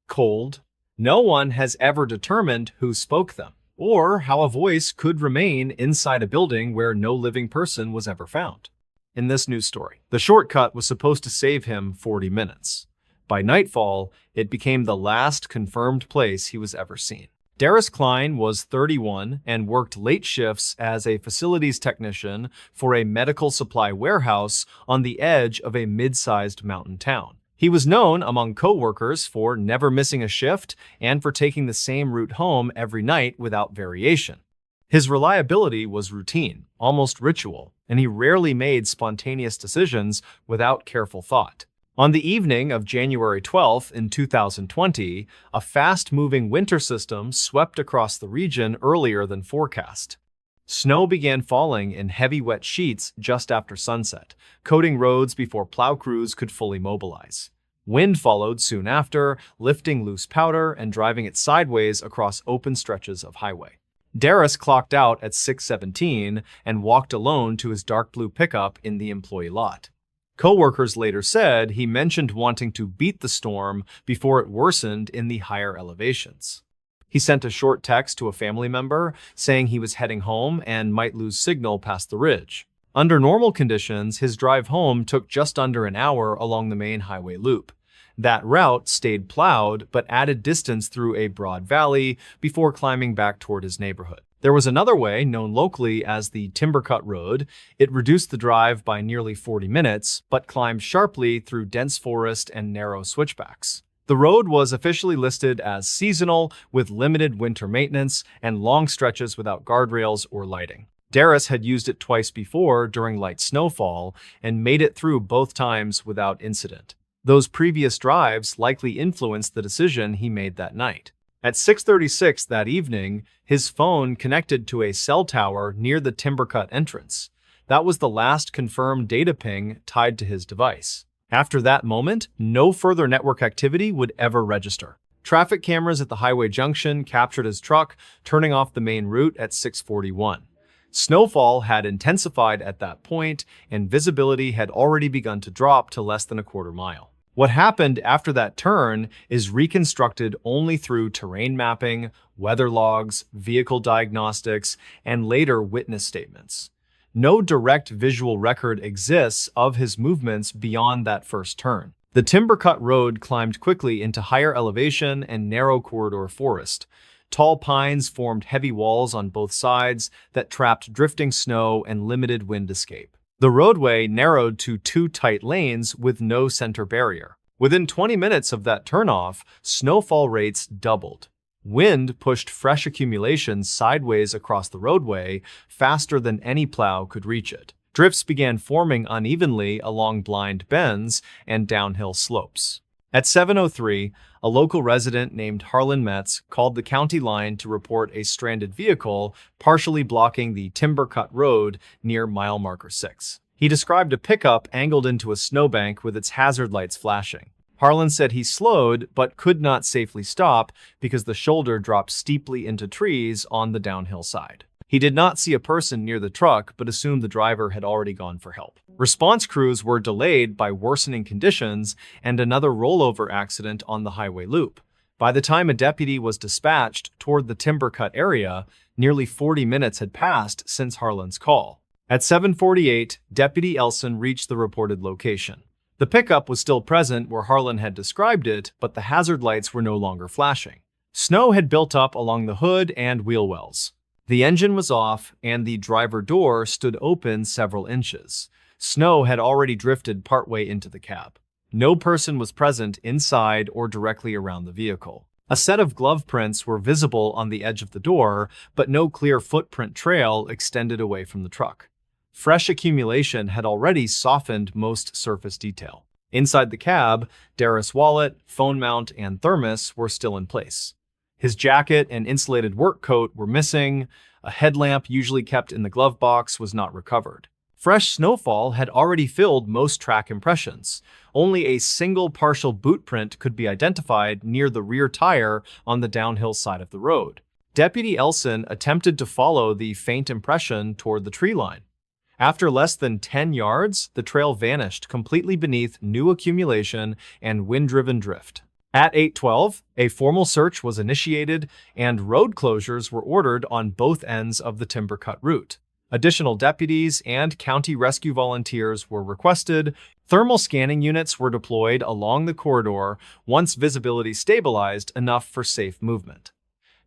cold. No one has ever determined who spoke them, or how a voice could remain inside a building where no living person was ever found. In this news story, the shortcut was supposed to save him 40 minutes. By nightfall, it became the last confirmed place he was ever seen. Darius Klein was 31 and worked late shifts as a facilities technician for a medical supply warehouse on the edge of a mid-sized mountain town. He was known among co-workers for never missing a shift and for taking the same route home every night without variation. His reliability was routine, almost ritual, and he rarely made spontaneous decisions without careful thought. On the evening of January 12th in 2020, a fast-moving winter system swept across the region earlier than forecast. Snow began falling in heavy wet sheets just after sunset, coating roads before plow crews could fully mobilize. Wind followed soon after, lifting loose powder and driving it sideways across open stretches of highway. Darius clocked out at 6:17 and walked alone to his dark blue pickup in the employee lot. Co-workers later said he mentioned wanting to beat the storm before it worsened in the higher elevations. He sent a short text to a family member saying he was heading home and might lose signal past the ridge. Under normal conditions, his drive home took just under an hour along the main highway loop. That route stayed plowed, but added distance through a broad valley before climbing back toward his neighborhood. There was another way, known locally as the Timbercut Road. It reduced the drive by nearly 40 minutes, but climbed sharply through dense forest and narrow switchbacks. The road was officially listed as seasonal, with limited winter maintenance and long stretches without guardrails or lighting. Darius had used it twice before during light snowfall and made it through both times without incident. Those previous drives likely influenced the decision he made that night. At 6:36 that evening, his phone connected to a cell tower near the Timbercut entrance. That was the last confirmed data ping tied to his device. After that moment, no further network activity would ever register. Traffic cameras at the highway junction captured his truck turning off the main route at 6:41. Snowfall had intensified at that point, and visibility had already begun to drop to less than a quarter mile. What happened after that turn is reconstructed only through terrain mapping, weather logs, vehicle diagnostics, and later witness statements. No direct visual record exists of his movements beyond that first turn. The timber-cut road climbed quickly into higher elevation and narrow corridor forest. Tall pines formed heavy walls on both sides that trapped drifting snow and limited wind escape. The roadway narrowed to two tight lanes with no center barrier. Within 20 minutes of that turnoff, snowfall rates doubled. Wind pushed fresh accumulations sideways across the roadway faster than any plow could reach it. Drifts began forming unevenly along blind bends and downhill slopes. At 7:03, a local resident named Harlan Metz called the county line to report a stranded vehicle partially blocking the timber-cut road near mile marker 6. He described a pickup angled into a snowbank with its hazard lights flashing. Harlan said he slowed but could not safely stop because the shoulder dropped steeply into trees on the downhill side. He did not see a person near the truck but assumed the driver had already gone for help. Response crews were delayed by worsening conditions and another rollover accident on the highway loop. By the time a deputy was dispatched toward the timber-cut area, nearly 40 minutes had passed since Harlan's call. At 7:48, Deputy Elson reached the reported location. The pickup was still present where Harlan had described it, but the hazard lights were no longer flashing. Snow had built up along the hood and wheel wells. The engine was off, and the driver door stood open several inches. Snow had already drifted partway into the cab. No person was present inside or directly around the vehicle. A set of glove prints were visible on the edge of the door, but no clear footprint trail extended away from the truck. Fresh accumulation had already softened most surface detail. Inside the cab, Darris' wallet, phone mount, and thermos were still in place. His jacket and insulated work coat were missing. A headlamp usually kept in the glove box was not recovered. Fresh snowfall had already filled most track impressions. Only a single partial boot print could be identified near the rear tire on the downhill side of the road. Deputy Elson attempted to follow the faint impression toward the tree line. After less than 10 yards, the trail vanished completely beneath new accumulation and wind-driven drift. At 8:12, a formal search was initiated and road closures were ordered on both ends of the timber-cut route. Additional deputies and county rescue volunteers were requested. Thermal scanning units were deployed along the corridor once visibility stabilized enough for safe movement.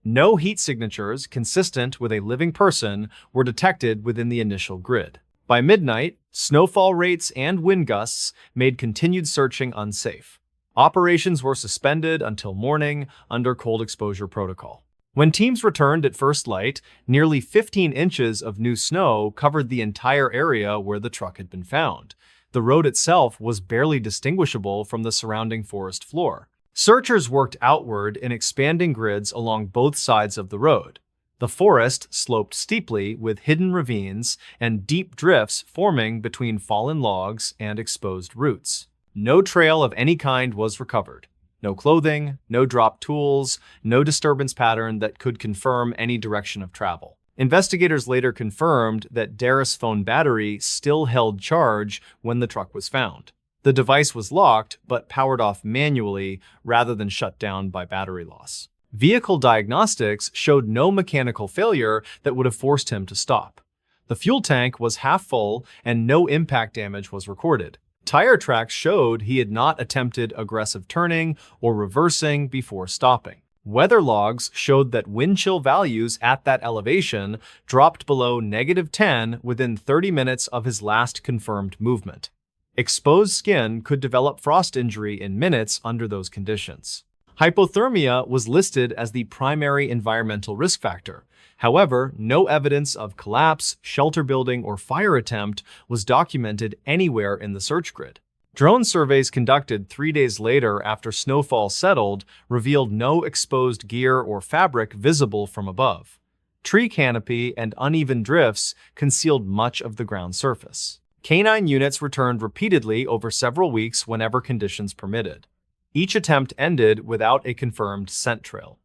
No heat signatures consistent with a living person were detected within the initial grid. By midnight, snowfall rates and wind gusts made continued searching unsafe. Operations were suspended until morning under cold exposure protocol. When teams returned at first light, nearly 15 inches of new snow covered the entire area where the truck had been found. The road itself was barely distinguishable from the surrounding forest floor. Searchers worked outward in expanding grids along both sides of the road. The forest sloped steeply with hidden ravines and deep drifts forming between fallen logs and exposed roots. No trail of any kind was recovered. No clothing, no dropped tools, no disturbance pattern that could confirm any direction of travel. Investigators later confirmed that Darris' phone battery still held charge when the truck was found. The device was locked but powered off manually rather than shut down by battery loss. Vehicle diagnostics showed no mechanical failure that would have forced him to stop. The fuel tank was half full and no impact damage was recorded. Tire tracks showed he had not attempted aggressive turning or reversing before stopping. Weather logs showed that wind chill values at that elevation dropped below -10 within 30 minutes of his last confirmed movement. Exposed skin could develop frost injury in minutes under those conditions. Hypothermia was listed as the primary environmental risk factor. However, no evidence of collapse, shelter building, or fire attempt was documented anywhere in the search grid. Drone surveys conducted 3 days later after snowfall settled revealed no exposed gear or fabric visible from above. Tree canopy and uneven drifts concealed much of the ground surface. Canine units returned repeatedly over several weeks whenever conditions permitted. Each attempt ended without a confirmed scent trail.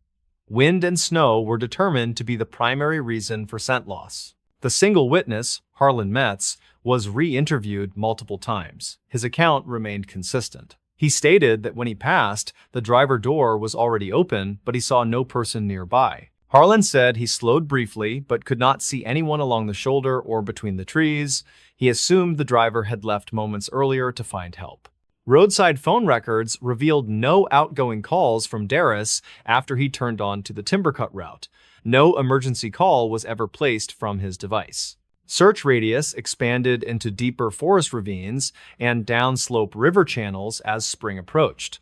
Wind and snow were determined to be the primary reason for scent loss. The single witness, Harlan Metz, was re-interviewed multiple times. His account remained consistent. He stated that when he passed, the driver door was already open, but he saw no person nearby. Harlan said he slowed briefly but could not see anyone along the shoulder or between the trees. He assumed the driver had left moments earlier to find help. Roadside phone records revealed no outgoing calls from Darris after he turned on to the Timbercut route. No emergency call was ever placed from his device. Search radius expanded into deeper forest ravines and downslope river channels as spring approached.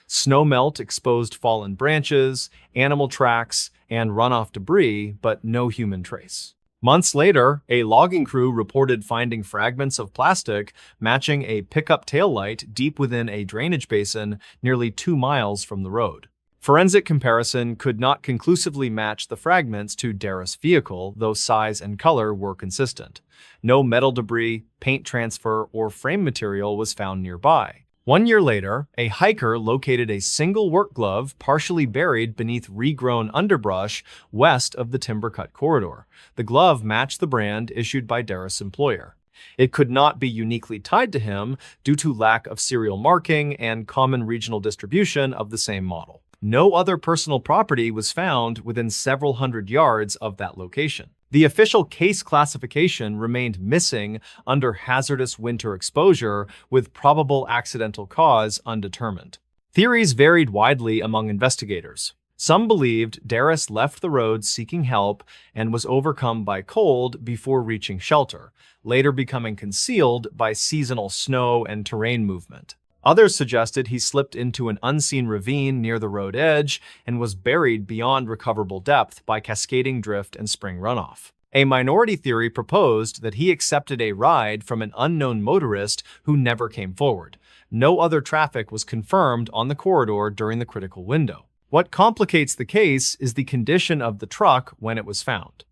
Snowmelt exposed fallen branches, animal tracks, and runoff debris, but no human trace. Months later, a logging crew reported finding fragments of plastic matching a pickup taillight deep within a drainage basin nearly 2 miles from the road. Forensic comparison could not conclusively match the fragments to Darris' vehicle, though size and color were consistent. No metal debris, paint transfer, or frame material was found nearby. 1 year later, a hiker located a single work glove partially buried beneath regrown underbrush west of the Timbercut corridor. The glove matched the brand issued by Darris' employer. It could not be uniquely tied to him due to lack of serial marking and common regional distribution of the same model. No other personal property was found within several hundred yards of that location. The official case classification remained missing under hazardous winter exposure with probable accidental cause undetermined. Theories varied widely among investigators. Some believed Darris left the road seeking help and was overcome by cold before reaching shelter, later becoming concealed by seasonal snow and terrain movement. Others suggested he slipped into an unseen ravine near the road edge and was buried beyond recoverable depth by cascading drift and spring runoff. A minority theory proposed that he accepted a ride from an unknown motorist who never came forward. No other traffic was confirmed on the corridor during the critical window. What complicates the case is the condition of the truck when it was found.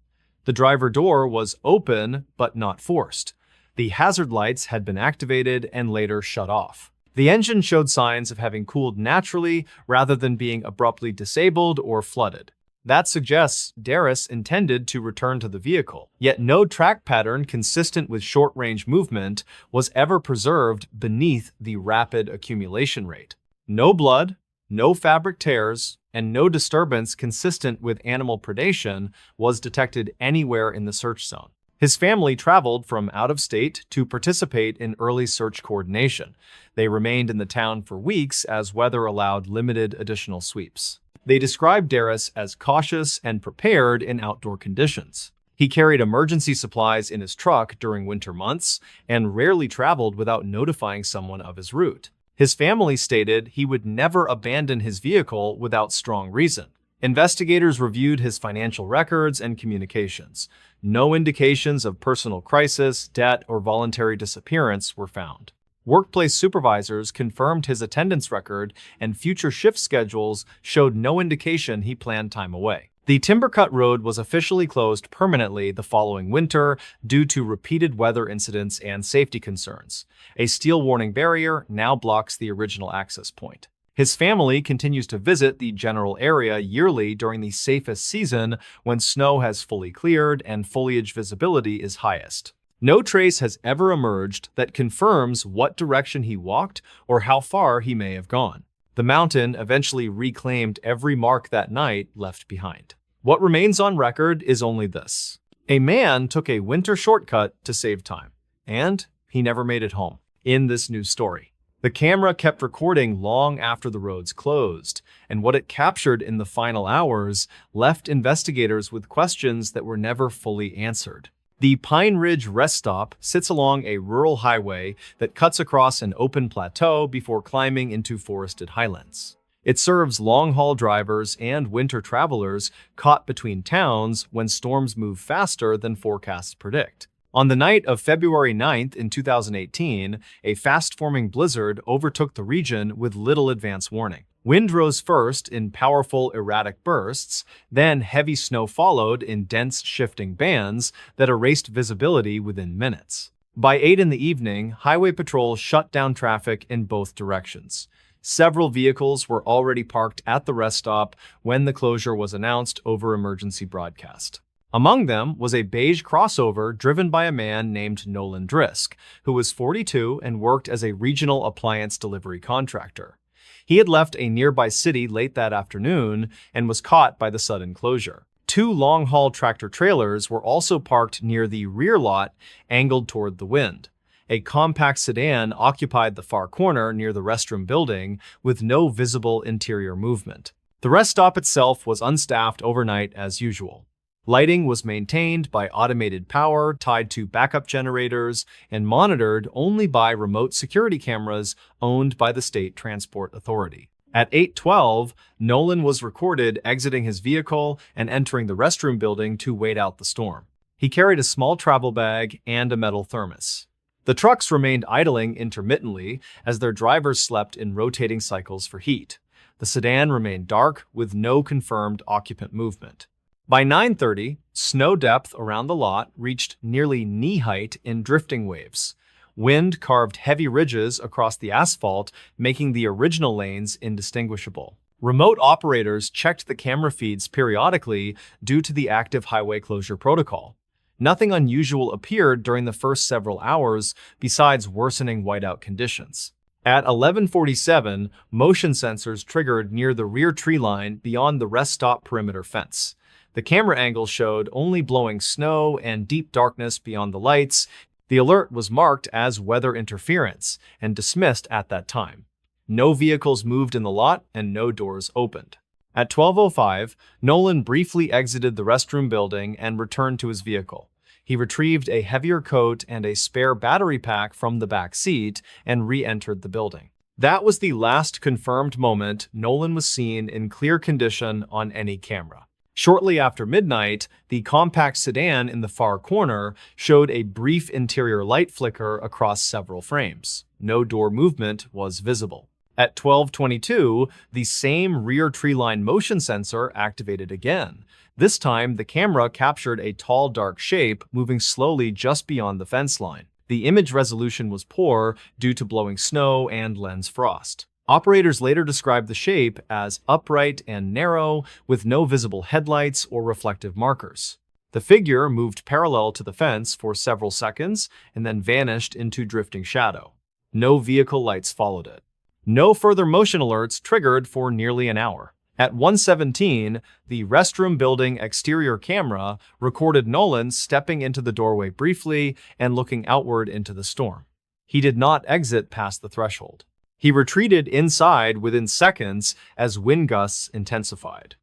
The driver door was open but not forced. The hazard lights had been activated and later shut off. The engine showed signs of having cooled naturally rather than being abruptly disabled or flooded. That suggests Darris intended to return to the vehicle, yet no track pattern consistent with short-range movement was ever preserved beneath the rapid accumulation rate. No blood, no fabric tears, and no disturbance consistent with animal predation was detected anywhere in the search zone. His family traveled from out of state to participate in early search coordination. They remained in the town for weeks as weather allowed limited additional sweeps. They described Darris as cautious and prepared in outdoor conditions. He carried emergency supplies in his truck during winter months and rarely traveled without notifying someone of his route. His family stated he would never abandon his vehicle without strong reason. Investigators reviewed his financial records and communications. No indications of personal crisis, debt, or voluntary disappearance were found. Workplace supervisors confirmed his attendance record, and future shift schedules showed no indication he planned time away. The Timbercut Road was officially closed permanently the following winter due to repeated weather incidents and safety concerns. A steel warning barrier now blocks the original access point. His family continues to visit the general area yearly during the safest season when snow has fully cleared and foliage visibility is highest. No trace has ever emerged that confirms what direction he walked or how far he may have gone. The mountain eventually reclaimed every mark that night left behind. What remains on record is only this: a man took a winter shortcut to save time, and he never made it home. In this news story, the camera kept recording long after the roads closed, and what it captured in the final hours left investigators with questions that were never fully answered. The Pine Ridge Rest Stop sits along a rural highway that cuts across an open plateau before climbing into forested highlands. It serves long-haul drivers and winter travelers caught between towns when storms move faster than forecasts predict. On the night of February 9th in 2018, a fast-forming blizzard overtook the region with little advance warning. Wind rose first in powerful, erratic bursts, then heavy snow followed in dense, shifting bands that erased visibility within minutes. By 8 in the evening, highway patrol shut down traffic in both directions. Several vehicles were already parked at the rest stop when the closure was announced over emergency broadcast. Among them was a beige crossover driven by a man named Nolan Drisk, who was 42 and worked as a regional appliance delivery contractor. He had left a nearby city late that afternoon and was caught by the sudden closure. Two long-haul tractor-trailers were also parked near the rear lot, angled toward the wind. A compact sedan occupied the far corner near the restroom building, with no visible interior movement. The rest stop itself was unstaffed overnight as usual. Lighting was maintained by automated power tied to backup generators and monitored only by remote security cameras owned by the State Transport Authority. At 8:12, Nolan was recorded exiting his vehicle and entering the restroom building to wait out the storm. He carried a small travel bag and a metal thermos. The trucks remained idling intermittently as their drivers slept in rotating cycles for heat. The sedan remained dark with no confirmed occupant movement. By 9:30, snow depth around the lot reached nearly knee height in drifting waves. Wind carved heavy ridges across the asphalt, making the original lanes indistinguishable. Remote operators checked the camera feeds periodically due to the active highway closure protocol. Nothing unusual appeared during the first several hours besides worsening whiteout conditions. At 11:47, motion sensors triggered near the rear tree line beyond the rest stop perimeter fence. The camera angle showed only blowing snow and deep darkness beyond the lights. The alert was marked as weather interference and dismissed at that time. No vehicles moved in the lot and no doors opened. At 12:05, Nolan briefly exited the restroom building and returned to his vehicle. He retrieved a heavier coat and a spare battery pack from the back seat and re-entered the building. That was the last confirmed moment Nolan was seen in clear condition on any camera. Shortly after midnight, the compact sedan in the far corner showed a brief interior light flicker across several frames. No door movement was visible. At 12:22, the same rear tree line motion sensor activated again. This time, the camera captured a tall, dark shape moving slowly just beyond the fence line. The image resolution was poor due to blowing snow and lens frost. Operators later described the shape as upright and narrow, with no visible headlights or reflective markers. The figure moved parallel to the fence for several seconds and then vanished into drifting shadow. No vehicle lights followed it. No further motion alerts triggered for nearly an hour. At 1:17, the restroom building exterior camera recorded Nolan stepping into the doorway briefly and looking outward into the storm. He did not exit past the threshold. He retreated inside within seconds as wind gusts intensified.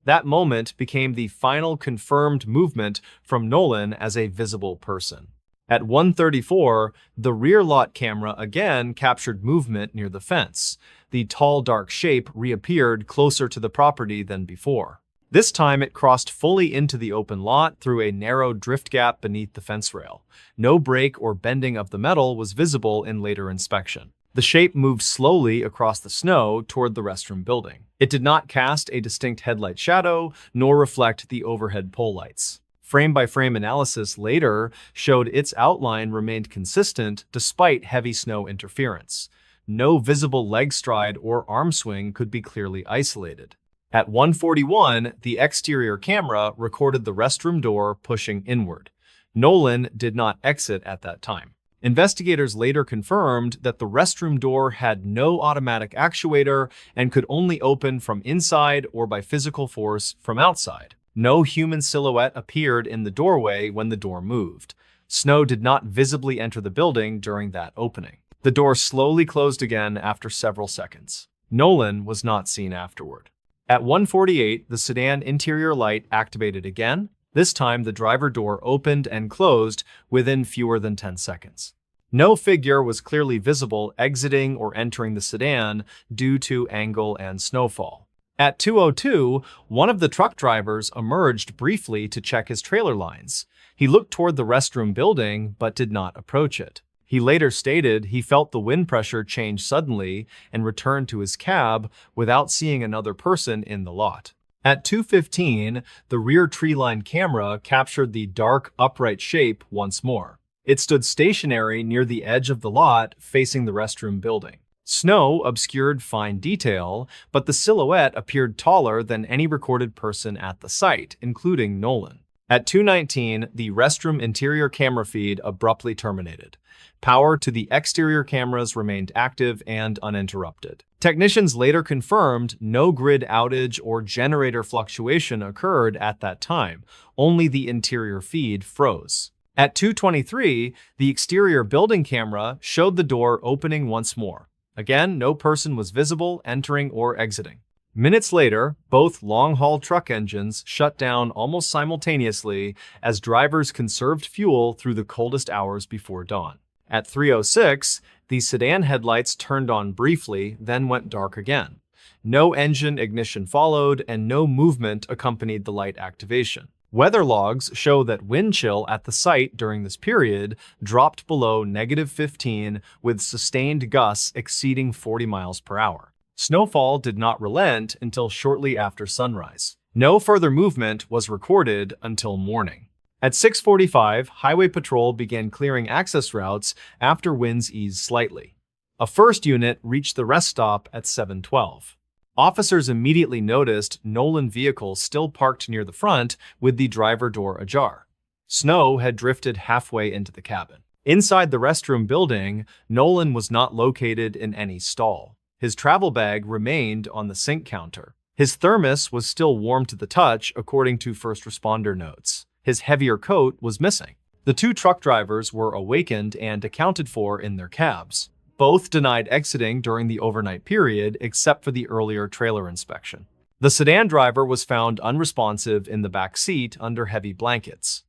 That moment became the final confirmed movement from Nolan as a visible person. At 1:34, the rear lot camera again captured movement near the fence. The tall, dark shape reappeared closer to the property than before. This time it crossed fully into the open lot through a narrow drift gap beneath the fence rail. No break or bending of the metal was visible in later inspection. The shape moved slowly across the snow toward the restroom building. It did not cast a distinct headlight shadow, nor reflect the overhead pole lights. Frame-by-frame analysis later showed its outline remained consistent despite heavy snow interference. No visible leg stride or arm swing could be clearly isolated. At 1:41, the exterior camera recorded the restroom door pushing inward. Nolan did not exit at that time. Investigators later confirmed that the restroom door had no automatic actuator and could only open from inside or by physical force from outside. No human silhouette appeared in the doorway when the door moved. Snow did not visibly enter the building during that opening. The door slowly closed again after several seconds. Nolan was not seen afterward. At 1:48, the sedan interior light activated again. This time, the driver door opened and closed within fewer than 10 seconds. No figure was clearly visible exiting or entering the sedan due to angle and snowfall. At 2:02, one of the truck drivers emerged briefly to check his trailer lines. He looked toward the restroom building but did not approach it. He later stated he felt the wind pressure change suddenly and returned to his cab without seeing another person in the lot. At 2:15, the rear tree line camera captured the dark, upright shape once more. It stood stationary near the edge of the lot facing the restroom building. Snow obscured fine detail, but the silhouette appeared taller than any recorded person at the site, including Nolan. At 2:19, the restroom interior camera feed abruptly terminated. Power to the exterior cameras remained active and uninterrupted. Technicians later confirmed no grid outage or generator fluctuation occurred at that time, only the interior feed froze. At 2:23, the exterior building camera showed the door opening once more. Again, no person was visible entering or exiting. Minutes later, both long-haul truck engines shut down almost simultaneously as drivers conserved fuel through the coldest hours before dawn. At 3:06, the sedan headlights turned on briefly, then went dark again. No engine ignition followed, and no movement accompanied the light activation. Weather logs show that wind chill at the site during this period dropped below -15, with sustained gusts exceeding 40 miles per hour. Snowfall did not relent until shortly after sunrise. No further movement was recorded until morning. At 6:45, Highway Patrol began clearing access routes after winds eased slightly. A first unit reached the rest stop at 7:12. Officers immediately noticed Nolan vehicles still parked near the front with the driver door ajar. Snow had drifted halfway into the cabin. Inside the restroom building, Nolan was not located in any stall. His travel bag remained on the sink counter. His thermos was still warm to the touch, according to first responder notes. His heavier coat was missing. The two truck drivers were awakened and accounted for in their cabs. Both denied exiting during the overnight period, except for the earlier trailer inspection. The sedan driver was found unresponsive in the back seat under heavy blankets.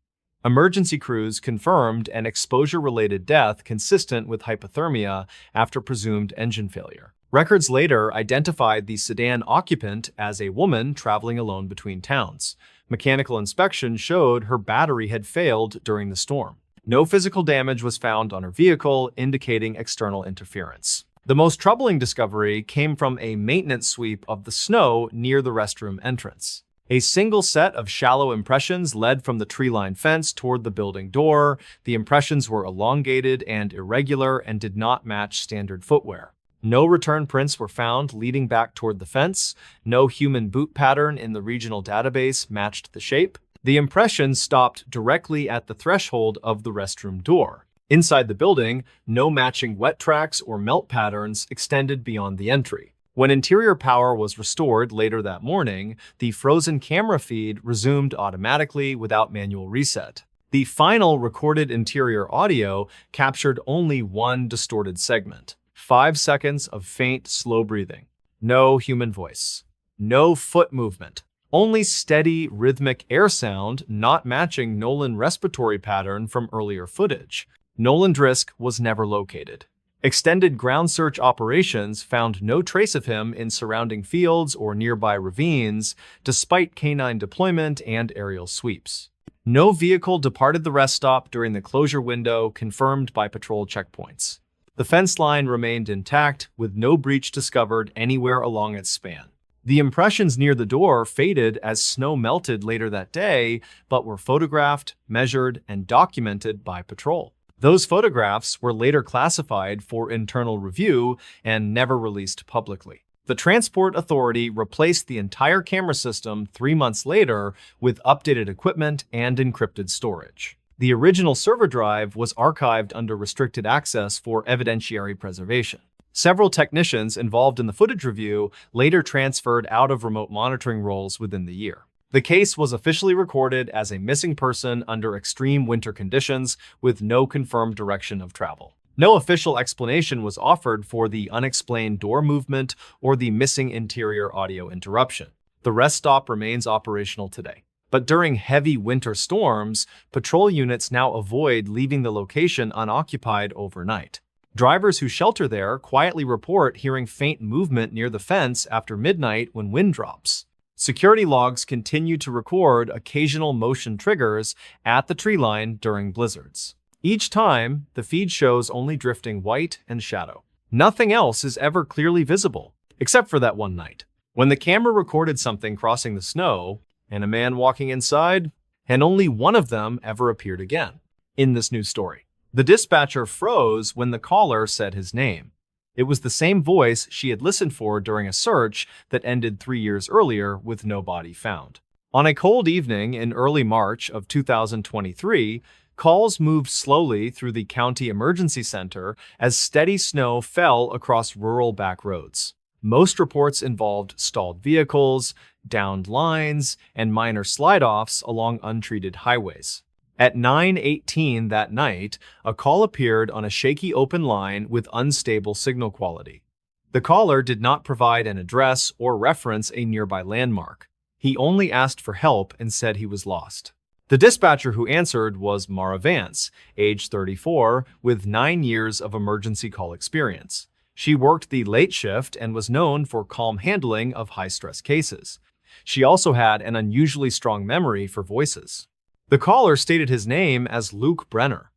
Emergency crews confirmed an exposure-related death consistent with hypothermia after presumed engine failure. Records later identified the sedan occupant as a woman traveling alone between towns. Mechanical inspection showed her battery had failed during the storm. No physical damage was found on her vehicle, indicating external interference. The most troubling discovery came from a maintenance sweep of the snow near the restroom entrance. A single set of shallow impressions led from the tree-lined fence toward the building door. The impressions were elongated and irregular and did not match standard footwear. No return prints were found leading back toward the fence. No human boot pattern in the regional database matched the shape. The impressions stopped directly at the threshold of the restroom door. Inside the building, no matching wet tracks or melt patterns extended beyond the entry. When interior power was restored later that morning, the frozen camera feed resumed automatically without manual reset. The final recorded interior audio captured only one distorted segment. 5 seconds of faint, slow breathing. No human voice. No foot movement. Only steady, rhythmic air sound not matching Nolan's respiratory pattern from earlier footage. Nolan Drisk was never located. Extended ground search operations found no trace of him in surrounding fields or nearby ravines, despite canine deployment and aerial sweeps. No vehicle departed the rest stop during the closure window confirmed by patrol checkpoints. The fence line remained intact, with no breach discovered anywhere along its span. The impressions near the door faded as snow melted later that day, but were photographed, measured, and documented by patrol. Those photographs were later classified for internal review and never released publicly. The Transport Authority replaced the entire camera system 3 months later with updated equipment and encrypted storage. The original server drive was archived under restricted access for evidentiary preservation. Several technicians involved in the footage review later transferred out of remote monitoring roles within the year. The case was officially recorded as a missing person under extreme winter conditions with no confirmed direction of travel. No official explanation was offered for the unexplained door movement or the missing interior audio interruption. The rest stop remains operational today. But during heavy winter storms, patrol units now avoid leaving the location unoccupied overnight. Drivers who shelter there quietly report hearing faint movement near the fence after midnight when wind drops. Security logs continue to record occasional motion triggers at the tree line during blizzards. Each time, the feed shows only drifting white and shadow. Nothing else is ever clearly visible, except for that one night, when the camera recorded something crossing the snow and a man walking inside, and only one of them ever appeared again. In this new story, the dispatcher froze when the caller said his name. It was the same voice she had listened for during a search that ended 3 years earlier with no body found. On a cold evening in early March of 2023, calls moved slowly through the county emergency center as steady snow fell across rural back roads. Most reports involved stalled vehicles, downed lines, and minor slide-offs along untreated highways. At 9:18 that night, a call appeared on a shaky open line with unstable signal quality. The caller did not provide an address or reference a nearby landmark. He only asked for help and said he was lost. The dispatcher who answered was Mara Vance, age 34, with 9 years of emergency call experience. She worked the late shift and was known for calm handling of high-stress cases. She also had an unusually strong memory for voices. The caller stated his name as Luke Brenner.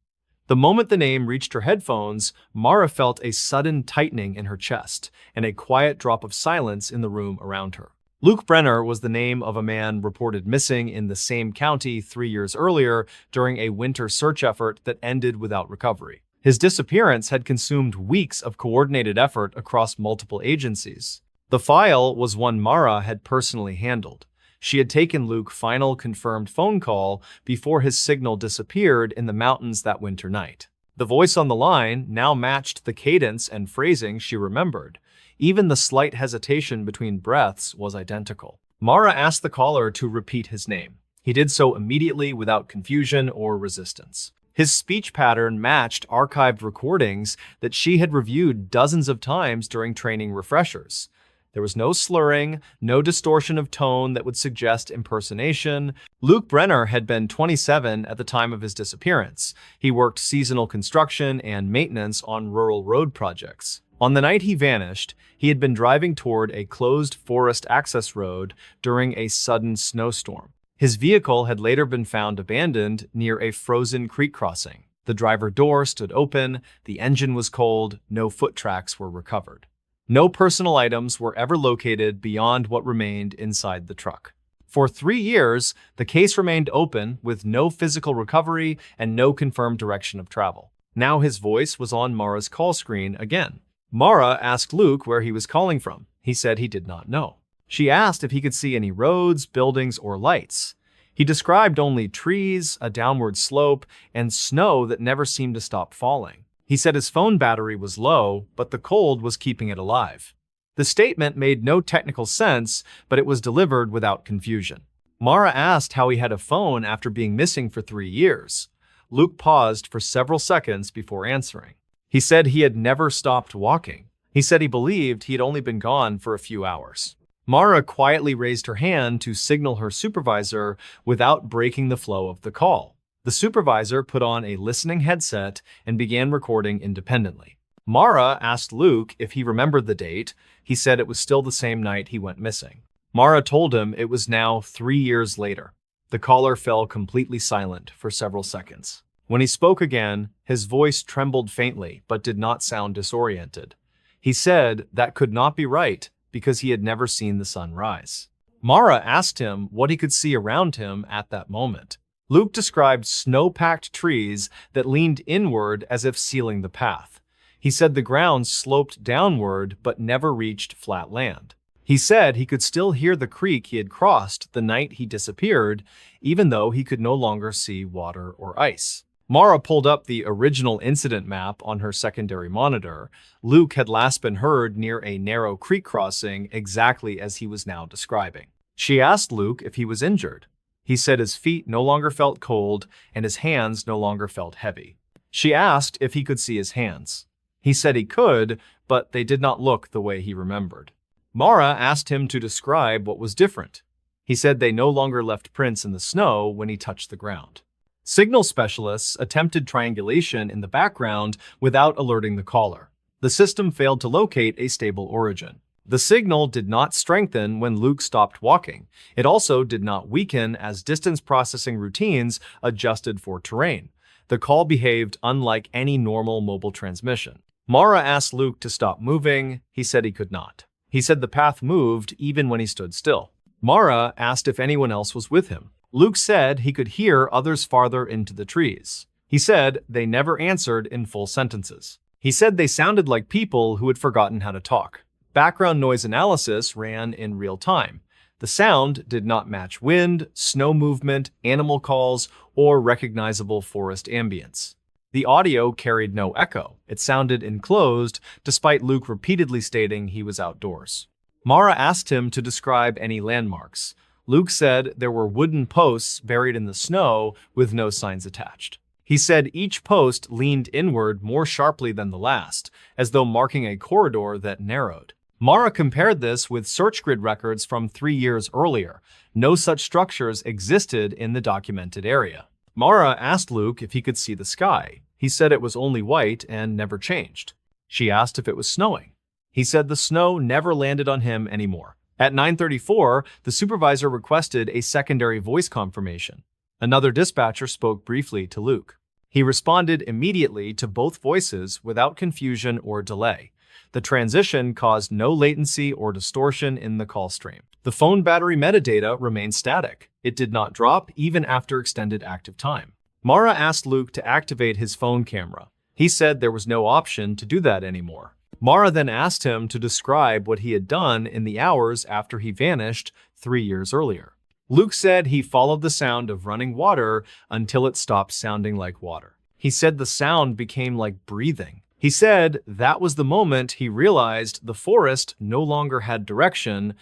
The moment the name reached her headphones, Mara felt a sudden tightening in her chest and a quiet drop of silence in the room around her. Luke Brenner was the name of a man reported missing in the same county 3 years earlier during a winter search effort that ended without recovery. His disappearance had consumed weeks of coordinated effort across multiple agencies. The file was one Mara had personally handled. She had taken Luke's final confirmed phone call before his signal disappeared in the mountains that winter night. The voice on the line now matched the cadence and phrasing she remembered. Even the slight hesitation between breaths was identical. Mara asked the caller to repeat his name. He did so immediately without confusion or resistance. His speech pattern matched archived recordings that she had reviewed dozens of times during training refreshers. There was no slurring, no distortion of tone that would suggest impersonation. Luke Brenner had been 27 at the time of his disappearance. He worked seasonal construction and maintenance on rural road projects. On the night he vanished, he had been driving toward a closed forest access road during a sudden snowstorm. His vehicle had later been found abandoned near a frozen creek crossing. The driver door stood open, the engine was cold, no foot tracks were recovered. No personal items were ever located beyond what remained inside the truck. For 3 years, the case remained open with no physical recovery and no confirmed direction of travel. Now his voice was on Mara's call screen again. Mara asked Luke where he was calling from. He said he did not know. She asked if he could see any roads, buildings, or lights. He described only trees, a downward slope, and snow that never seemed to stop falling. He said his phone battery was low, but the cold was keeping it alive. The statement made no technical sense, but it was delivered without confusion. Mara asked how he had a phone after being missing for 3 years. Luke paused for several seconds before answering. He said he had never stopped walking. He said he believed he had only been gone for a few hours. Mara quietly raised her hand to signal her supervisor without breaking the flow of the call. The supervisor put on a listening headset and began recording independently. Mara asked Luke if he remembered the date. He said it was still the same night he went missing. Mara told him it was now 3 years later. The caller fell completely silent for several seconds. When he spoke again, his voice trembled faintly but did not sound disoriented. He said that could not be right because he had never seen the sun rise. Mara asked him what he could see around him at that moment. Luke described snow-packed trees that leaned inward as if sealing the path. He said the ground sloped downward but never reached flat land. He said he could still hear the creek he had crossed the night he disappeared, even though he could no longer see water or ice. Mara pulled up the original incident map on her secondary monitor. Luke had last been heard near a narrow creek crossing exactly as he was now describing. She asked Luke if he was injured. He said his feet no longer felt cold and his hands no longer felt heavy. She asked if he could see his hands. He said he could, but they did not look the way he remembered. Mara asked him to describe what was different. He said they no longer left prints in the snow when he touched the ground. Signal specialists attempted triangulation in the background without alerting the caller. The system failed to locate a stable origin. The signal did not strengthen when Luke stopped walking. It also did not weaken as distance processing routines adjusted for terrain. The call behaved unlike any normal mobile transmission. Mara asked Luke to stop moving. He said he could not. He said the path moved even when he stood still. Mara asked if anyone else was with him. Luke said he could hear others farther into the trees. He said they never answered in full sentences. He said they sounded like people who had forgotten how to talk. Background noise analysis ran in real time. The sound did not match wind, snow movement, animal calls, or recognizable forest ambience. The audio carried no echo. It sounded enclosed, despite Luke repeatedly stating he was outdoors. Mara asked him to describe any landmarks. Luke said there were wooden posts buried in the snow with no signs attached. He said each post leaned inward more sharply than the last, as though marking a corridor that narrowed. Mara compared this with search grid records from 3 years earlier. No such structures existed in the documented area. Mara asked Luke if he could see the sky. He said it was only white and never changed. She asked if it was snowing. He said the snow never landed on him anymore. At 9:34, the supervisor requested a secondary voice confirmation. Another dispatcher spoke briefly to Luke. He responded immediately to both voices without confusion or delay. The transition caused no latency or distortion in the call stream. The phone battery metadata remained static. It did not drop even after extended active time. Mara asked Luke to activate his phone camera. He said there was no option to do that anymore. Mara then asked him to describe what he had done in the hours after he vanished 3 years earlier. Luke said he followed the sound of running water until it stopped sounding like water. He said the sound became like breathing. He said that was the moment he realized the forest no longer had direction.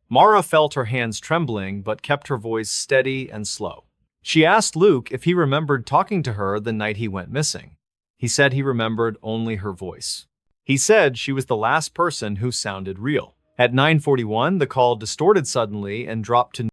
Mara felt her hands trembling but kept her voice steady and slow. She asked Luke if he remembered talking to her the night he went missing. He said he remembered only her voice. He said she was the last person who sounded real. At 9:41, the call distorted suddenly and dropped to